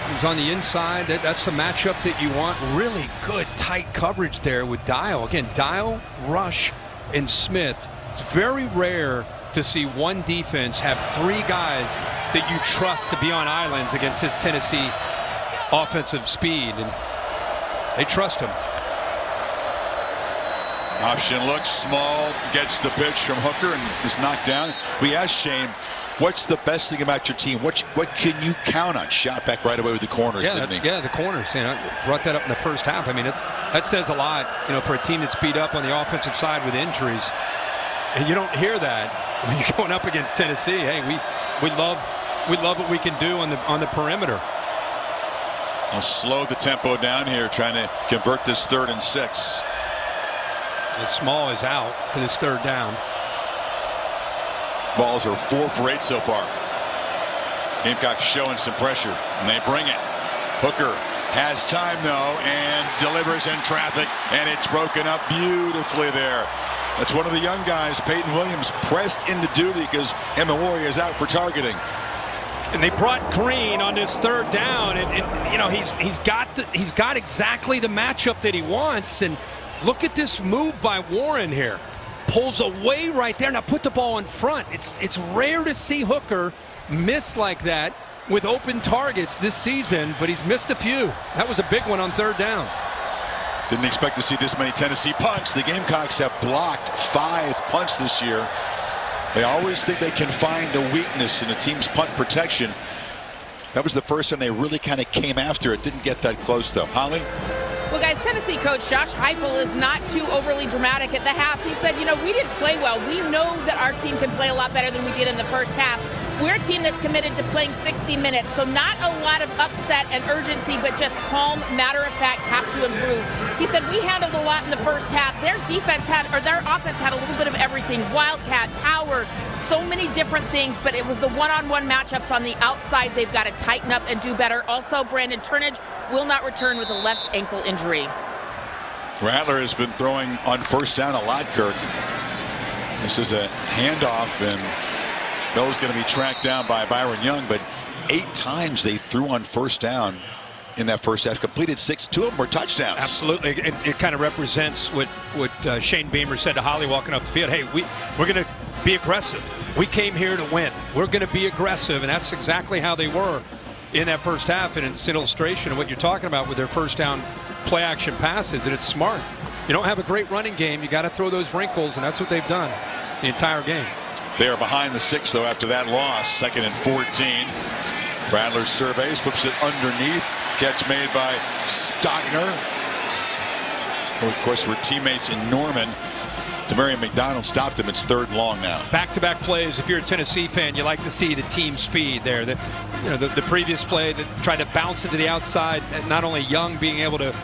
He was on the inside. That's the matchup that you want. Really good tight coverage there with Dial. Again, Dial, Rush, and Smith. It's very rare to see one defense have 3 guys that you trust to be on islands against this Tennessee offensive speed, and they trust him. Option looks small, gets the pitch from Hooker and is knocked down. We asked Shane, what's the best thing about your team? What can you count on? Shot back right away with the corners. Yeah, the corners. You know, brought that up in the first half. I mean, that says a lot, you know, for a team that's beat up on the offensive side with injuries. And you don't hear that when you're going up against Tennessee. Hey, we love what we can do on the perimeter. I'll slow the tempo down here, trying to convert this 3rd and 6. The Small is out for this 3rd down. Balls are 4 for 8 so far. Gamecocks showing some pressure, and they bring it. Hooker has time, though, and delivers in traffic, and it's broken up beautifully there. That's one of the young guys, Peyton Williams, pressed into duty because Emawori is out for targeting. And they brought Green on this 3rd down, and you know, he's got exactly the matchup that he wants. And look at this move by Warren here. Pulls away right there. Now put the ball in front. It's rare to see Hooker miss like that with open targets this season, but he's missed a few. That was a big one on 3rd down. Didn't expect to see this many Tennessee punts. The Gamecocks have blocked 5 punts this year. They always think they can find a weakness in a team's punt protection. That was the first time they really kind of came after it. Didn't get that close, though. Holly? Well, guys, Tennessee coach Josh Heupel is not too overly dramatic at the half. He said, you know, we didn't play well. We know that our team can play a lot better than we did in the first half. We're a team that's committed to playing 60 minutes, so not a lot of upset and urgency, but just calm, matter-of-fact, have to improve. He said we handled a lot in the first half. Their offense had a little bit of everything, wildcat, power, so many different things, but it was the one-on-one matchups on the outside they've got to tighten up and do better. Also, Brandon Turnage will not return with a left ankle injury. Rattler has been throwing on 1st down a lot, Kirk. This is a handoff, and Bell's going to be tracked down by Byron Young, but 8 times they threw on 1st down in that first half. Completed 6. 2 of them were touchdowns. Absolutely. It kind of represents what Shane Beamer said to Holly walking up the field. Hey, we're going to be aggressive. We came here to win. We're going to be aggressive, and that's exactly how they were in that first half. And it's an illustration of what you're talking about with their 1st down play action passes, and it's smart. You don't have a great running game. You got to throw those wrinkles, and that's what they've done the entire game. They are behind the 6, though, after that loss. 2nd and 14. Rattler surveys, flips it underneath. Catch made by Stogner. Who, of course, were teammates in Norman. Demarion McDonald stopped him. It's 3rd and long now. Back-to-back plays. If you're a Tennessee fan, you like to see the team speed there. The previous play that tried to bounce into the outside, and not only Young being able to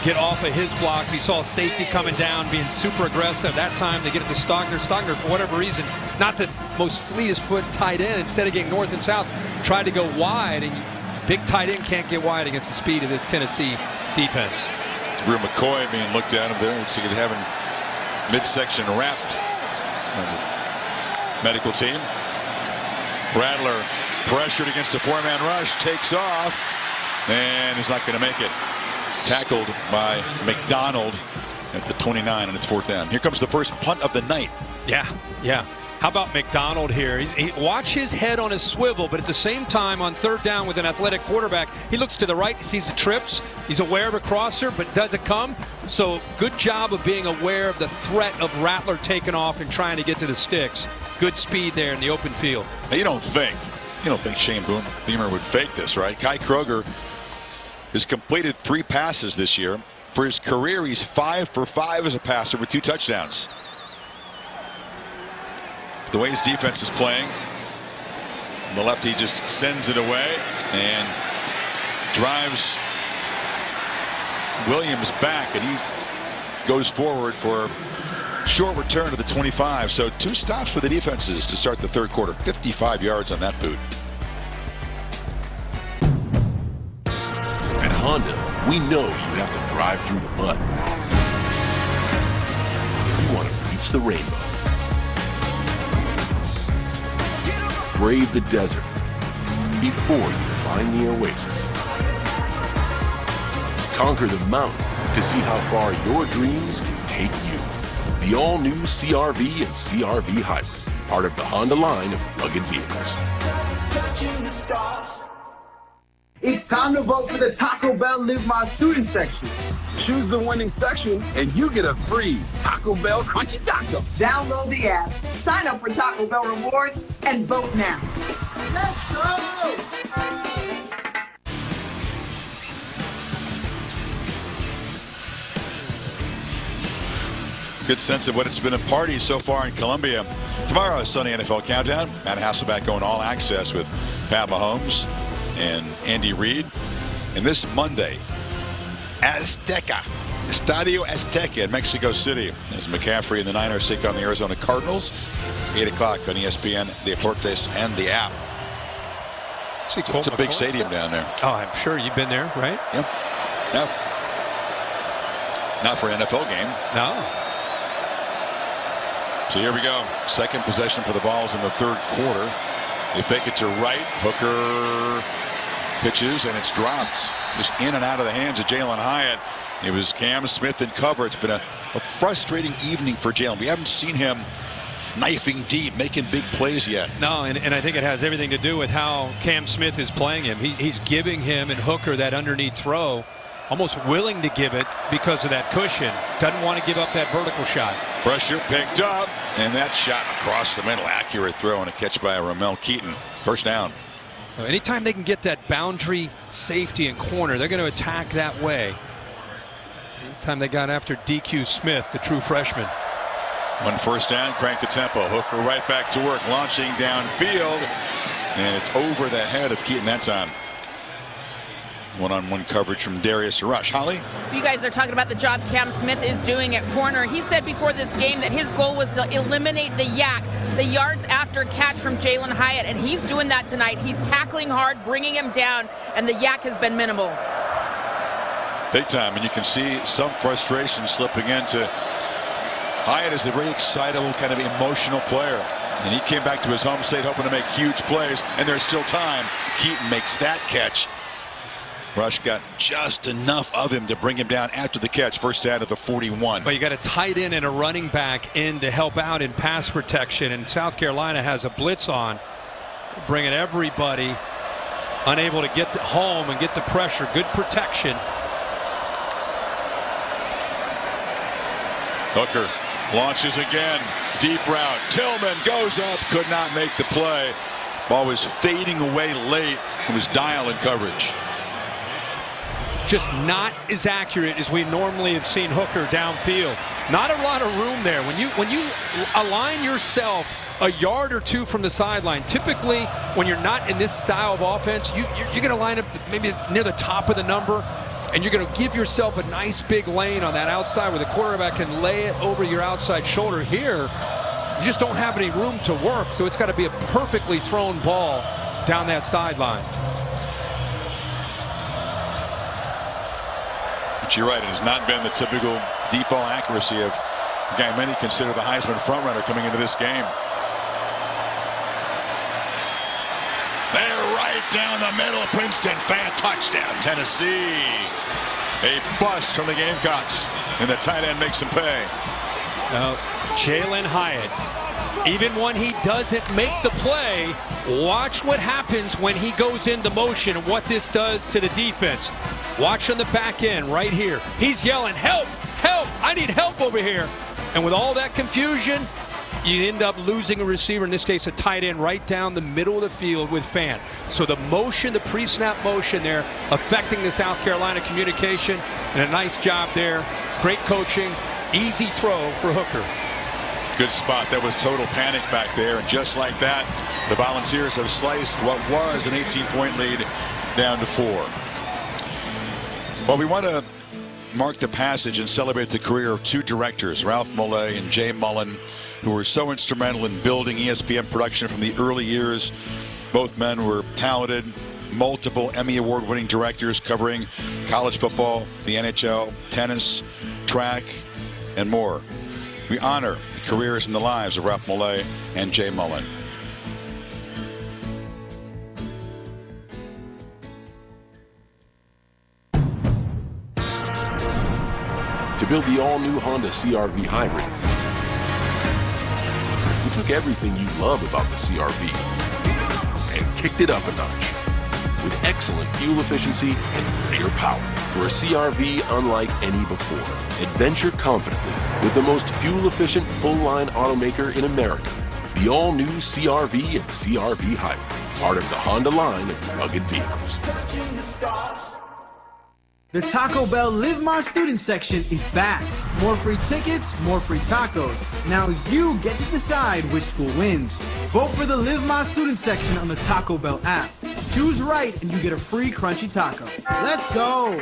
get off of his block, we saw safety coming down, being super aggressive. That time they get it to Stogner. Stogner, for whatever reason, not the most fleetest foot tight end. Instead of getting north and south, tried to go wide, and big tight end can't get wide against the speed of this Tennessee defense. Brew McCoy being looked at him there. Looks like he's having midsection wrapped. Medical team. Rattler pressured against the 4-man rush, takes off, and is not going to make it. Tackled by McDonald at the 29, and it's 4th down. Here comes the first punt of the night. Yeah. How about McDonald here? Watch his head on his swivel, but at the same time, on 3rd down with an athletic quarterback, he looks to the right, he sees the trips, he's aware of a crosser, but doesn't come. So good job of being aware of the threat of Rattler taking off and trying to get to the sticks. Good speed there in the open field. Now, you don't think Shane Beamer would fake this, right? Kai Kroger has completed 3 passes this year. For his career, he's 5 for 5 as a passer with 2 touchdowns. The way his defense is playing, the lefty just sends it away and drives Williams back, and he goes forward for a short return to the 25. So 2 stops for the defenses to start the 3rd quarter. 55 yards on that boot. At Honda, we know you have to drive through the mud if you want to reach the rainbow. Brave the desert before you find the oasis. Conquer the mountain to see how far your dreams can take you. The all-new CR-V and CR-V Hybrid, part of the Honda line of rugged vehicles. It's time to vote for the Taco Bell Live My Student section. Choose the winning section and you get a free Taco Bell Crunchy Taco. Download the app, sign up for Taco Bell Rewards, and vote now. Let's go! Good sense of what it's been a party so far in Columbia. Tomorrow is Sunday NFL Countdown. Matt Hasselbeck going all access with Pat Mahomes and Andy Reid. And this Monday, Azteca, Estadio Azteca in Mexico City, as McCaffrey and the Niners take on the Arizona Cardinals. 8 o'clock on ESPN, Deportes, and the app. It's a big stadium down there. Oh, I'm sure you've been there, right? Yep. No. Not for an NFL game. No. So here we go. Second possession for the Vols in the 3rd quarter. They fake it to right. Hooker pitches, and it's dropped. Just in and out of the hands of Jalen Hyatt. It was Cam Smith in cover. It's been a frustrating evening for Jalen. We haven't seen him knifing deep, making big plays yet. No, and I think it has everything to do with how Cam Smith is playing him. He's giving him and Hooker that underneath throw, almost willing to give it because of that cushion. Doesn't want to give up that vertical shot. Pressure picked up, and that shot across the middle. Accurate throw and a catch by Ramel Keaton. First down. Anytime they can get that boundary safety and corner, they're going to attack that way. Anytime they got after DQ Smith, the true freshman. 1 first down, crank the tempo. Hooker right back to work, launching downfield, and it's over the head of Keaton that time. One-on-one coverage from Darius Rush. Holly? You guys are talking about the job Cam Smith is doing at corner. He said before this game that his goal was to eliminate the yak, the yards after catch from Jalen Hyatt, and he's doing that tonight. He's tackling hard, bringing him down, and the yak has been minimal. Big time, and you can see some frustration slipping into Hyatt. Is a very excitable, kind of emotional player. And he came back to his home state hoping to make huge plays, and there's still time. Keaton makes that catch. Rush got just enough of him to bring him down after the catch. First down at the 41. But you got a tight end and a running back in to help out in pass protection, and South Carolina has a blitz on, bringing everybody unable to get home and get the pressure. Good protection. Hooker launches again. Deep route. Tillman goes up. Could not make the play. Ball was fading away late. It was Dial in coverage. Just not as accurate as we normally have seen Hooker downfield. Not a lot of room there. When you align yourself a yard or two from the sideline, typically when you're not in this style of offense, you're going to line up maybe near the top of the number, and you're going to give yourself a nice big lane on that outside where the quarterback can lay it over your outside shoulder. Here, you just don't have any room to work, so it's got to be a perfectly thrown ball down that sideline. But you're right, it has not been the typical deep ball accuracy of a guy many consider the Heisman frontrunner coming into this game. They're right down the middle. Princeton, fan touchdown, Tennessee. A bust from the Gamecocks, and the tight end makes him pay. Now, Jalin Hyatt, even when he doesn't make the play, watch what happens when he goes into motion and what this does to the defense. Watch on the back end right here. He's yelling, help, help, I need help over here. And with all that confusion, you end up losing a receiver, in this case a tight end, right down the middle of the field with Fan. So the motion, the pre-snap motion there, affecting the South Carolina communication, and a nice job there. Great coaching, easy throw for Hooker. Good spot. That was total panic back there, and just like that, the Volunteers have sliced what was an 18-point lead down to 4. Well, we want to mark the passage and celebrate the career of 2 directors, Ralph Mollet and Jay Mullen, who were so instrumental in building ESPN production from the early years. Both men were talented, multiple Emmy Award-winning directors covering college football, the NHL, tennis, track, and more. We honor the careers and the lives of Ralph Mollet and Jay Mullen. To build the all-new Honda CR-V Hybrid, we took everything you love about the CR-V and kicked it up a notch with excellent fuel efficiency and greater power. For a CR-V unlike any before, adventure confidently with the most fuel-efficient full-line automaker in America. The all-new CR-V and CR-V Hybrid, part of the Honda line of rugged vehicles. The Taco Bell Live My Student section is back. More free tickets, more free tacos. Now you get to decide which school wins. Vote for the Live My Student section on the Taco Bell app. Choose right and you get a free crunchy taco. Let's go!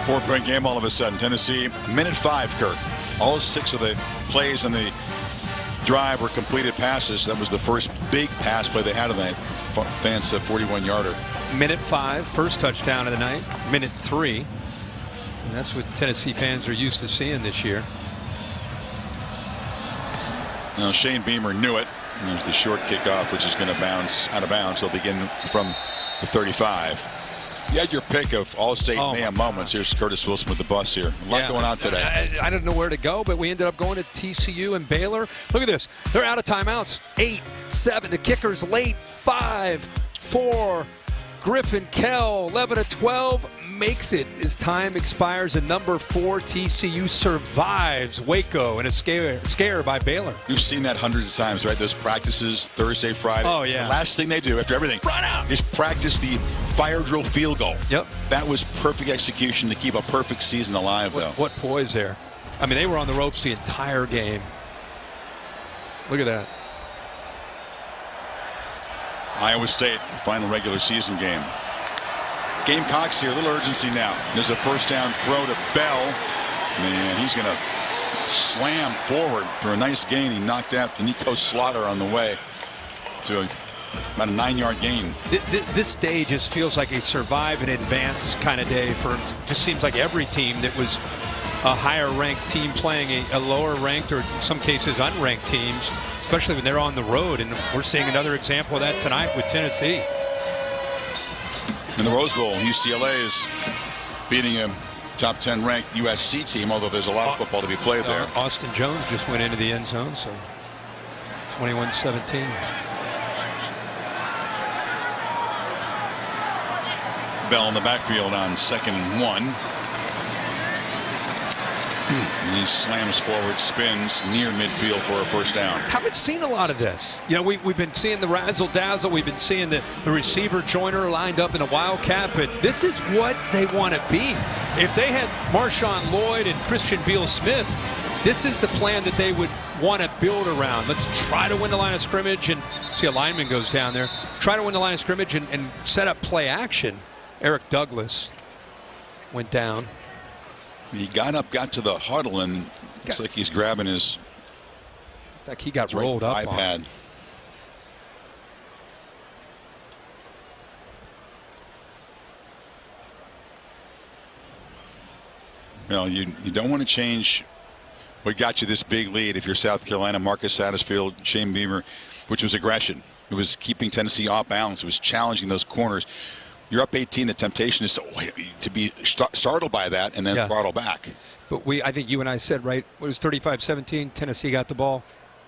Four-point game all of a sudden. Tennessee, minute 5, Kurt. All 6 of the plays on the drive were completed passes. That was the first big pass play they had on that Fant's 41-yarder. Minute 5, first touchdown of the night. Minute 3. And that's what Tennessee fans are used to seeing this year. Now Shane Beamer knew it. And there's the short kickoff, which is going to bounce out of bounds. They'll begin from the 35. You had your pick of All-State mayhem moments. Here's Curtis Wilson with the bus here. A lot going on today. I didn't know where to go, but we ended up going to TCU and Baylor. Look at this. They're out of timeouts. 8, 7. The kicker's late. 5, 4. Griffin Kell, 11-12, makes it as time expires. And number 4, TCU survives Waco in a scare by Baylor. You've seen that hundreds of times, right? Those practices Thursday, Friday. Oh, yeah. The last thing they do after everything run out is practice the fire drill field goal. Yep. That was perfect execution to keep a perfect season alive, though. What poise there. I mean, they were on the ropes the entire game. Look at that. Iowa State, final regular season game. Gamecocks here, a little urgency now. There's a first down throw to Bell. And he's going to slam forward for a nice gain. He knocked out Nico Slaughter on the way to about a 9-yard gain. This day just feels like a survive and advance kind of day for, just seems like every team that was a higher ranked team playing a lower ranked, or in some cases unranked teams, especially when they're on the road. And we're seeing another example of that tonight with Tennessee. In the Rose Bowl, UCLA is beating a top 10 ranked USC team, although there's a lot of football to be played there. Austin Jones just went into the end zone, so 21-17. Bell in the backfield on 2nd and 1. And he slams forward, spins near midfield for a first down. Haven't seen a lot of this. You know, we've been seeing the razzle-dazzle. We've been seeing the receiver joiner lined up in a wildcat, but this is what they want to be. If they had Marshawn Lloyd and Christian Beal-Smith, this is the plan that they would want to build around. Let's try to win the line of scrimmage, and see a lineman goes down there. Try to win the line of scrimmage and set up play action. Eric Douglas went down. He got up, got to the huddle, and looks like he's grabbing his. Like he got rolled up iPad. on. Well, you don't want to change what got you this big lead if you're South Carolina. Marcus Satterfield, Shane Beamer, which was aggression. It was keeping Tennessee off balance. It was challenging those corners. You're up 18. The temptation is to be startled by that and then throttle back. But I think you and I said, right, it was 35-17. Tennessee got the ball.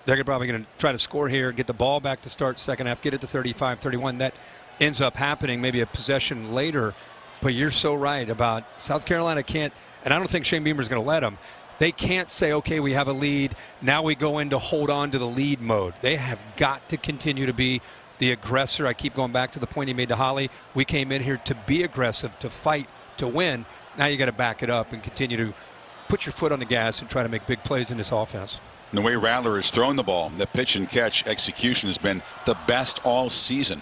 They're probably going to try to score here, get the ball back to start second half, get it to 35-31. That ends up happening maybe a possession later. But you're so right about South Carolina can't, and I don't think Shane Beamer's going to let them. They can't say, okay, we have a lead. Now we go into hold on to the lead mode. They have got to continue to be the aggressor. I keep going back to the point he made to Holly. We came in here to be aggressive, to fight, to win. Now you got to back it up and continue to put your foot on the gas and try to make big plays in this offense. And the way Rattler has thrown the ball, the pitch and catch execution has been the best all season.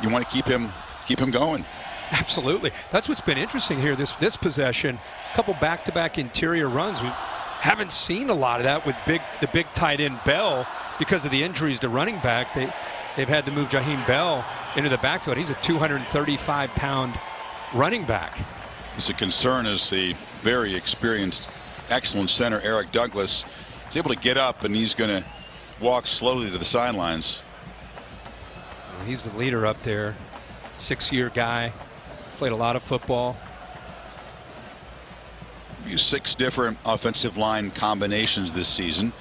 You want to keep him going. Absolutely. That's what's been interesting here, this possession. A couple back-to-back interior runs. We haven't seen a lot of that with the big tight end Bell because of the injuries to running back. They've had to move Jaheim Bell into the backfield. He's a 235-pound running back. It's a concern as the very experienced, excellent center Eric Douglas is able to get up, and he's going to walk slowly to the sidelines. He's the leader up there. 6-year guy. Played a lot of football. Used 6 different offensive line combinations this season.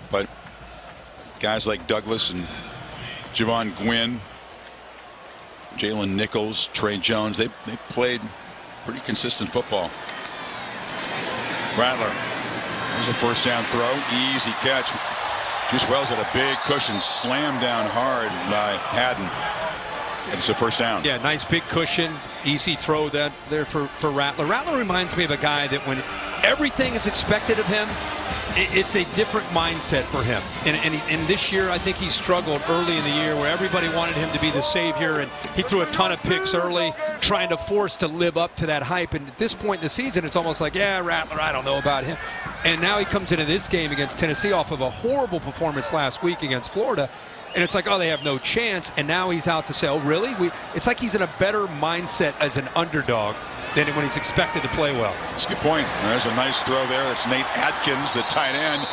But guys like Douglas and Javon Gwynn, Jalen Nichols, Trey Jones, they played pretty consistent football. Rattler. There's a first down throw. Easy catch. Juice Wells had a big cushion, slammed down hard by Haddon. It's a first down. Yeah, nice big cushion, easy throw that there for Rattler. Rattler reminds me of a guy that when everything is expected of him, it's a different mindset for him. And this year, I think he struggled early in the year where everybody wanted him to be the savior, and he threw a ton of picks early, trying to force to live up to that hype. And at this point in the season, it's almost like, yeah, Rattler, I don't know about him. And now he comes into this game against Tennessee off of a horrible performance last week against Florida. And it's like, oh, they have no chance. And now he's out to say, oh, really? It's like he's in a better mindset as an underdog than when he's expected to play well. That's a good point. There's a nice throw there. That's Nate Atkins, the tight end.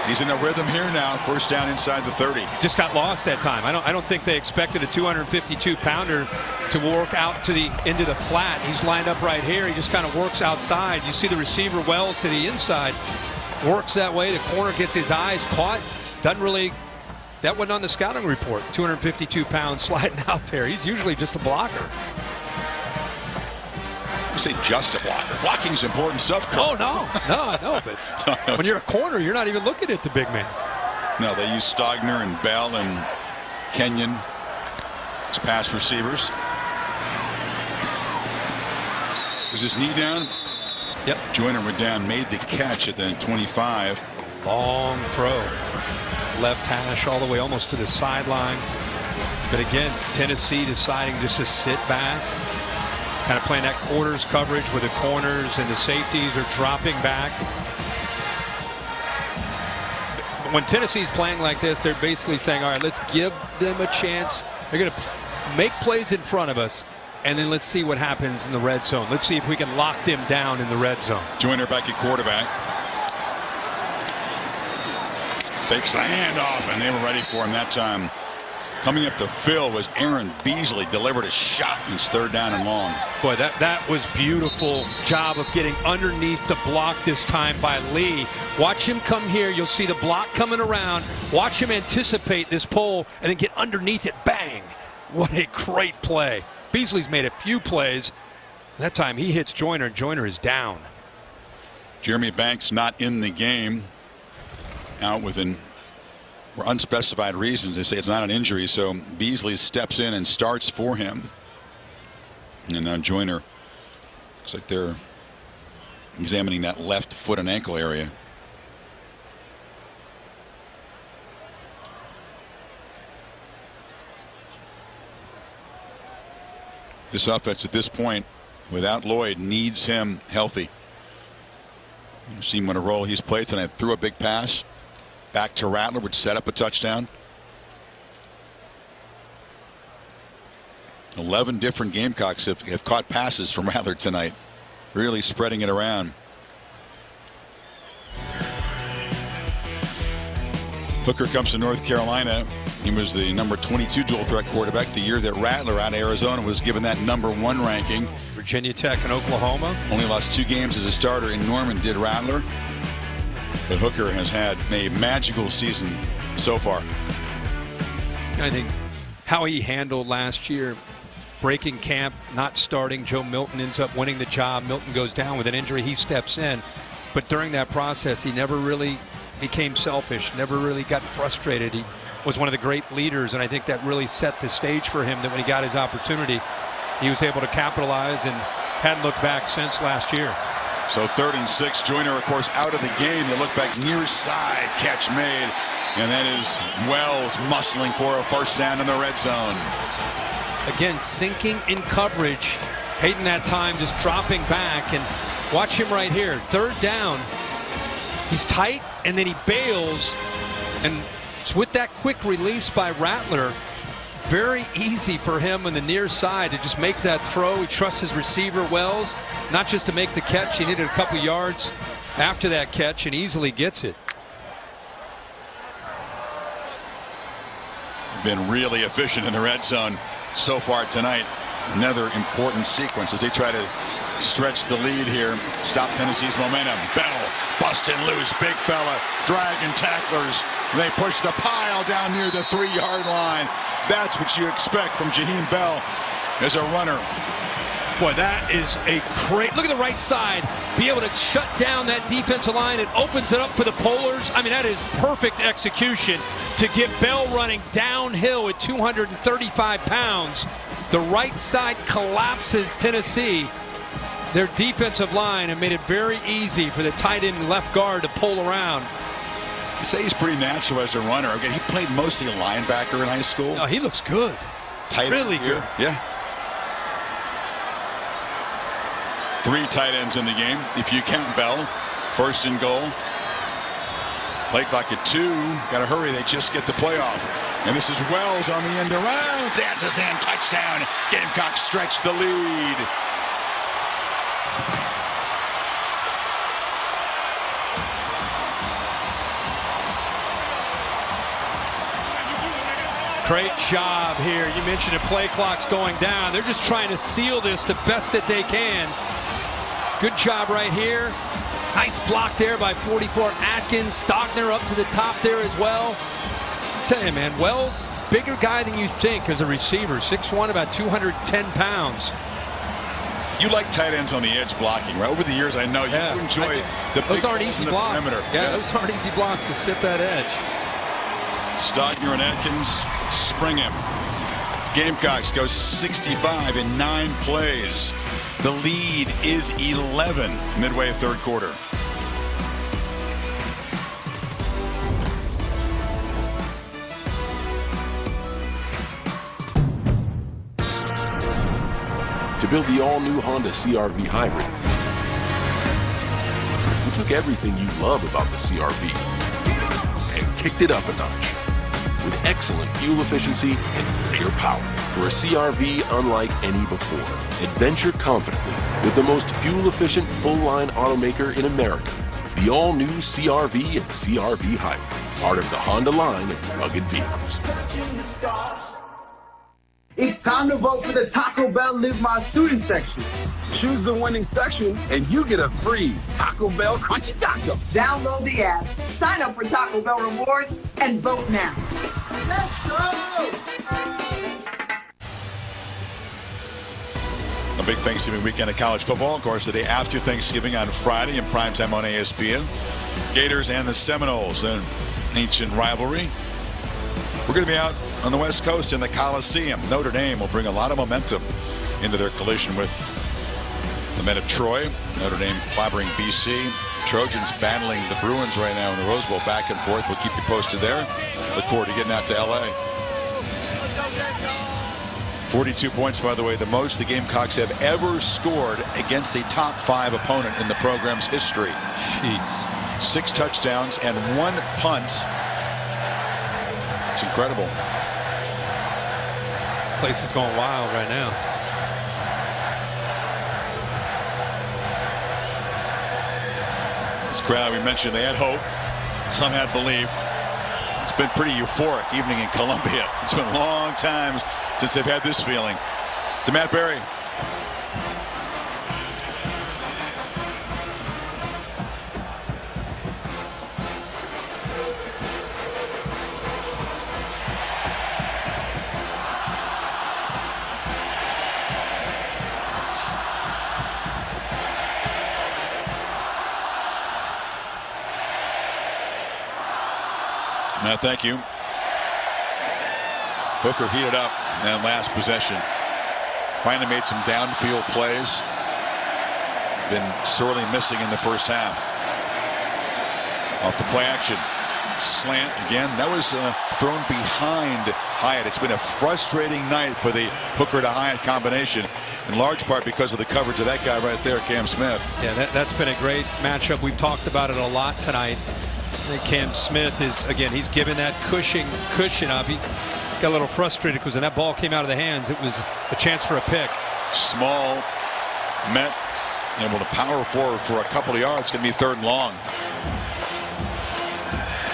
He's in a rhythm here now. First down inside the 30. Just got lost that time. I don't think they expected a 252-pounder to work out into the flat. He's lined up right here. He just kind of works outside. You see the receiver Wells to the inside. Works that way. The corner gets his eyes caught. Doesn't really... That wasn't on the scouting report. 252 pounds sliding out there. He's usually just a blocker. You say just a blocker. Blocking's important stuff, Kurt. Oh, no, I know. But when you're a corner, you're not even looking at the big man. No, they use Stogner and Bell and Kenyon as pass receivers. Was his knee down? Yep. Joyner went down, made the catch at the 25. Long throw. Left hash all the way almost to the sideline. But again, Tennessee deciding just to sit back, kind of playing that quarters coverage where the corners and the safeties are dropping back. When Tennessee's playing like this, they're basically saying, all right, let's give them a chance. They're going to make plays in front of us, and then let's see what happens in the red zone. Let's see if we can lock them down in the red zone. Joyner back at quarterback. Fakes the handoff, and they were ready for him that time. Coming up to Phil was Aaron Beasley. Delivered a shot. It's third down and long. Boy, that was beautiful job of getting underneath the block this time by Lee. Watch him come here. You'll see the block coming around. Watch him anticipate this pole and then get underneath it. Bang. What a great play. Beasley's made a few plays. That time he hits Joyner, and Joyner is down. Jeremy Banks not in the game. Out with for unspecified reasons. They say it's not an injury, so Beasley steps in and starts for him. And now Joyner, looks like they're examining that left foot and ankle area. This offense at this point, without Lloyd, needs him healthy. You've seen what a role he's played tonight. Threw a big pass back to Rattler, which set up a touchdown. 11 different Gamecocks have caught passes from Rattler tonight, really spreading it around. Hooker comes to North Carolina. He was the number 22 dual threat quarterback the year that Rattler out of Arizona was given that number 1 ranking. Virginia Tech and Oklahoma. Only lost 2 games as a starter in Norman, did Rattler. But Hooker has had a magical season so far. I think how he handled last year, breaking camp, not starting. Joe Milton ends up winning the job. Milton goes down with an injury. He steps in. But during that process, he never really became selfish, never really got frustrated. He was one of the great leaders, and I think that really set the stage for him that when he got his opportunity, he was able to capitalize and hadn't looked back since last year. So 3rd and 6. Joyner, of course, out of the game. They look back near side. Catch made. And that is Wells muscling for a first down in the red zone. Again, sinking in coverage. Hayden that time just dropping back. And watch him right here. 3rd down. He's tight, and then he bails. And it's with that quick release by Rattler. Very easy for him on the near side to just make that throw. He trusts his receiver, Wells, not just to make the catch. He needed a couple yards after that catch and easily gets it. Been really efficient in the red zone so far tonight. Another important sequence as they try to stretch the lead here. Stop Tennessee's momentum. Bell busting loose. Big fella. Dragging tacklers. They push the pile down near the 3-yard line. That's what you expect from Jaheim Bell as a runner. Boy, that is a great look at the right side. Be able to shut down that defensive line. It opens it up for the Polars. I mean, that is perfect execution to get Bell running downhill at 235 pounds. The right side collapses Tennessee. Their defensive line and made it very easy for the tight end and left guard to pull around. You say he's pretty natural as a runner. Again, he played mostly a linebacker in high school. No, he looks good. Tight really good. Yeah. 3 tight ends in the game. If you count Bell, 1st and goal. Play clock at 2. Got to hurry. They just get the playoff. And this is Wells on the end around. Dances in. Touchdown. Gamecocks stretch the lead. Great job here. You mentioned the play clock's going down. They're just trying to seal this the best that they can. Good job right here. Nice block there by 44 Atkins. Stockner up to the top there as well. Tell you, man, Wells, bigger guy than you think as a receiver. 6'1", about 210 pounds. You like tight ends on the edge blocking, right? Over the years, I know you enjoy the big those aren't easy blocks. Perimeter. Yeah, those aren't easy blocks to sit that edge. Stockner and Atkins spring him. Gamecocks go 65 in 9 plays. The lead is 11 midway 3rd quarter. To build the all-new Honda CR-V Hybrid, we took everything you love about the CR-V and kicked it up a notch with excellent fuel efficiency and clear power. For a CR-V unlike any before, adventure confidently with the most fuel-efficient full-line automaker in America. The all-new CR-V and CR-V Hybrid, part of the Honda line of rugged vehicles. It's time to vote for the Taco Bell Live My Student section. Choose the winning section and you get a free Taco Bell Crunchy Taco. Download the app, sign up for Taco Bell Rewards, and vote now. Let's go! A big Thanksgiving weekend of college football. Of course, the day after Thanksgiving on Friday in primetime on ESPN. Gators and the Seminoles, an ancient rivalry. We're going to be out on the West Coast in the Coliseum. Notre Dame will bring a lot of momentum into their collision with the men of Troy. Notre Dame clobbering BC. Trojans battling the Bruins right now in the Rose Bowl, back and forth. We'll keep you posted there. Look forward to getting out to LA. 42 points, by the way, the most the Gamecocks have ever scored against a top 5 opponent in the program's history. Jeez. 6 touchdowns and 1 punt. It's incredible. Place is going wild right now. This crowd, we mentioned, they had hope. Some had belief. It's been pretty euphoric evening in Columbia. It's been a long time since they've had this feeling. To Matt Berry. Matt, thank you. Hooker heated up in last possession. Finally made some downfield plays. Been sorely missing in the first half. Off the play action. Slant again. That was thrown behind Hyatt. It's been a frustrating night for the Hooker to Hyatt combination, in large part because of the coverage of that guy right there, Cam Smith. Yeah, that's been a great matchup. We've talked about it a lot tonight. I think Cam Smith is, again, he's given that cushion up. He got a little frustrated because when that ball came out of the hands, it was a chance for a pick. Small, Met able to power forward for a couple of yards. It's going to be 3rd and long.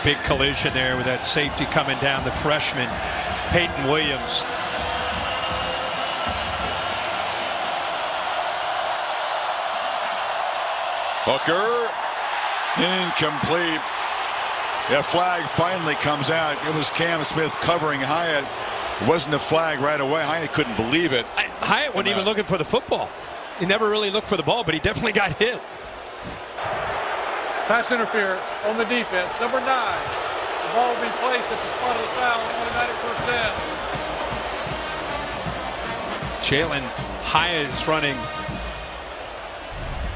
Big collision there with that safety coming down, the freshman, Peyton Williams. Hooker, incomplete. A flag finally comes out. It was Cam Smith covering Hyatt. It wasn't a flag right away. Hyatt couldn't believe it. Hyatt wasn't even looking for the football. He never really looked for the ball, but he definitely got hit. Pass interference on the defense. Number 9. The ball will be placed at the spot of the foul. Automatic first down. Jalen Hyatt is running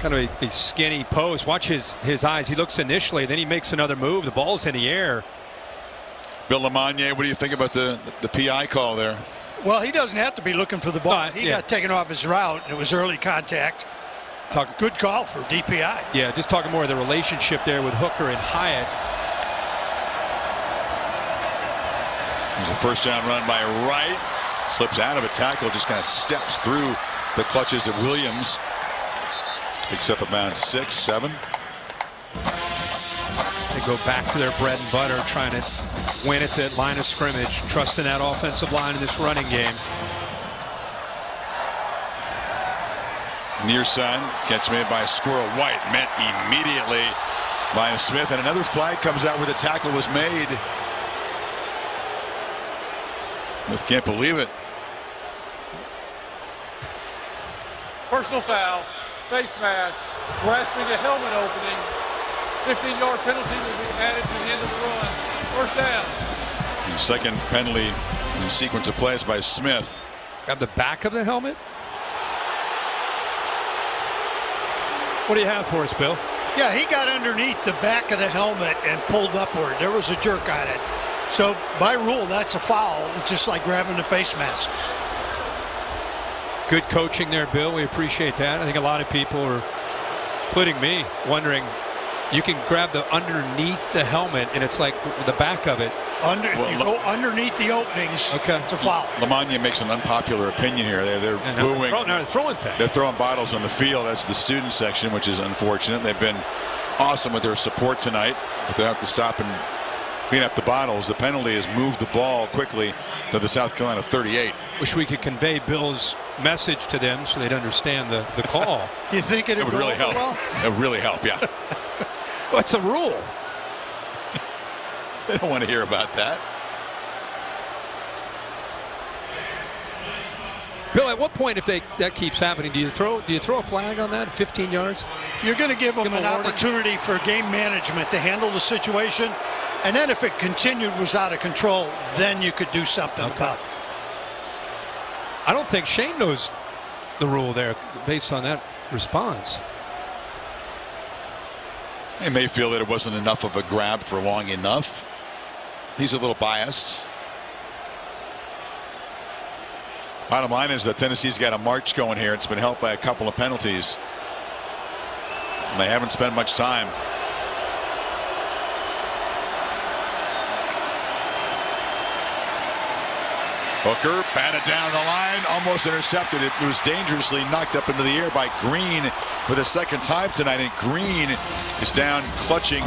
kind of a skinny post. Watch his eyes. He looks initially, then he makes another move. The ball's in the air. Bill LeMonnier, what do you think about the PI call there? Well, he doesn't have to be looking for the ball. He got taken off his route, and it was early contact. Good call for DPI. Yeah, just talking more of the relationship there with Hooker and Hyatt. There's a first down run by Wright. Slips out of a tackle, just kind of steps through the clutches of Williams. Picks up about 6, 7. They go back to their bread and butter, trying to win at that line of scrimmage, trusting that offensive line in this running game. Near side, catch made by Squirrel White, met immediately by Smith, and another flag comes out where the tackle was made. Smith can't believe it. Personal foul, face mask, grasping a helmet opening. 15-yard penalty will be added to the end of the run. First down. The second penalty in the sequence of plays by Smith. Got the back of the helmet. What do you have for us, Bill? Yeah, he got underneath the back of the helmet and pulled upward. There was a jerk on it. So by rule, that's a foul. It's just like grabbing the face mask. Good coaching there, Bill. We appreciate that. I think a lot of people are, including me, wondering, you can grab the underneath the helmet and it's like the back of it. If you go underneath the openings, it's a foul. LeMonnier makes an unpopular opinion here. They're booing. They're throwing things. They're throwing bottles on the field. That's the student section, which is unfortunate. They've been awesome with their support tonight, but they have to stop and clean up the bottles. The penalty has moved the ball quickly to the South Carolina 38. Wish we could convey Bill's message to them so they'd understand the call. Do you think it would really help? Well? It would really help, yeah. What's a rule? They don't want to hear about that. Bill, at what point, if that keeps happening, do you throw a flag on that? 15 yards? You're going to give them an opportunity for game management to handle the situation, and then if it continued was out of control, then you could do something about that. I don't think Shane knows the rule there based on that response. He may feel that it wasn't enough of a grab for long enough. He's a little biased. Bottom line is that Tennessee's got a march going here. It's been helped by a couple of penalties. And they haven't spent much time. Hooker batted down the line, almost intercepted. It was dangerously knocked up into the air by Green for the second time tonight. And Green is down clutching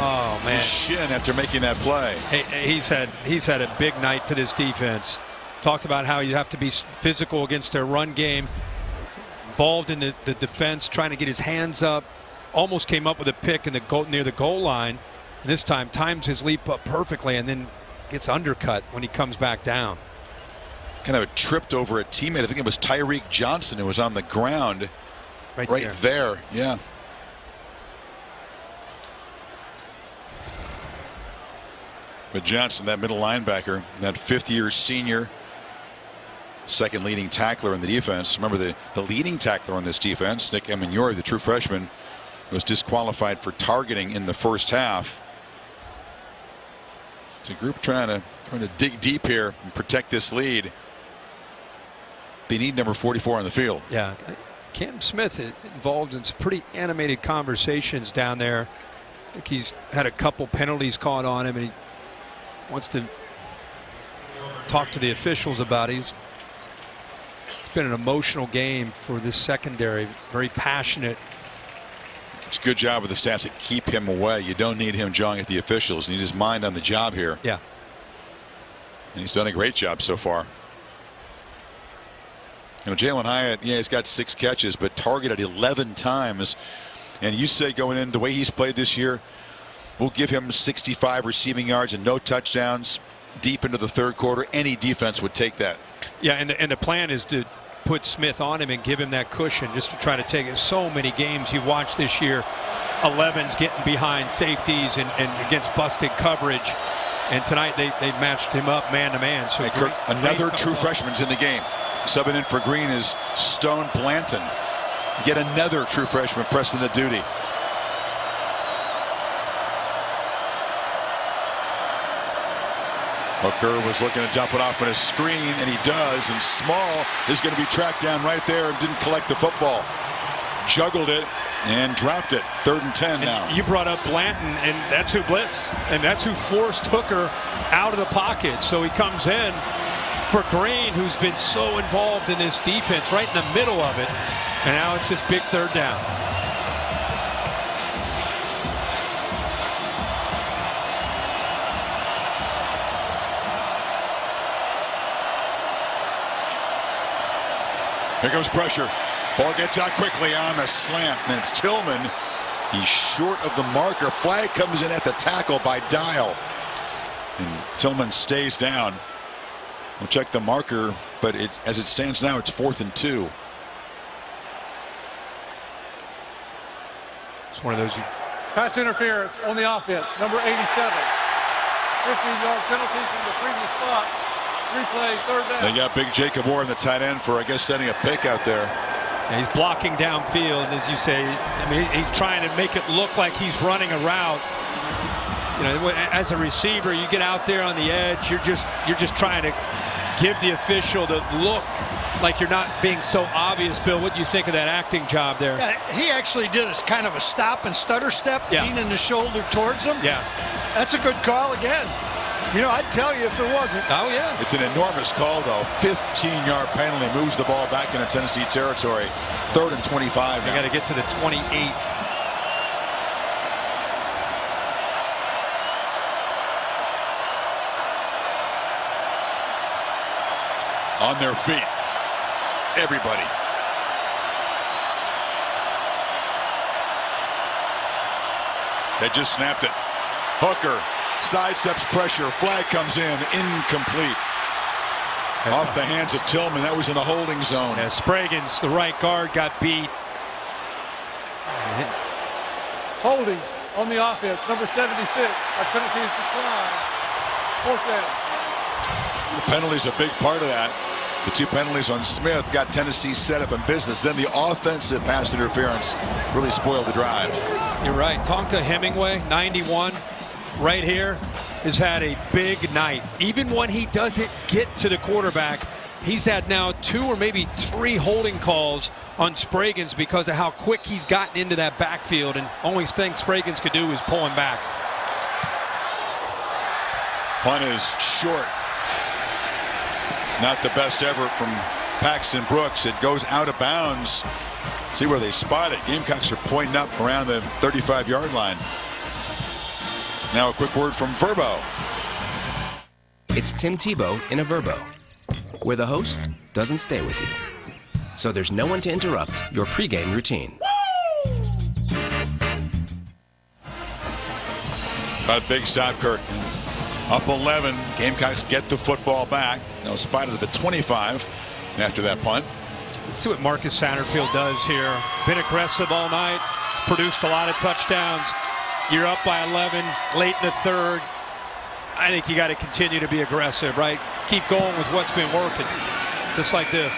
his shin after making that play. Hey, he's had a big night for this defense. Talked about how you have to be physical against their run game. Involved in the defense, trying to get his hands up. Almost came up with a pick in the goal, near the goal line. And this time times his leap up perfectly and then gets undercut when he comes back down. Kind of tripped over a teammate. I think it was Tyreek Johnson who was on the ground right there. Yeah. But Johnson, that middle linebacker, that fifth-year senior, second leading tackler in the defense. Remember, the leading tackler on this defense, Nick Emanori, the true freshman, was disqualified for targeting in the first half. It's a group trying to dig deep here and protect this lead. They need number 44 on the field. Yeah, Cam Smith involved in some pretty animated conversations down there. I think he's had a couple penalties caught on him, and he wants to talk to the officials about it. It's been an emotional game for this secondary, very passionate. It's a good job with the staff to keep him away. You don't need him jawing at the officials. You need his mind on the job here. Yeah. And he's done a great job so far. You know, Jalin Hyatt, he's got 6 catches, but targeted 11 times. And you say going in the way he's played this year, we'll give him 65 receiving yards and no touchdowns deep into the third quarter. Any defense would take that. Yeah, and the plan is to put Smith on him and give him that cushion just to try to take it. So many games you've watched this year, 11s getting behind safeties and against busted coverage. And tonight they matched him up man to man. So another true freshman's in the game. Subbing in for Green is Stone Blanton. Yet another true freshman pressing the duty. Hooker was looking to dump it off on a screen, and he does. And Small is going to be tracked down right there and didn't collect the football. Juggled it and dropped it. 3rd and 10 now. You brought up Blanton, and that's who blitzed, and that's who forced Hooker out of the pocket. So he comes in for Green, who's been so involved in this defense, right in the middle of it. And now it's this big 3rd down. Here comes pressure. Ball gets out quickly on the slant. And it's Tillman. He's short of the marker. Flag comes in at the tackle by Dial. And Tillman stays down. We'll check the marker, but as it stands now, it's 4th and 2. It's one of those. Pass interference on the offense, number 87. 15-yard penalty from the previous spot. Replay, 3rd down. They got big Jacob Orr in the tight end for, I guess, setting a pick out there. And he's blocking downfield, as you say. I mean, he's trying to make it look like he's running a route. You know, as a receiver, you get out there on the edge. You're just trying to give the official the look like you're not being so obvious. Bill, what do you think of that acting job there? Yeah, he actually did a kind of a stop and stutter step, leaning the shoulder towards him. Yeah, that's a good call again. You know, I'd tell you if it wasn't. Oh, yeah. It's an enormous call, though. 15-yard penalty moves the ball back into Tennessee territory. 3rd and 25. They got to get to the 28. On their feet. Everybody. They just snapped it. Hooker sidesteps pressure. Flag comes in. Incomplete. Off the hands of Tillman. That was in the holding zone. Yeah, Spraggins, the right guard, got beat. Holding on the offense, number 76. Our penalty is declined. 4th down. The penalty's a big part of that. The 2 penalties on Smith got Tennessee set up in business. Then the offensive pass interference really spoiled the drive. You're right. Tonka Hemingway, 91, right here, has had a big night. Even when he doesn't get to the quarterback, He's had now 2 or maybe 3 holding calls on Spragans because of how quick he's gotten into that backfield, and only thing Spragans could do is pull him back. Punt is short. Not the best effort from Paxton Brooks. It goes out of bounds. See where they spot it. Gamecocks are pointing up around the 35-yard line. Now a quick word from Verbo. It's Tim Tebow in a Verbo, where the host doesn't stay with you. So there's no one to interrupt your pregame routine. A big stop, Kirk. Up 11. Gamecocks get the football back. Now spotted at the 25 after that punt. Let's see what Marcus Satterfield does here. Been aggressive all night. He's produced a lot of touchdowns. You're up by 11 late in the third. I think you got to continue to be aggressive, right? Keep going with what's been working. Just like this.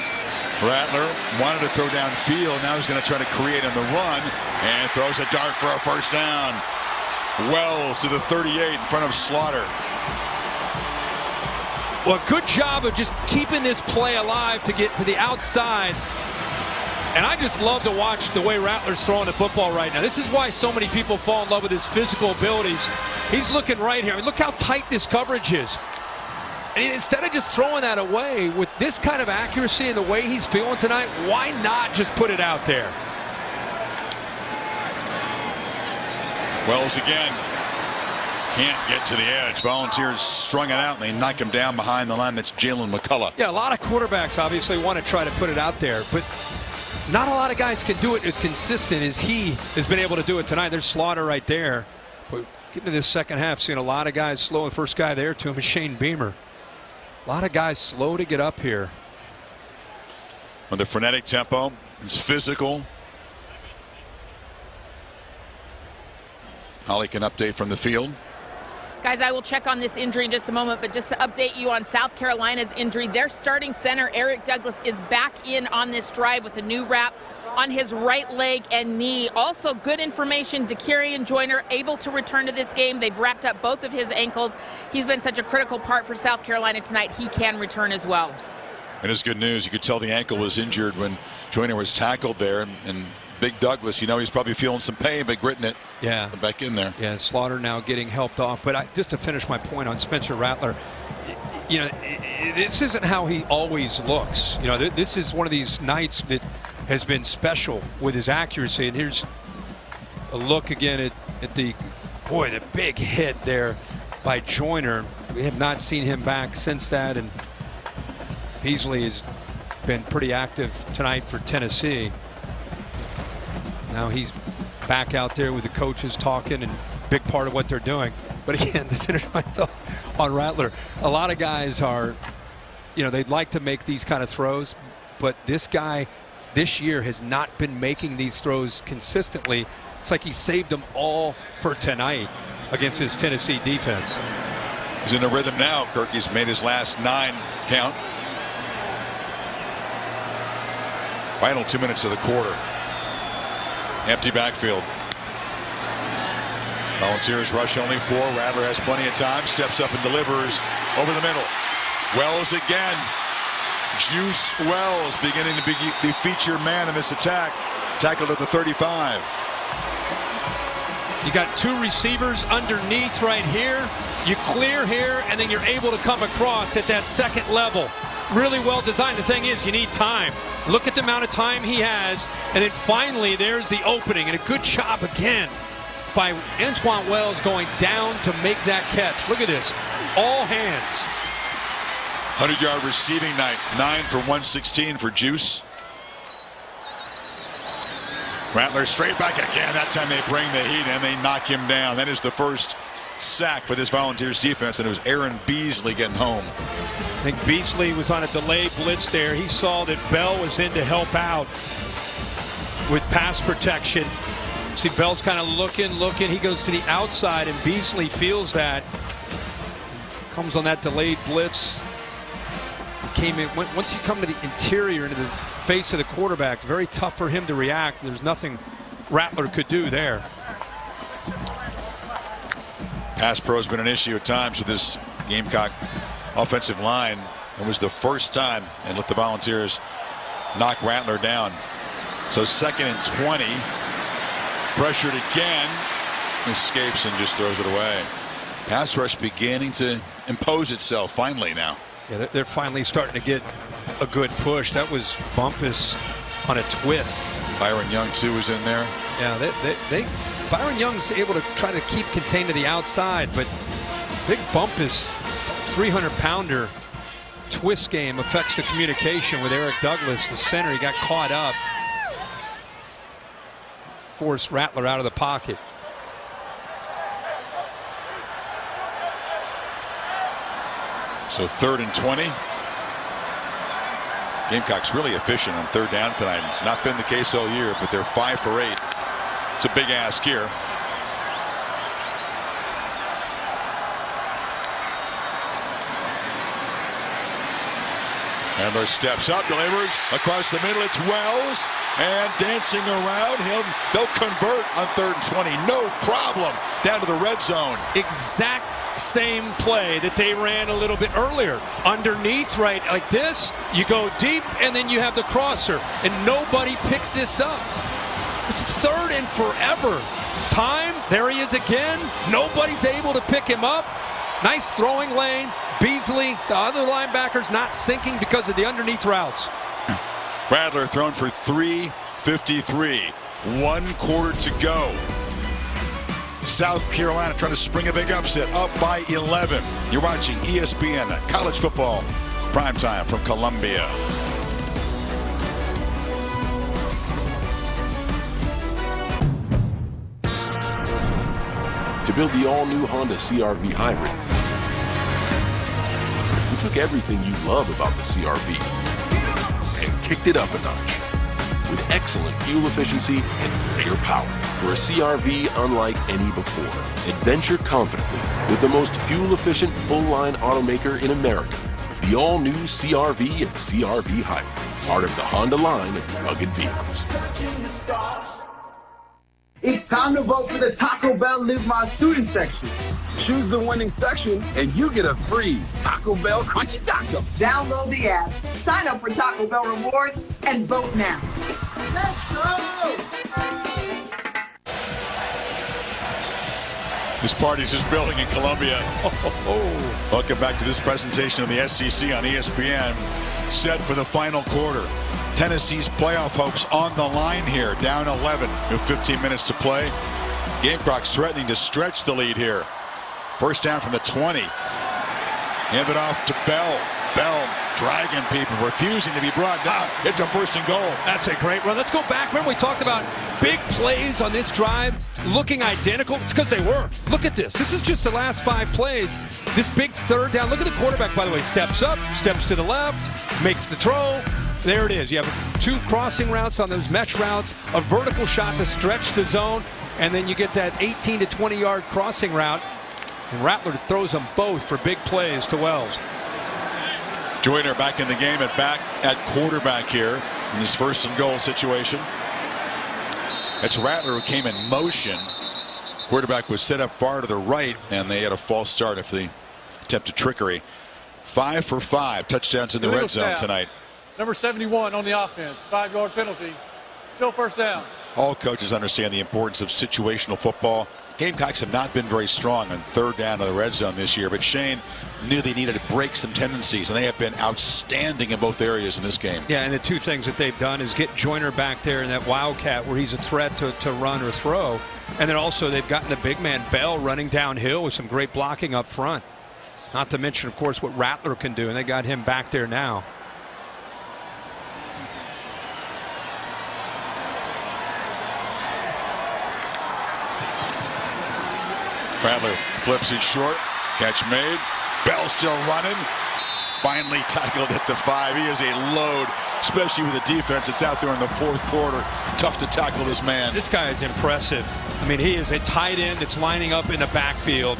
Rattler wanted to throw downfield. Now he's going to try to create on the run and throws a dart for a first down. Wells to the 38 in front of Slaughter. Well, good job of just keeping this play alive to get to the outside. And I just love to watch the way Rattler's throwing the football right now. This is why so many people fall in love with his physical abilities. He's looking right here. I mean, look how tight this coverage is. And instead of just throwing that away, with this kind of accuracy and the way he's feeling tonight, why not just put it out there? Wells again. Can't get to the edge. Volunteers strung it out, and they knock him down behind the line. That's Jalen McCullough. Yeah, a lot of quarterbacks obviously want to try to put it out there, but not a lot of guys can do it as consistent as he has been able to do it tonight. There's Slaughter right there. But getting to this second half, seeing a lot of guys slow. The first guy there to him is Shane Beamer. A lot of guys slow to get up here. With the frenetic tempo, it's physical. Holly can update from the field. Guys, I will check on this injury in just a moment, but just to update you on South Carolina's injury, their starting center, Eric Douglas, is back in on this drive with a new wrap on his right leg and knee. Also, good information, DeKarian Joyner able to return to this game. They've wrapped up both of his ankles. He's been such a critical part for South Carolina tonight. He can return as well. It is good news. You could tell the ankle was injured when Joyner was tackled there, and Big Douglas, you know, he's probably feeling some pain, but gritting it. Yeah. Back in there. Yeah, Slaughter now getting helped off. But just to finish my point on Spencer Rattler, you know, this isn't how he always looks. You know, this is one of these nights that has been special with his accuracy. And here's a look again at the big hit there by Joyner. We have not seen him back since that. And Beasley has been pretty active tonight for Tennessee. Now he's back out there with the coaches talking, and big part of what they're doing. But again, to finish my thought on Rattler, a lot of guys are, you know, they'd like to make these kind of throws, but this guy this year has not been making these throws consistently. It's like he saved them all for tonight against his Tennessee defense. He's in a rhythm now. Kirky's made his last 9 count. Final 2 minutes of the quarter. Empty backfield. Volunteers rush only 4. Rattler has plenty of time. Steps up and delivers over the middle. Wells again. Juice Wells beginning to be the featured man in this attack. Tackled at the 35. You got 2 receivers underneath right here. You clear here, and then you're able to come across at that second level. Really well designed. The thing is, you need time. Look at the amount of time he has, and then finally there's the opening, and a good job again by Antoine Wells going down to make that catch. Look at this, all hands. 100-yard receiving night, 9 for 116 for Juice. Rattler straight back again. That time they bring the heat and they knock him down. That is the first sack for this Volunteers defense, and it was Aaron Beasley getting home. I think Beasley was on a delayed blitz there. He saw that Bell was in to help out with pass protection. See, Bell's kind of looking. He goes to the outside, and Beasley feels that. Comes on that delayed blitz. He came in. Once you come to the interior, into the face of the quarterback, very tough for him to react. There's nothing Rattler could do there. Pass pro has been an issue at times with this Gamecock offensive line. It was the first time and let the Volunteers knock Rattler down. So 2nd and 20. Pressured again. Escapes and just throws it away. Pass rush beginning to impose itself finally now. Yeah, they're finally starting to get a good push. That was Bumpus on a twist. Byron Young too was in there. Yeah, Byron Young's able to try to keep contained to the outside, but big Bumpus 300-pounder twist game affects the communication with Eric Douglas, the center. He got caught up. Forced Rattler out of the pocket. So 3rd and 20. Gamecocks really efficient on 3rd down tonight. It's not been the case all year, but they're 5 for 8. It's a big ask here. Rattler steps up, delivers across the middle. It's Wells, and dancing around. They'll convert on 3rd and 20. No problem. Down to the red zone. Exact same play that they ran a little bit earlier. Underneath, right like this, you go deep, and then you have the crosser, and nobody picks this up. This is 3rd and forever. Time, there he is again. Nobody's able to pick him up. Nice throwing lane. Beasley, the other linebacker's not sinking because of the underneath routes. Rattler thrown for 353. 1 quarter to go. South Carolina trying to spring a big upset, up by 11. You're watching ESPN College Football Primetime from Columbia. To build the all-new Honda CR-V Hybrid, we took everything you love about the CR-V and kicked it up a notch with excellent fuel efficiency and greater power. For a CR-V unlike any before, adventure confidently with the most fuel-efficient full-line automaker in America. The all-new CR-V and CR-V Hybrid, part of the Honda line of rugged vehicles. It's time to vote for the Taco Bell Live My Student section. Choose the winning section, and you get a free Taco Bell Crunchy Taco. Download the app, sign up for Taco Bell Rewards, and vote now. Let's go! This party's just building in Columbia. Welcome back to this presentation of the SEC on ESPN. Set for the final quarter. Tennessee's playoff hopes on the line here. Down 11 with 15 minutes to play. Gamecocks threatening to stretch the lead here. First down from the 20. Handed off to Bell. Bell dragging people, refusing to be brought down. It's a 1st and goal. That's a great run. Let's go back. Remember we talked about big plays on this drive looking identical? It's because they were. Look at this. This is just the last 5 plays. This big 3rd down. Look at the quarterback, by the way. Steps up, steps to the left, makes the throw. There it is. You have 2 crossing routes on those mesh routes, a vertical shot to stretch the zone, and then you get that 18 to 20 yard crossing route. And Rattler throws them both for big plays to Wells. Joyner back in the game at quarterback here in this 1st and goal situation. That's Rattler who came in motion. Quarterback was set up far to the right, and they had a false start after the attempted trickery. 5 for 5 touchdowns in the red zone tonight. Number 71 on the offense, 5-yard penalty. Still 1st down. All coaches understand the importance of situational football. Gamecocks have not been very strong on 3rd down to the red zone this year, but Shane knew they needed to break some tendencies, and they have been outstanding in both areas in this game. Yeah, and the 2 things that they've done is get Joyner back there in that wildcat where he's a threat to run or throw, and then also they've gotten the big man Bell running downhill with some great blocking up front. Not to mention, of course, what Rattler can do, and they got him back there now. Rattler flips it short. Catch made. Bell still running. Finally tackled at the 5. He is a load, especially with the defense that's out there in the 4th quarter. Tough to tackle this man. This guy is impressive. I mean, he is a tight end that's lining up in the backfield.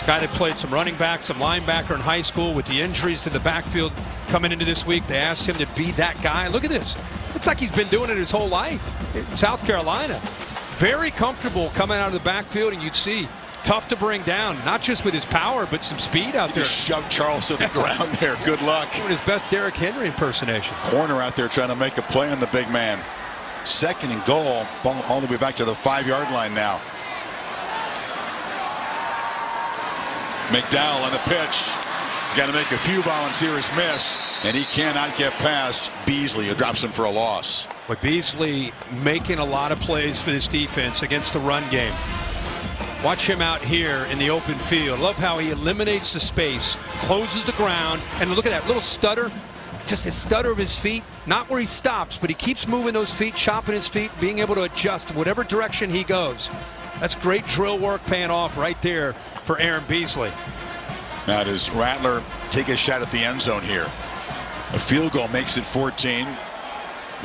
Guy that played some running back, some linebacker in high school. With the injuries to the backfield coming into this week, they asked him to be that guy. Look at this. Looks like he's been doing it his whole life in South Carolina. Very comfortable coming out of the backfield, and you'd see tough to bring down, not just with his power, but some speed out there. Just shoved Charles to the ground there. Good luck. Doing his best Derrick Henry impersonation. Corner out there trying to make a play on the big man. 2nd and goal. Ball all the way back to the 5-yard line now. McDowell on the pitch. He's got to make a few Volunteers miss, and he cannot get past Beasley, who drops him for a loss. But Beasley making a lot of plays for this defense against the run game. Watch him out here in the open field. Love how he eliminates the space, closes the ground, and look at that little stutter. Just the stutter of his feet, not where he stops, but he keeps moving those feet, chopping his feet, being able to adjust whatever direction he goes. That's great drill work paying off right there for Aaron Beasley. Now does Rattler take a shot at the end zone here? A field goal makes it 14.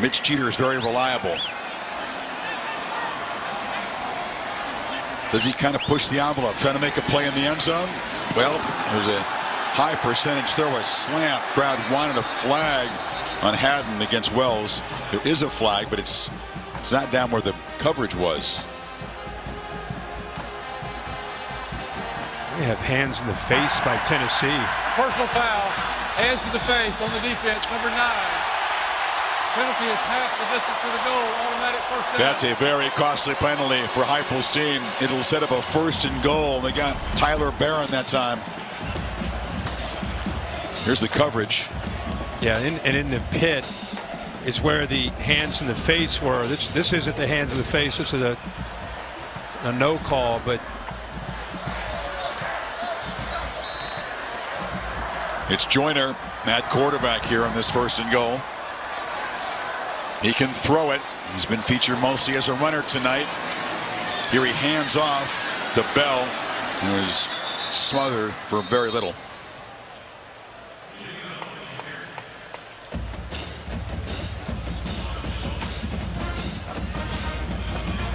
Mitch Jeter is very reliable. Does he kind of push the envelope, trying to make a play in the end zone? Well, there's a high percentage throw, a slant. Crowd wanted a flag on Haddon against Wells. There is a flag, but it's not down where the coverage was. We have hands in the face by Tennessee. Personal foul, hands to the face on the defense, number 9. Penalty is half the distance to the goal, automatic first down. That's a very costly penalty for Heupel's team. It'll set up a 1st and goal. They got Tyler Barron that time. Here's the coverage. Yeah, and in the pit is where the hands in the face were. This isn't the hands in the face. This is a no call, but it's Joyner at quarterback here on this 1st and goal. He can throw it. He's been featured mostly as a runner tonight. Here he hands off to Bell, who is smothered for very little.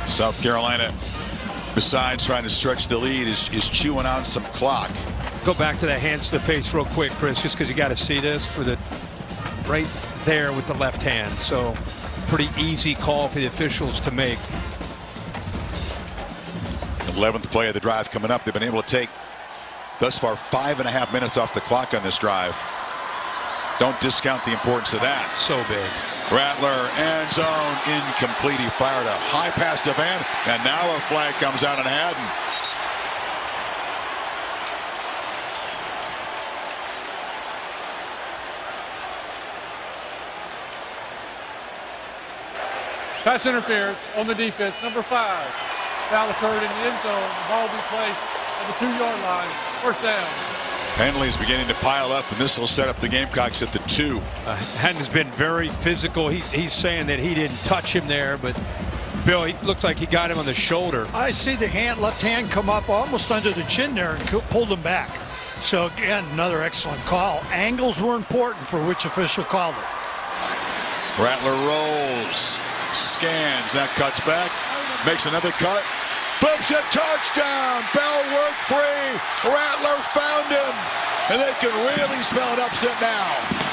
South Carolina, besides trying to stretch the lead, is chewing on some clock. Go back to that hands to the face real quick, Chris, just because you got to see this for the right there with the left hand. So pretty easy call for the officials to make. 11th play of the drive coming up. They've been able to take thus far 5.5 minutes off the clock on this drive. Don't discount the importance of that. So big. Rattler, end zone, incomplete. He fired a high pass to Van, and now a flag comes out on Haddon. Pass interference on the defense, number 5. Foul occurred in the end zone. The ball will be placed at the 2-yard line. First down. Penalties beginning to pile up, and this will set up the Gamecocks at the 2. Haddon's been very physical. He's saying that he didn't touch him there, but Bill, he looked like he got him on the shoulder. I see the left hand come up almost under the chin there and pulled him back. So again, another excellent call. Angles were important for which official called it. Rattler rolls, scans, that cuts back, makes another cut, flips it, touchdown. Bell worked free. Rattler found him, and they can really smell an upset now.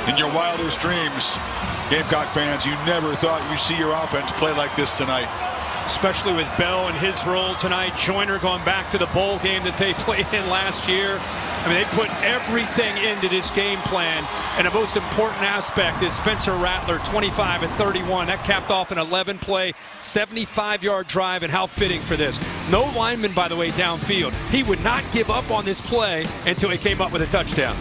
In your wildest dreams, Gamecock fans, you never thought you'd see your offense play like this tonight. Especially with Bell and his role tonight. Joyner going back to the bowl game that they played in last year. I mean, they put everything into this game plan. And the most important aspect is Spencer Rattler, 25 of 31. That capped off an 11-play, 75-yard drive, and how fitting for this. No lineman, by the way, downfield. He would not give up on this play until he came up with a touchdown.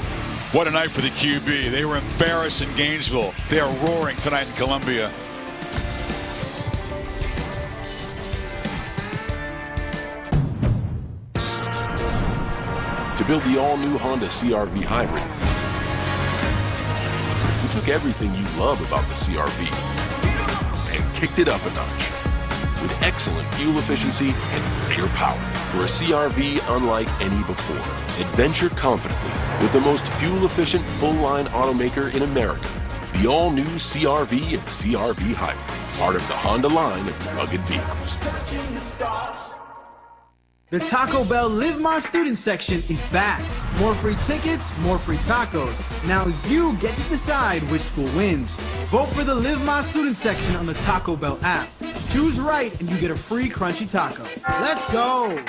What a night for the QB. They were embarrassed in Gainesville. They are roaring tonight in Columbia. To build the all-new Honda CR-V Hybrid, we took everything you love about the CR-V and kicked it up a notch with excellent fuel efficiency and greater power. For a CR-V unlike any before, adventure confidently with the most fuel-efficient full-line automaker in America, the all-new CR-V and CR-V Hybrid. part of the Honda line of rugged vehicles. The Taco Bell Live My Student section is back. More free tickets, more free tacos. Now you get to decide which school wins. Vote for the Live My Student section on the Taco Bell app. Choose right and you get a free crunchy taco. Let's go!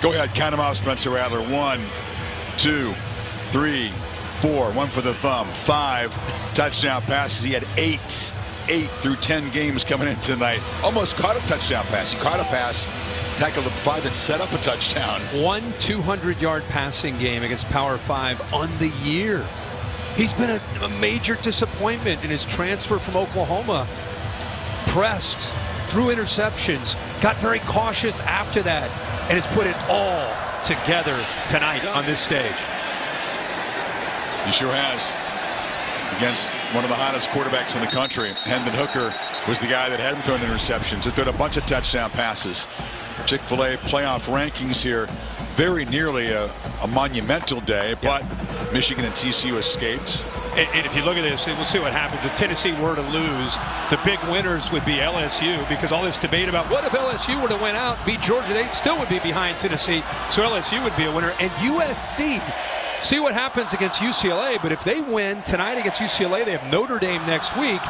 Go ahead, count them out, Spencer Rattler. 1, 2, 3, 4. One for the thumb. 5 touchdown passes. He had 8 through 10 games coming in tonight. Almost caught a touchdown pass. He caught a pass, tackled the 5, and set up a touchdown. One 200-yard passing game against Power 5 on the year. He's been a major disappointment in his transfer from Oklahoma. Pressed, threw interceptions, got very cautious after that, and has put it all together tonight on this stage. He sure has. Against one of the hottest quarterbacks in the country. Hendon Hooker was the guy that hadn't thrown interceptions. He threw a bunch of touchdown passes. Chick-fil-A playoff rankings here. Very nearly a monumental day, but Michigan and TCU escaped. And if you look at this, we'll see what happens. If Tennessee were to lose, the big winners would be LSU, because all this debate about what if LSU were to win out, beat Georgia, they still would be behind Tennessee. So LSU would be a winner. And USC, see what happens against UCLA, but if they win tonight against UCLA, they have Notre Dame next week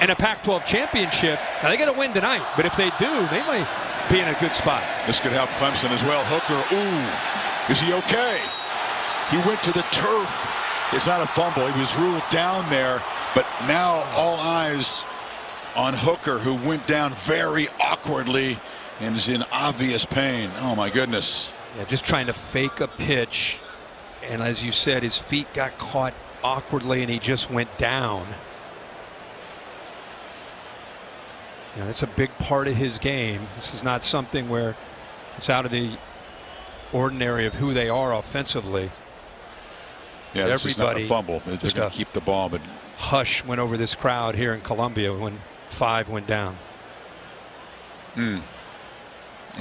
and a Pac-12 championship. Now, they got to win tonight, but if they do, they might be in a good spot. This could help Clemson as well. Hooker, is he okay? He went to the turf. It's not a fumble. He was ruled down there, but now all eyes on Hooker, who went down very awkwardly and is in obvious pain. Oh, my goodness. Yeah, just trying to fake a pitch. And as you said, his feet got caught awkwardly and he just went down. You know, that's a big part of his game. This is not something where it's out of the ordinary of who they are offensively. Yeah, this is not a fumble. They're just going to keep the ball. But hush went over this crowd here in Columbia when 5 went down. It'll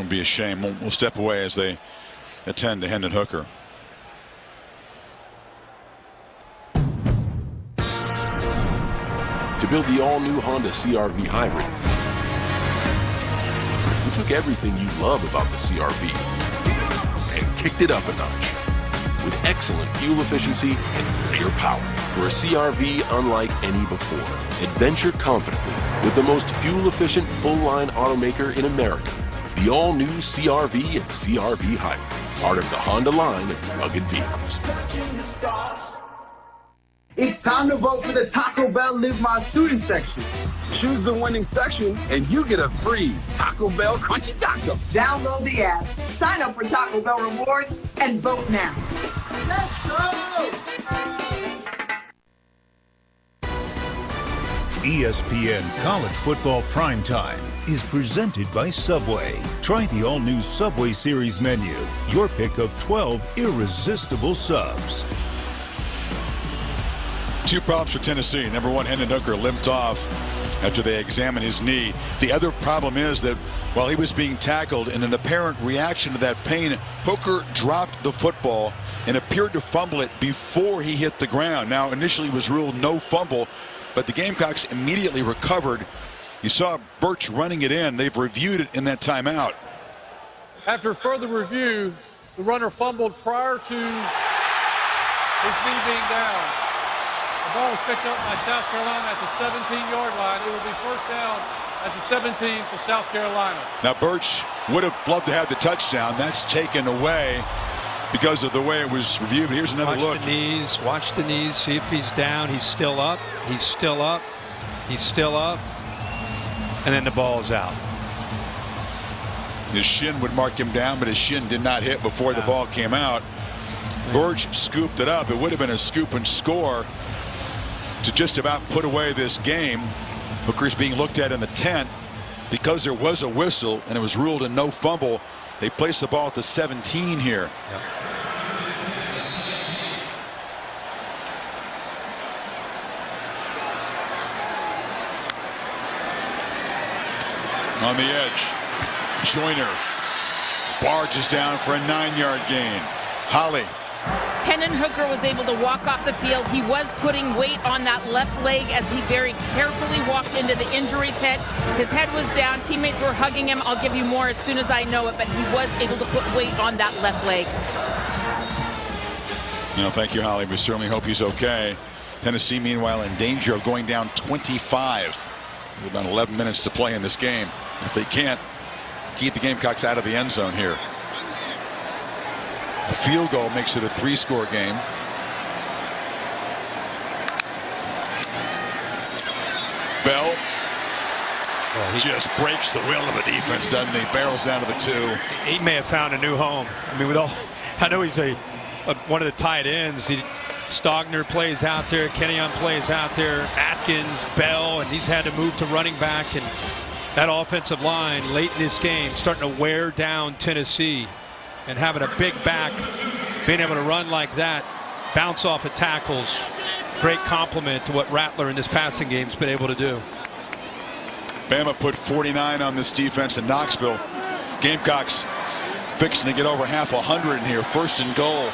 be a shame. We'll step away as they attend to Hendon Hooker. To build the all-new Honda CR-V Hybrid, we took everything you love about the CR-V and kicked it up a notch with excellent fuel efficiency and greater power for a CR-V unlike any before. Adventure confidently with the most fuel-efficient full-line automaker in America, the all-new CR-V and CR-V Hybrid, part of the Honda line of rugged vehicles. It's time to vote for the Taco Bell Live My Student section. Choose the winning section and you get a free Taco Bell Crunchy Taco. Download the app, sign up for Taco Bell Rewards, and vote now. Let's go! ESPN College Football Primetime is presented by Subway. Try the all-new Subway Series menu. Your pick of 12 irresistible subs. 2 problems for Tennessee. Number 1, Hendon Hooker limped off after they examined his knee. The other problem is that while he was being tackled, in an apparent reaction to that pain, Hooker dropped the football and appeared to fumble it before he hit the ground. Now, initially was ruled no fumble, but the Gamecocks immediately recovered. You saw Birch running it in. They've reviewed it in that timeout. After further review, the runner fumbled prior to his knee being down. The ball was picked up by South Carolina at the 17-yard line. It will be first down at the 17 for South Carolina. Now, Birch would have loved to have the touchdown. That's taken away because of the way it was reviewed. But here's another look. Watch the knees. See if he's down. He's still up. He's still up. He's still up. And then the ball is out. His shin would mark him down, but his shin did not hit before the ball came out. Birch scooped it up. It would have been a scoop and score to just about put away this game. Hooker's being looked at in the tent because there was a whistle and it was ruled a no fumble. They place the ball at the 17 here. Yep. On the edge, Joyner barges down for a 9-yard gain. Holly Hendon Hooker was able to walk off the field. He was putting weight on that left leg as he very carefully walked into the injury tent. His head was down. Teammates were hugging him. I'll give you more as soon as I know it, but he was able to put weight on that left leg. No, thank you, Holly. We certainly hope he's okay. Tennessee, meanwhile, in danger of going down 25 with about 11 minutes to play in this game. If they can't keep the Gamecocks out of the end zone here. A field goal makes it a 3-score game. Bell just breaks the will of a defense, doesn't he? Barrels down to the 2. He may have found a new home. I mean, with all, I know he's one of the tight ends. Stogner plays out there. Kenyon plays out there. Atkins, Bell, and he's had to move to running back. And that offensive line late in this game starting to wear down Tennessee. And having a big back, being able to run like that, bounce off of tackles, great compliment to what Rattler in this passing game has been able to do. Bama put 49 on this defense in Knoxville. Gamecocks fixing to get over half 100 in here. 1st and goal.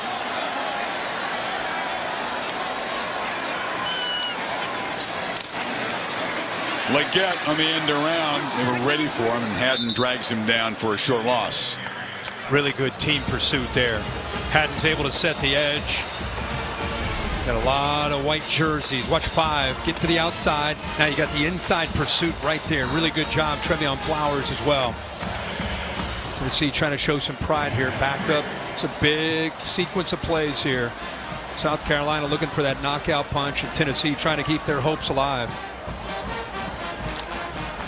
Leggett on the end around. They were ready for him, and Haddon drags him down for a short loss. Really good team pursuit there. Haddon's able to set the edge. Got a lot of white jerseys. Watch 5. Get to the outside. Now you got the inside pursuit right there. Really good job. Trevion Flowers as well. Tennessee trying to show some pride here. Backed up. It's a big sequence of plays here. South Carolina looking for that knockout punch, and Tennessee trying to keep their hopes alive.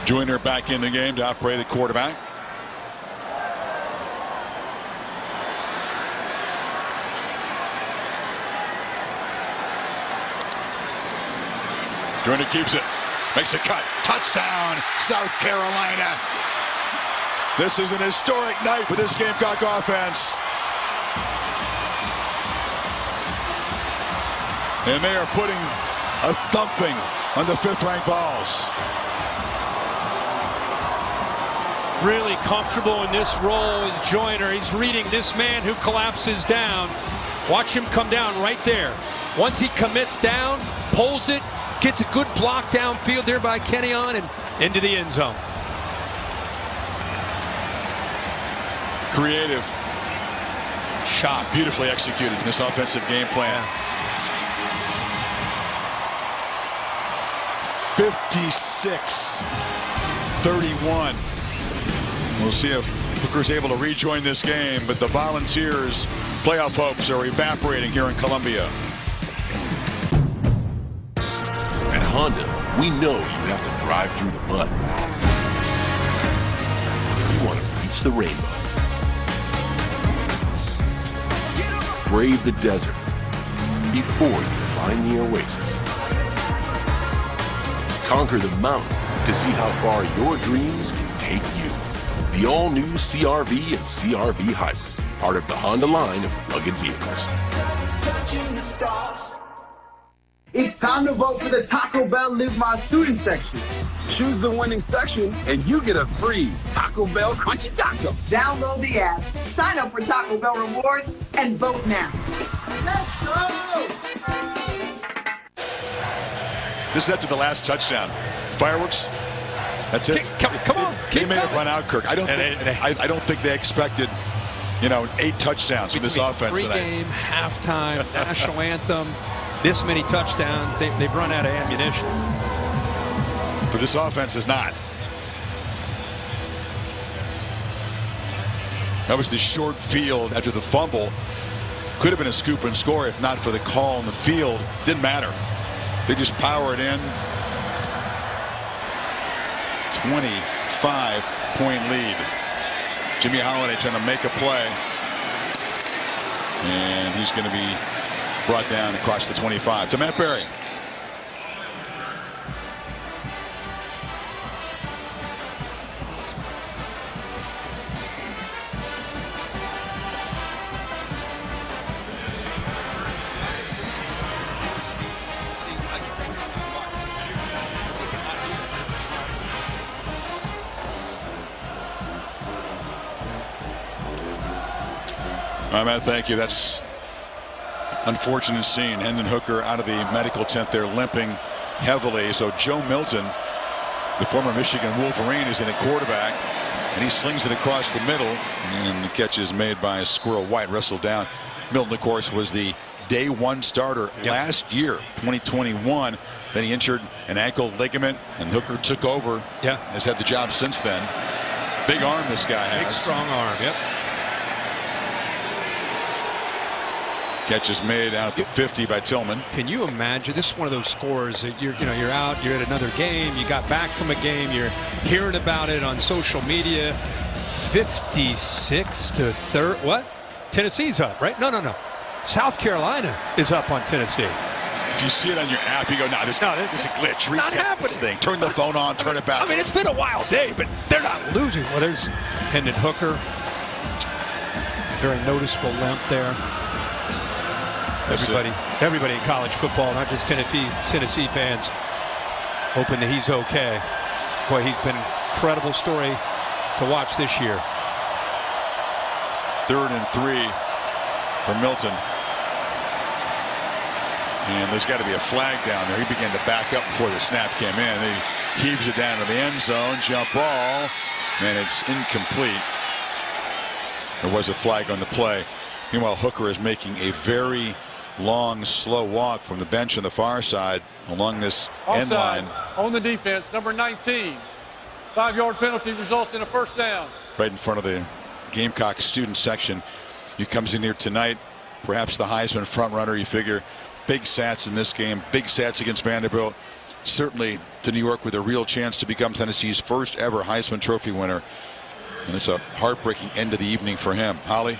Joyner back in the game to operate at quarterback. Joyner keeps it, makes a cut, touchdown, South Carolina. This is an historic night for this Gamecock offense. And they are putting a thumping on the 5th-ranked Vols. Really comfortable in this role is Joyner. He's reading this man who collapses down. Watch him come down right there. Once he commits down, pulls it, gets a good block downfield there by Kenyon and into the end zone. Creative shot, beautifully executed in this offensive game plan. 56-31. We'll see if Hooker's able to rejoin this game, but the Volunteers' playoff hopes are evaporating here in Columbia. At Honda, we know you have to drive through the mud. You want to reach the rainbow. Brave the desert before you find the oasis. Conquer the mountain to see how far your dreams can take you. The all-new CR-V and CR-V Hybrid, part of the Honda line of rugged vehicles. It's time to vote for the Taco Bell Live My Student section. Choose the winning section and you get a free Taco Bell Crunchy Taco. Download the app, sign up for Taco Bell Rewards, and vote now. Let's go! This is after the last touchdown. Fireworks. That's it. Come on. They may have run out, Kirk. I don't think they expected, 8 touchdowns from this offense tonight. Pre-game, halftime, national anthem. This many touchdowns, they've run out of ammunition. But this offense is not. That was the short field after the fumble. Could have been a scoop and score if not for the call on the field. Didn't matter. They just power it in. 25-point lead. Jimmy Holiday trying to make a play. And he's going to be brought down across the 25 to Matt Berry. All right, Matt, thank you. That's unfortunate scene. Hendon Hooker out of the medical tent there, limping heavily. So Joe Milton, the former Michigan Wolverine, is in at quarterback, and he slings it across the middle, and the catch is made by Squirrel White, wrestled down. Milton, of course, was the day one starter last year, 2021. Then he injured an ankle ligament, and Hooker took over. Has had the job since then. Big arm this guy has. Big strong arm. Catch is made out to 50 by Tillman. Can you imagine? This is one of those scores that you're out, you're at another game, you got back from a game, you're hearing about it on social media. 56-30. What? Tennessee's up, right? No. South Carolina is up on Tennessee. If you see it on your app, you go, this is a glitch. Not Reset happening. this thing. Turn the phone on, turn it back. I mean, it's been a wild day, but they're not losing. Well, there's Hendon Hooker. Very noticeable limp there. Everybody in college football, not just Tennessee fans, hoping that he's okay. Boy, he's been an incredible story to watch this year. 3rd and 3 for Milton. And there's got to be a flag down there. He began to back up before the snap came in. He heaves it down to the end zone. Jump ball. And it's incomplete. There was a flag on the play. Meanwhile, Hooker is making a very long, slow walk from the bench on the far side along this end line. On the defense, number 19. 5-yard penalty results in a first down. Right in front of the Gamecock student section. He comes in here tonight, perhaps the Heisman front runner. You figure big sats in this game, big sats against Vanderbilt. Certainly to New York with a real chance to become Tennessee's first ever Heisman Trophy winner. And it's a heartbreaking end of the evening for him. Holly?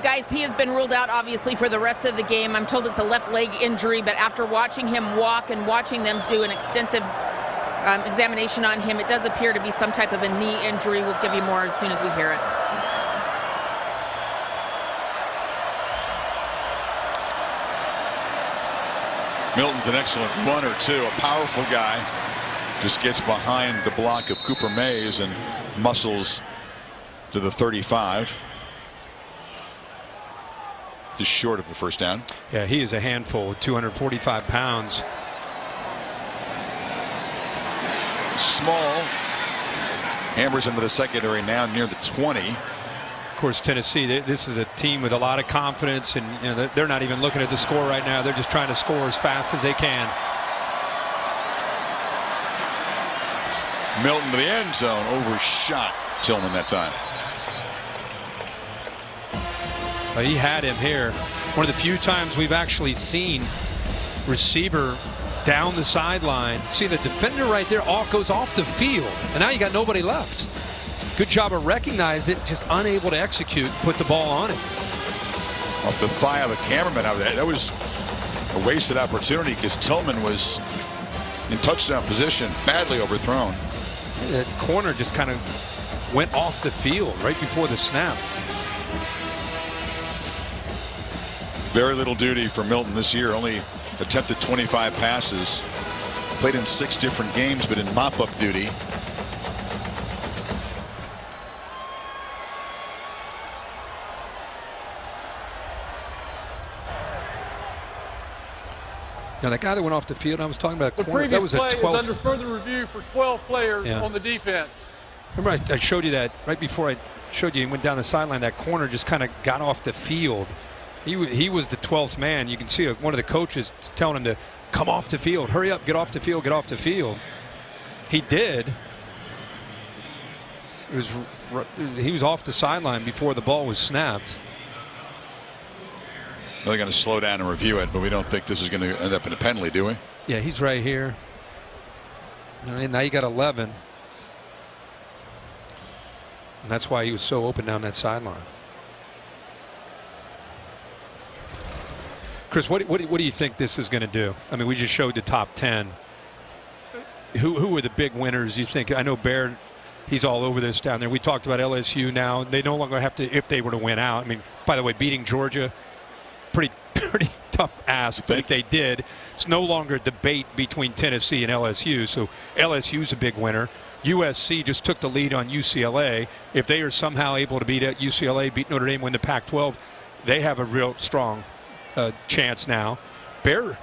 Guys, he has been ruled out, obviously, for the rest of the game. I'm told it's a left leg injury, but after watching him walk and watching them do an extensive examination on him, it does appear to be some type of a knee injury. We'll give you more as soon as we hear it. Milton's an excellent runner, too. A powerful guy. Just gets behind the block of Cooper Mays and muscles to the 35. Just short of the first down. Yeah, he is a handful, 245 pounds. Small. Hammers into the secondary now near the 20. Of course, Tennessee, this is a team with a lot of confidence, and they're not even looking at the score right now. They're just trying to score as fast as they can. Milton to the end zone, overshot Tillman that time. He had him here. One of the few times we've actually seen receiver down the sideline. See the defender right there goes off the field, and now you got nobody left. Good job of recognizing it, just unable to execute, put the ball on it. Off the thigh of the cameraman. That was a wasted opportunity because Tillman was in touchdown position, badly overthrown. That corner just kind of went off the field right before the snap. Very little duty for Milton this year. Only attempted 25 passes. Played in 6 different games, but in mop-up duty. Now, that guy that went off the field, I was talking about. The previous play is under further review for 12 players on the defense. Remember, I showed you that right before I showed you he went down the sideline. That corner just kind of got off the field. He was the 12th man. You can see one of the coaches telling him to come off the field. Hurry up, get off the field, get off the field. He did. He was off the sideline before the ball was snapped. They're going to slow down and review it, but we don't think this is going to end up in a penalty, do we? Yeah, he's right here. And now you got 11. And that's why he was so open down that sideline. Chris, what do you think this is going to do? I mean, we just showed the top 10. Who were the big winners, you think? I know Bear, he's all over this down there. We talked about LSU now. They no longer have to, if they were to win out. I mean, by the way, beating Georgia, pretty tough ask, but if they did, it's no longer a debate between Tennessee and LSU. So LSU's a big winner. USC just took the lead on UCLA. If they are somehow able to beat UCLA, beat Notre Dame, win the Pac-12, they have a real strong a chance now. Bear.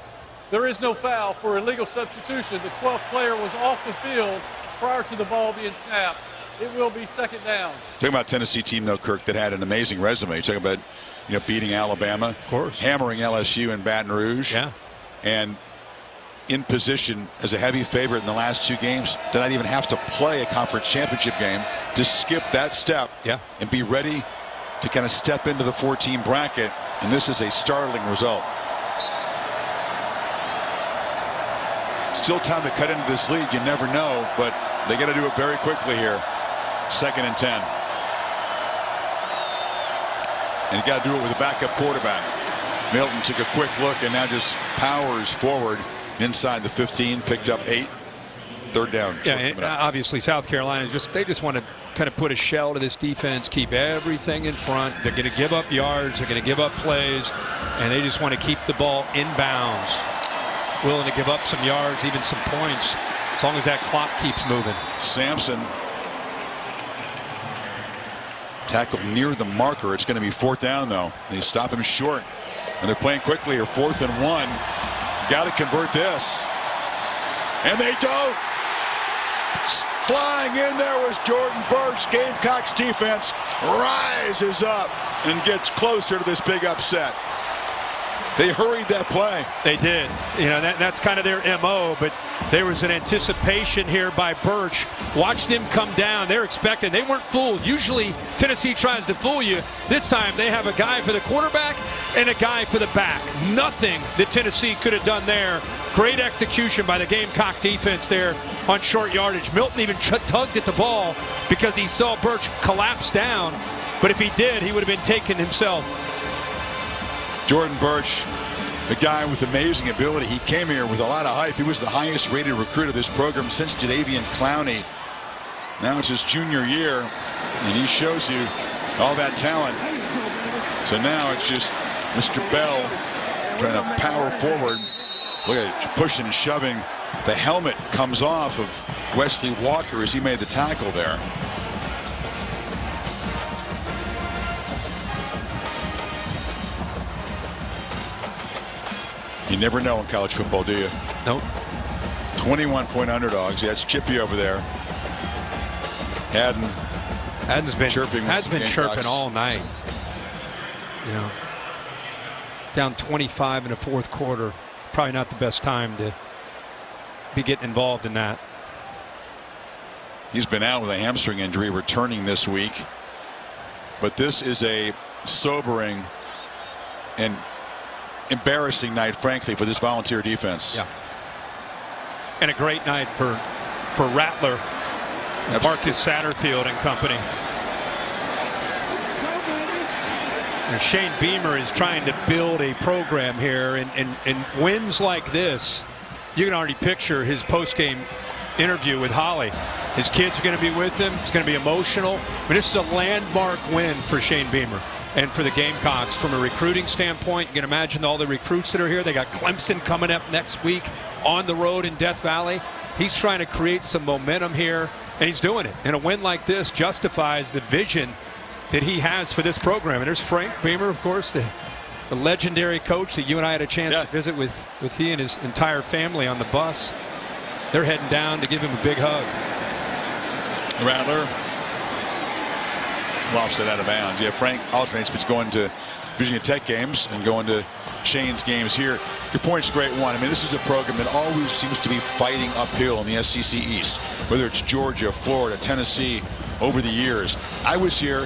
There is no foul for illegal substitution. The 12th player was off the field prior to the ball being snapped. It will be second down. Talking about Tennessee team, though, Kirk, that had an amazing resume. Talking about, beating Alabama. Of course. Hammering LSU in Baton Rouge. Yeah. And in position as a heavy favorite in the last 2 games. Did not even have to play a conference championship game. Just skip that step. Yeah. And be ready to kind of step into the 14 bracket. And this is a startling result. Still time to cut into this lead. You never know, but they got to do it very quickly here. 2nd and 10. And you got to do it with a backup quarterback. Milton took a quick look and now just powers forward inside the 15, picked up 8. 3rd down. Yeah, and obviously South Carolina they just want to kind of put a shell to this defense, keep everything in front. They're going to give up yards, they're going to give up plays, and they just want to keep the ball inbounds. Willing to give up some yards, even some points, as long as that clock keeps moving. Sampson tackled near the marker. It's going to be 4th down, though. They stop him short, and they're playing quickly here. 4th and 1. Got to convert this, and they don't. Flying in there was Jordan Burch. Gamecocks defense rises up and gets closer to this big upset. They hurried that play. They did. That's kind of their MO, but there was an anticipation here by Burch. Watched him come down. They're expecting. They weren't fooled. Usually Tennessee tries to fool you. This time they have a guy for the quarterback and a guy for the back. Nothing that Tennessee could have done there. Great execution by the Gamecock defense there on short yardage. Milton even tugged at the ball because he saw Burch collapse down, but if he did, he would have been taken himself. Jordan Burch, the guy with amazing ability. He came here with a lot of hype. He was the highest rated recruit of this program since Jadeveon Clowney. Now it's his junior year, and he shows you all that talent. So now it's just Mr. Bell trying to power forward. Look at it, pushing and shoving. The helmet comes off of Wesley Walker as he made the tackle there. You never know in college football, do you? Nope. 21-point underdogs. Yeah, it's Chippy over there. Haddon's been chirping. Has been chirping all night. Down 25 in the 4th quarter. Probably not the best time to be getting involved in that. He's been out with a hamstring injury, returning this week. But this is a sobering and embarrassing night, frankly, for this Volunteer defense. Yeah. And a great night for Rattler, Marcus Satterfield and company. And Shane Beamer is trying to build a program here, and wins like this, you can already picture his post-game interview with Holly. His kids are going to be with him. It's going to be emotional. I mean, this is a landmark win for Shane Beamer and for the Gamecocks from a recruiting standpoint. You can imagine all the recruits that are here. They got Clemson coming up next week on the road in Death Valley. He's trying to create some momentum here, and he's doing it. And a win like this justifies the vision that he has for this program. And there's Frank Beamer, of course, the legendary coach that you and I had a chance to visit with he and his entire family on the bus. They're heading down to give him a big hug. Rattler lofts it out of bounds. Yeah, Frank alternates between going to Virginia Tech games and going to Shane's games here. Your point's a great one. I mean, this is a program that always seems to be fighting uphill in the SEC East, whether it's Georgia, Florida, Tennessee, over the years. I was here,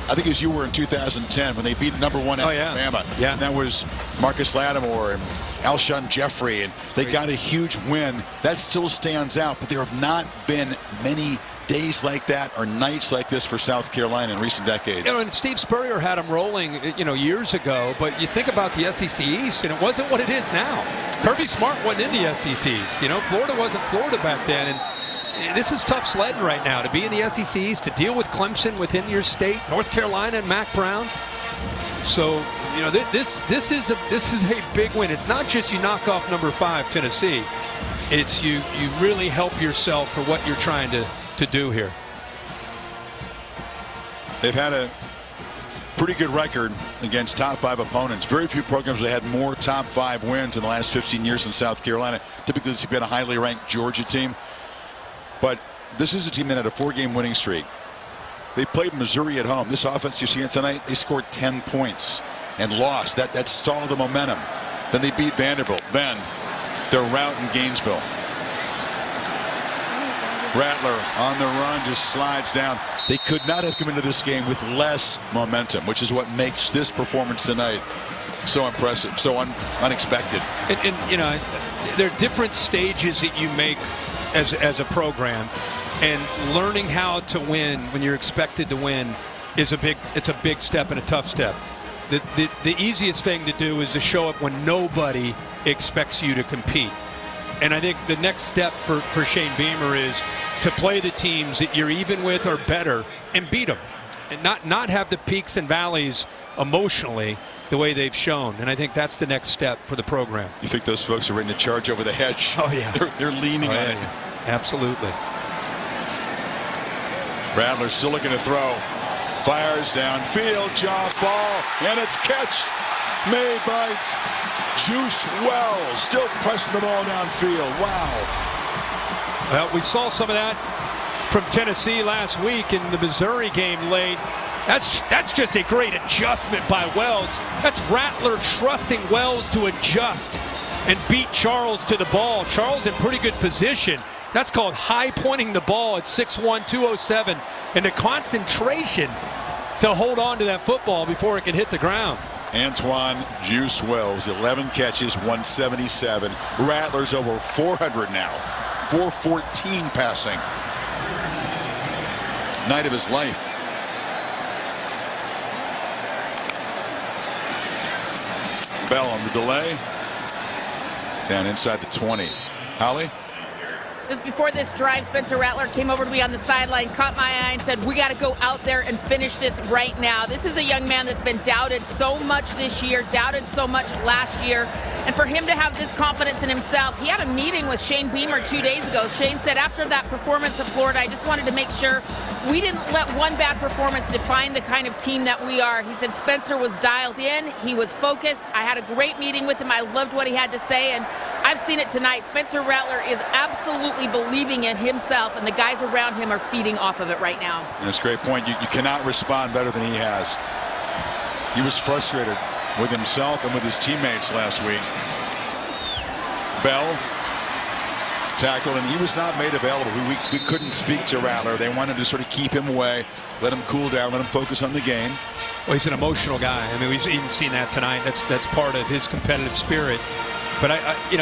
I think as you were in 2010 when they beat number 1 Alabama. Yeah. And that was Marcus Lattimore and Alshon Jeffrey, and they got a huge win. That still stands out, but there have not been many days like that or nights like this for South Carolina in recent decades. And Steve Spurrier had them rolling, years ago, but you think about the SEC East, and it wasn't what it is now. Kirby Smart wasn't in the SEC East. Florida wasn't Florida back then, and this is tough sledding right now to be in the SEC East, to deal with Clemson within your state, North Carolina and Mack Brown. So, this is a big win. It's not just you knock off number 5 Tennessee. It's you really help yourself for what you're trying to do here. They've had a pretty good record against top 5 opponents. Very few programs that had more top 5 wins in the last 15 years in South Carolina. Typically, this has been a highly ranked Georgia team. But this is a team that had a 4-game winning streak. They played Missouri at home. This offense you see it tonight, they scored 10 points and lost. That stalled the momentum. Then they beat Vanderbilt. Then their rout in Gainesville. Rattler on the run just slides down. They could not have come into this game with less momentum, which is what makes this performance tonight so impressive, so unexpected. And you know, there are different stages that you make as a program, and learning how to win when you're expected to win is a big step and a tough step. The easiest thing to do is to show up when nobody expects you to compete. And I think the next step for Shane Beamer is to play the teams that you're even with or better and beat them, and not have the peaks and valleys emotionally the way they've shown. And I think that's the next step for the program. You think those folks are ready to charge over the hedge? Oh, yeah. They're leaning on it. Yeah. Absolutely. Rattler still looking to throw. Fires downfield, jump ball, and it's catch made by Juice Wells. Still pressing the ball downfield. Wow. Well, we saw some of that from Tennessee last week in the Missouri game late. That's just a great adjustment by Wells. That's Rattler trusting Wells to adjust and beat Charles to the ball. Charles in pretty good position. That's called high pointing the ball at 6'1", 207, and the concentration to hold on to that football before it can hit the ground. Antoine Juice Wells, 11 catches, 177. Rattler's over 400 now. 414 passing. Night of his life. Bell on the delay. Down inside the 20. Holly? Just before this drive, Spencer Rattler came over to me on the sideline, caught my eye and said, we got to go out there and finish this right now. This is a young man that's been doubted so much this year, doubted so much last year. And for him to have this confidence in himself, he had a meeting with Shane Beamer 2 days ago. Shane said, after that performance at Florida, I just wanted to make sure we didn't let one bad performance define the kind of team that we are. He said Spencer was dialed in. He was focused. I had a great meeting with him. I loved what he had to say, and I've seen it tonight. Spencer Rattler is absolutely believing in himself, and the guys around him are feeding off of it right now. That's a great point. You cannot respond better than he has. He was frustrated with himself and with his teammates last week. Bell tackled, and he was not made available. We couldn't speak to Rattler. They wanted to sort of keep him away, let him cool down, let him focus on the game. Well, he's an emotional guy. I mean, we've even seen that tonight. That's part of his competitive spirit. But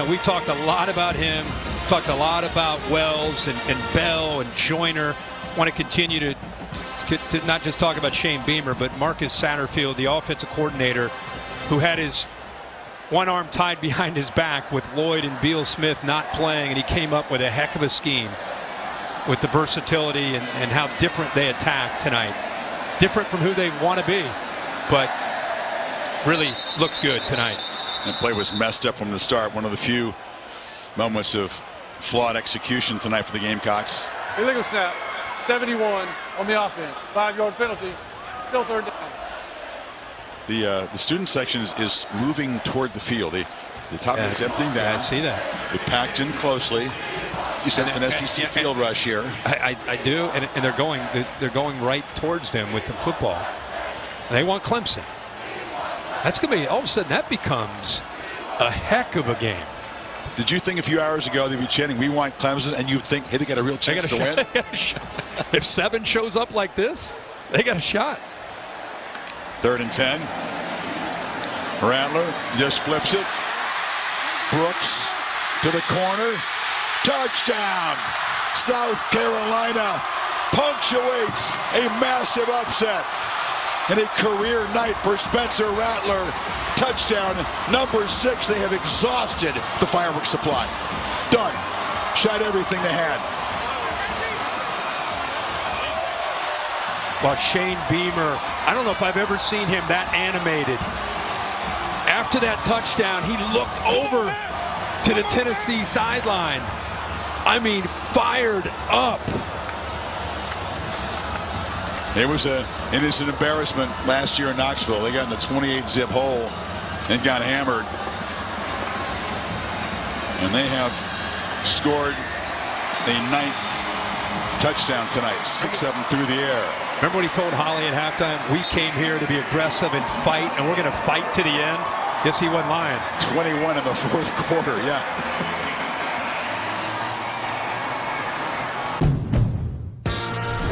we talked a lot about him, talked a lot about Wells and Bell and Joyner. Want to continue to not just talk about Shane Beamer, but Marcus Satterfield, the offensive coordinator, who had his one arm tied behind his back with Lloyd and Beal Smith not playing, and he came up with a heck of a scheme with the versatility and how different they attacked tonight. Different from who they want to be, but really looked good tonight. That play was messed up from the start. One of the few moments of flawed execution tonight for the Gamecocks. Illegal snap, 71 on the offense. 5-yard penalty, still third down. The student section is moving toward the field. The top is emptying down. Yeah, I see that. They're packed in closely. You sense an SEC field rush here. I do, and they're going right towards them with the football. They want Clemson. That's going to be, all of a sudden, that becomes a heck of a game. Did you think a few hours ago they'd be chanting, we want Clemson, and you'd think, hey, they got a real chance to win? If 7 shows up like this, they got a shot. 3rd and 10. Rattler just flips it. Brooks to the corner. Touchdown! South Carolina punctuates a massive upset. And a career night for Spencer Rattler. Touchdown number 6. They have exhausted the fireworks supply. Done. Shot everything they had. Well, Shane Beamer, I don't know if I've ever seen him that animated. After that touchdown, he looked over to the Tennessee sideline. I mean, fired up. It was an embarrassment last year in Knoxville. They got in a 28-zip hole and got hammered. And they have scored a 9th touchdown tonight, 6 of them through the air. Remember what he told Holly at halftime? We came here to be aggressive and fight, and we're going to fight to the end. Guess he wasn't lying. 21 in the 4th quarter, yeah.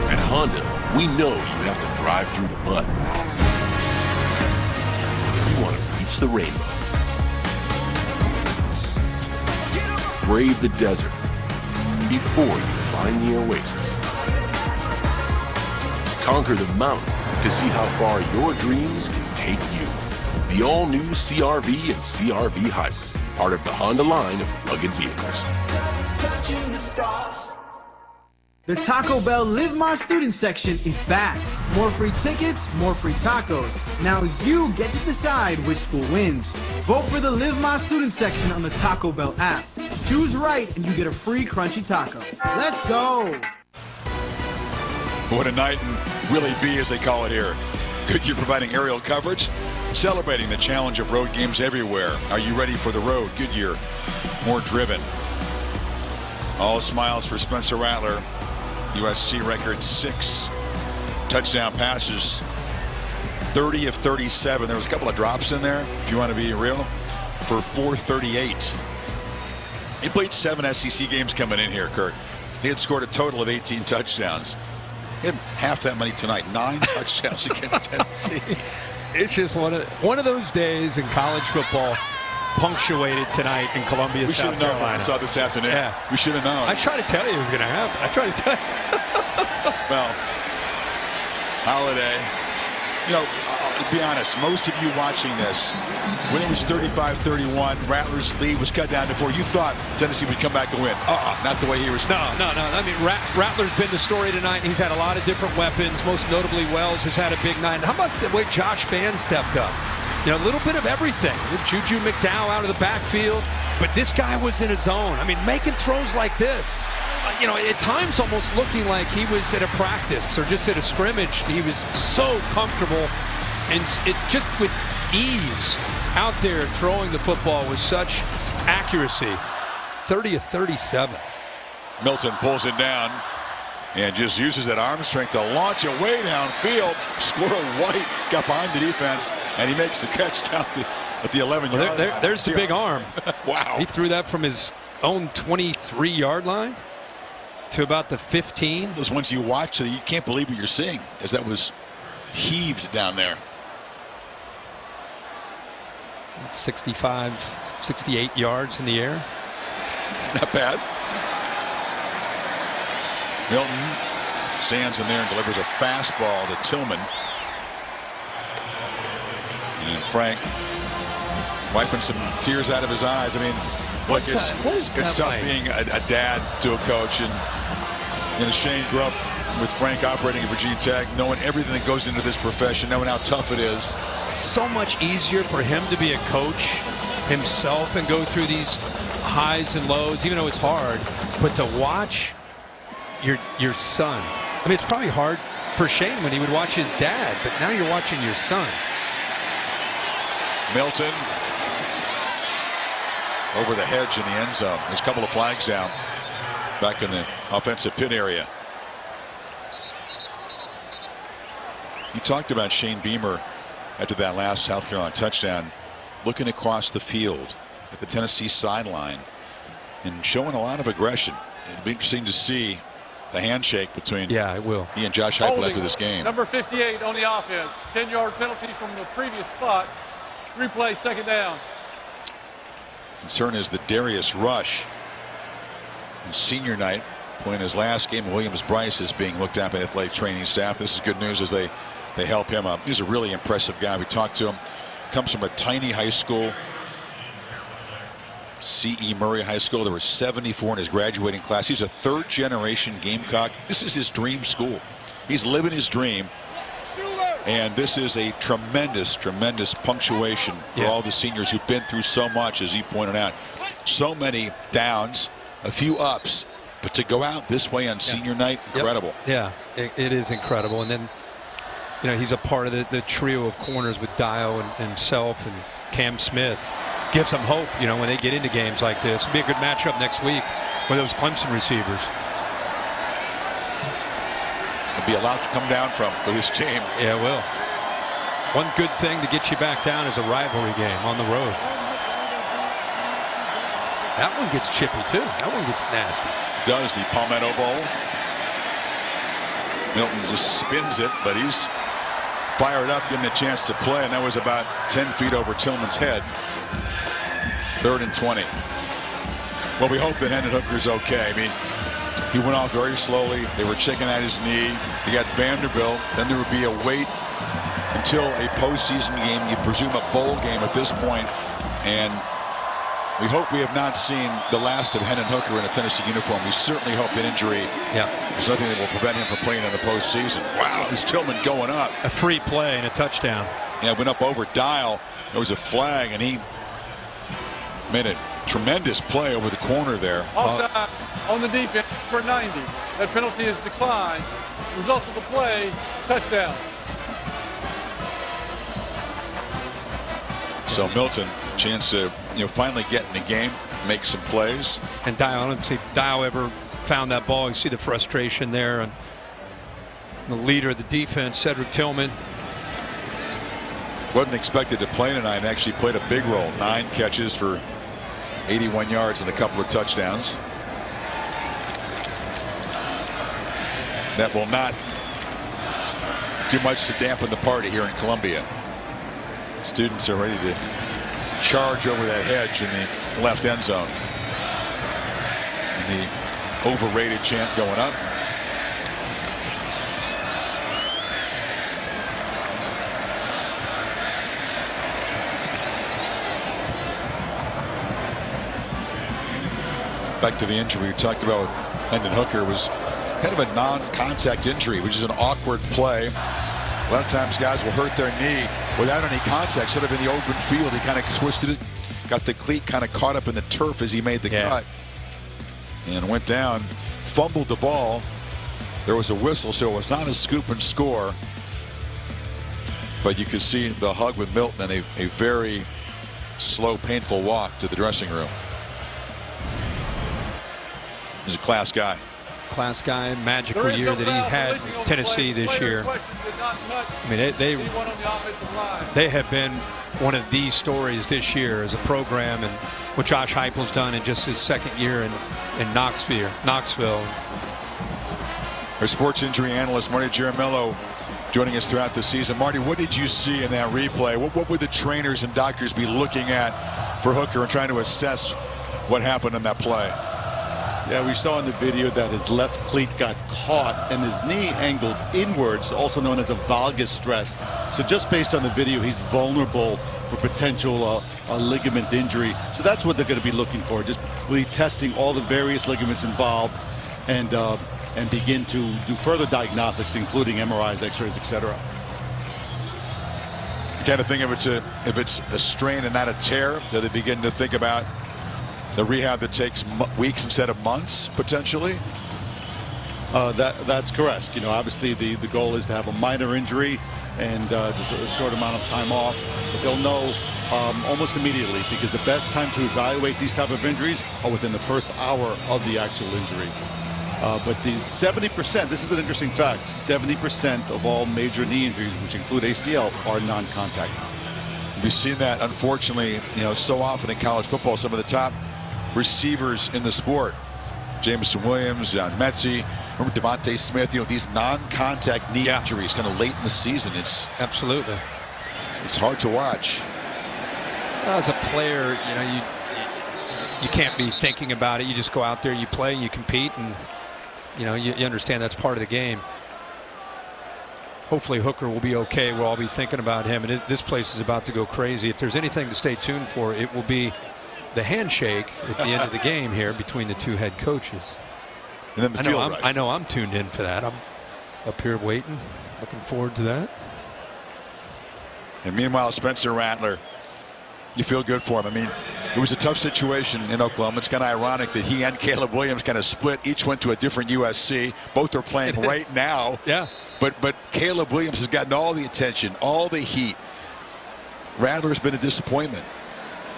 At Honda, we know you have to drive through the mud if you want to reach the rainbow. Brave the desert before you find the oasis. Conquer the mountain to see how far your dreams can take you. The all-new CR-V and CR-V Hybrid, part of the Honda line of rugged vehicles. The Taco Bell Live My Student section is back. More free tickets, more free tacos. Now you get to decide which school wins. Vote for the Live My Student section on the Taco Bell app. Choose right and you get a free crunchy taco. Let's go! What a night in Willie B, as they call it here. Goodyear providing aerial coverage, celebrating the challenge of road games everywhere. Are you ready for the road? Goodyear, more driven. All smiles for Spencer Rattler. USC record 6 touchdown passes, 30 of 37. There was a couple of drops in there, if you want to be real, for 438. He played 7 SEC games coming in here, Kurt. He had scored a total of 18 touchdowns. He had half that many tonight, 9 touchdowns against Tennessee. It's just one of those days in college football, punctuated tonight in Columbia, South Carolina. We should have known. I saw this afternoon. Yeah. We should have known. I tried to tell you it was going to happen. I tried to tell you. Well, Holiday, you know, I'll be honest, most of you watching this, when it was 35-31, Rattler's lead was cut down to 4. You thought Tennessee would come back and win. Not the way he was. No. I mean, Rattler's been the story tonight. He's had a lot of different weapons. Most notably, Wells has had a big night. How about the way Josh Vann stepped up? You know, a little bit of everything. Juju McDowell out of the backfield, but this guy was in his zone. I mean, making throws like this, you know, at times almost looking like he was at a practice or just at a scrimmage. He was so comfortable and it just with ease out there throwing the football with such accuracy. 30 of 37. Milton pulls it down and just uses that arm strength to launch it way downfield. Squirrel White got behind the defense, and he makes the catch down at the 11-yard line. There's the big arm. Wow. He threw that from his own 23-yard line to about the 15. Those ones you watch, so you can't believe what you're seeing, as that was heaved down there. 65, 68 yards in the air. Not bad. Milton stands in there and delivers a fastball to Tillman. And Frank wiping some tears out of his eyes. I mean, look, it's tough being a dad to a coach. And Shane grew up with Frank operating at Virginia Tech, knowing everything that goes into this profession, knowing how tough it is. It's so much easier for him to be a coach himself and go through these highs and lows, even though it's hard. But to watch your son, I mean, it's probably hard for Shane when he would watch his dad, but now you're watching your son. Milton over the hedge in the end zone. There's a couple of flags down back in the offensive pit area. You talked about Shane Beamer after that last South Carolina touchdown, looking across the field at the Tennessee sideline and showing a lot of aggression. It'll be interesting to see the handshake between he and Josh Heupel after this game. Number 58 on the offense. 10-yard penalty from the previous spot. Replay, second down. Concern is that Darius Rush, on senior night, playing his last game, Williams-Brice is being looked at by athletic training staff. This is good news as they help him up. He's a really impressive guy. We talked to him. Comes from a tiny high school, C.E. Murray High School. There were 74 in his graduating class. He's a third-generation Gamecock. This is his dream school. He's living his dream. And this is a tremendous, tremendous punctuation for all the seniors who've been through so much, as he pointed out. So many downs, a few ups, but to go out this way on senior night, incredible. Yeah, it is incredible. And then he's a part of the trio of corners with Dio and himself and Cam Smith. Gives them hope, when they get into games like this. It'll be a good matchup next week with those Clemson receivers. It'll be a lot to come down from for this team. Yeah, it will. One good thing to get you back down is a rivalry game on the road. That one gets chippy, too. That one gets nasty. Does the Palmetto Bowl. Milton just spins it, but he's fired up, getting a chance to play, and that was about 10 feet over Tillman's head. 3rd and 20. Well, we hope that Hendon Hooker's okay. I mean, he went off very slowly. They were checking at his knee. They got Vanderbilt. Then there would be a wait until a postseason game. You presume a bowl game at this point. And we hope we have not seen the last of Hendon Hooker in a Tennessee uniform. We certainly hope that injury. Yeah. There's nothing that will prevent him from playing in the postseason. Wow, it's Tillman going up. A free play and a touchdown. Yeah, went up over Dial. There was a flag, and he made a tremendous play over the corner there. Offside on the defense for 90. That penalty is declined. Result of the play, touchdown. So Milton, chance to finally get in the game, make some plays. And Dial, I don't see Dial ever found that ball. You see the frustration there, and the leader of the defense, Cedric Tillman. Wasn't expected to play tonight, and actually played a big role. 9 catches for 81 yards and a couple of touchdowns. That will not do much to dampen the party here in Columbia. Students are ready to charge over that hedge in the left end zone. And the overrated chant going up. Back to the injury we talked about with Hendon Hooker, was kind of a non-contact injury, which is an awkward play. A lot of times guys will hurt their knee without any contact, sort of in the open field. He kind of twisted it, got the cleat kind of caught up in the turf as he made the cut, and went down, fumbled the ball. There was a whistle, so it was not a scoop and score. But you could see the hug with Milton and a very slow, painful walk to the dressing room. He's a class guy. Class guy, magical year that he had in Tennessee this year. I mean, they have been one of these stories this year as a program, and what Josh Heupel's done in just his second year in Knoxville. Our sports injury analyst Marty Jaramillo joining us throughout the season. Marty, what did you see in that replay? What would the trainers and doctors be looking at for Hooker and trying to assess what happened in that play? Yeah, we saw in the video that his left cleat got caught and his knee angled inwards, also known as a valgus stress. So just based on the video, he's vulnerable for potential ligament injury. So that's what they're going to be looking for, just really testing all the various ligaments involved and begin to do further diagnostics, including MRIs, X-rays, etc. It's the kind of thing, if it's a strain and not a tear, that they begin to think about the rehab that takes weeks instead of months, potentially? That's correct. Obviously the goal is to have a minor injury and just a short amount of time off. But they'll know almost immediately, because the best time to evaluate these type of injuries are within the first hour of the actual injury. But these 70%, this is an interesting fact, 70% of all major knee injuries, which include ACL, are non-contact. We've seen that, unfortunately, so often in college football. Some of the top receivers in the sport, Jameson Williams, John Metzie, remember Devontae Smith, these non-contact knee injuries kind of late in the season. It's absolutely, it's hard to watch. As a player, you can't be thinking about it. You just go out there, you play, you compete, and you understand that's part of the game. Hopefully Hooker will be okay. We'll all be thinking about him, and this place is about to go crazy. If there's anything to stay tuned for, it will be the handshake at the end of the game here between the two head coaches. And then the field rush. I know I'm tuned in for that. I'm up here waiting, looking forward to that. And meanwhile, Spencer Rattler, you feel good for him. I mean, It was a tough situation in Oklahoma. It's kind of ironic that he and Caleb Williams kind of split. Each went to a different USC. Both are playing right now. Yeah. But Caleb Williams has gotten all the attention, all the heat. Rattler's been a disappointment.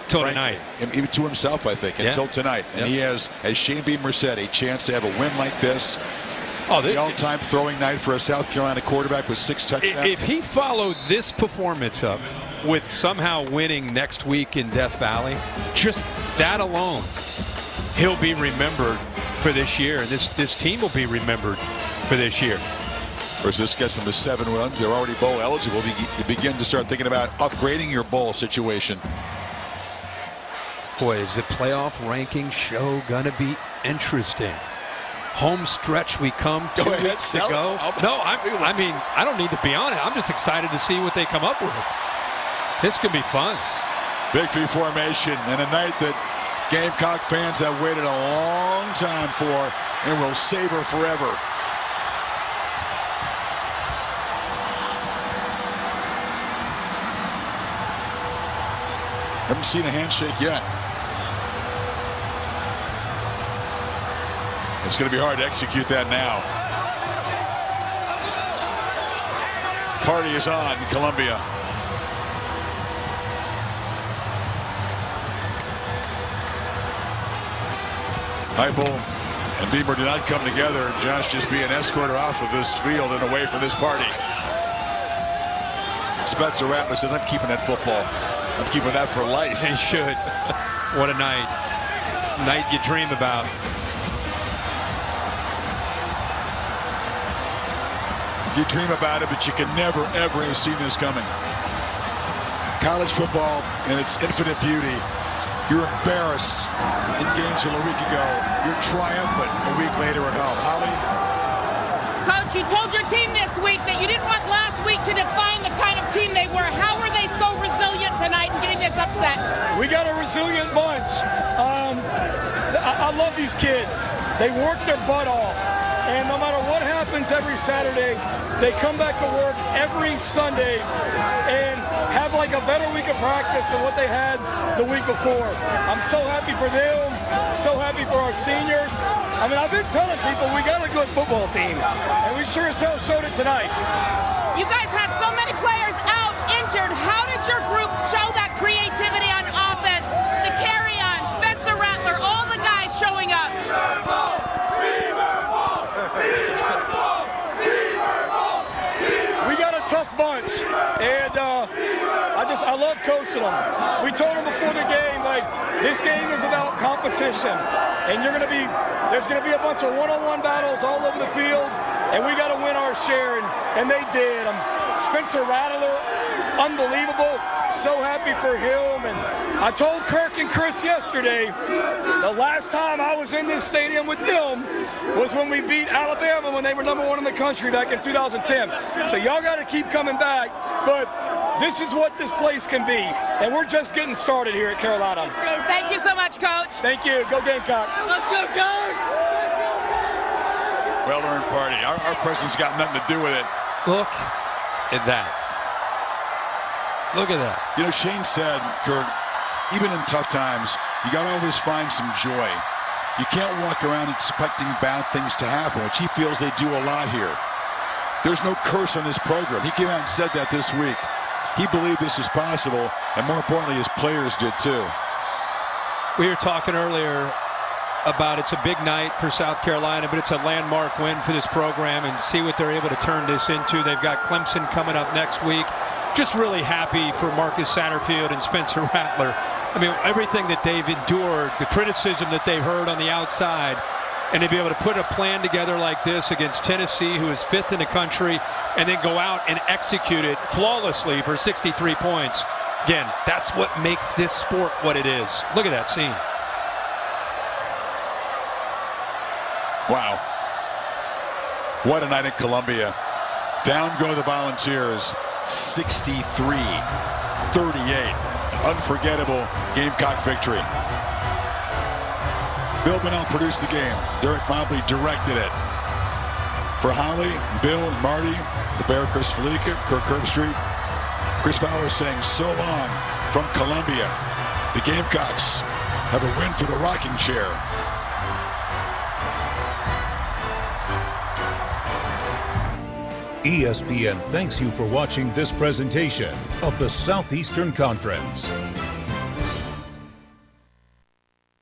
Till tonight. Even to himself, I think, until tonight. And he has, as Shane Beamer said, a chance to have a win like this. The all-time throwing night for a South Carolina quarterback with 6 touchdowns. If he followed this performance up with somehow winning next week in Death Valley, just that alone, he'll be remembered for this year, and this team will be remembered for this year. Of course, this gets them to 7 wins. They're already bowl eligible. You begin to start thinking about upgrading your bowl situation. Boy, is the playoff ranking show going to be interesting. Home stretch we come 2 weeks to go. No, I mean, I don't need to be on it. I'm just excited to see what they come up with. This could be fun. Victory formation and a night that Gamecock fans have waited a long time for and will savor forever. Haven't seen a handshake yet. It's going to be hard to execute that now. Party is on in Columbia. Heupel and Beamer did not come together. Josh just being escorted off of this field and away from this party. Spencer Rattler says, I'm keeping that football. I'm keeping that for life. He should. What a night. It's a night you dream about. You dream about it, but you can never, ever have seen this coming. College football in its infinite beauty. You're embarrassed in Gainesville a week ago. You're triumphant a week later at home. Holly? Coach, you told your team this week that you didn't want last week to define the kind of team they were. How were they so resilient tonight in getting this upset? We got a resilient bunch. I love these kids. They work their butt off. And no matter what happens every Saturday, they come back to work every Sunday and have like a better week of practice than what they had the week before. I'm so happy for them, so happy for our seniors. I mean, I've been telling people we got a good football team, and we sure as hell showed it tonight. You guys had so many players out injured. How did your group show that creativity on offense to carry on? Spencer Rattler, all the guys showing up. We got a tough bunch, and I love coaching them. We told them before the game, like, this game is about competition, and there's gonna be a bunch of one-on-one battles all over the field, and we got to win our share, and they did. Spencer Rattler, unbelievable. So happy for him. And I told Kirk and Chris yesterday, the last time I was in this stadium with them was when we beat Alabama when they were #1 in the country back in 2010. So y'all got to keep coming back. But this is what this place can be. And we're just getting started here at Carolina. Thank you so much, Coach. Thank you. Go Gamecocks. Let's go, Coach. Well-earned party. Our president's got nothing to do with it. Look at that. Look at that. You know, Shane said, Kurt, even in tough times, you got to always find some joy. You can't walk around expecting bad things to happen, which he feels they do a lot here. There's no curse on this program. He came out and said that this week. He believed this was possible, and more importantly, his players did too. We were talking earlier about it's a big night for South Carolina, but it's a landmark win for this program, and see what they're able to turn this into. They've got Clemson coming up next week. Just really happy for Marcus Satterfield and Spencer Rattler. I mean, everything that they've endured, the criticism that they've heard on the outside, and to be able to put a plan together like this against Tennessee, who is 5th in the country, and then go out and execute it flawlessly for 63 points. Again, that's what makes this sport what it is. Look at that scene. Wow. What a night in Columbia. Down go the Volunteers. 63-38. Unforgettable Gamecock victory. Bill Bonnell produced the game. Derek Mobley directed it. For Holly, Bill, and Marty, the Bear, Chris Felica, Kirk Herbstreit, Chris Fowler saying so long from Columbia. The Gamecocks have a win for the rocking chair. ESPN thanks you for watching this presentation of the Southeastern Conference.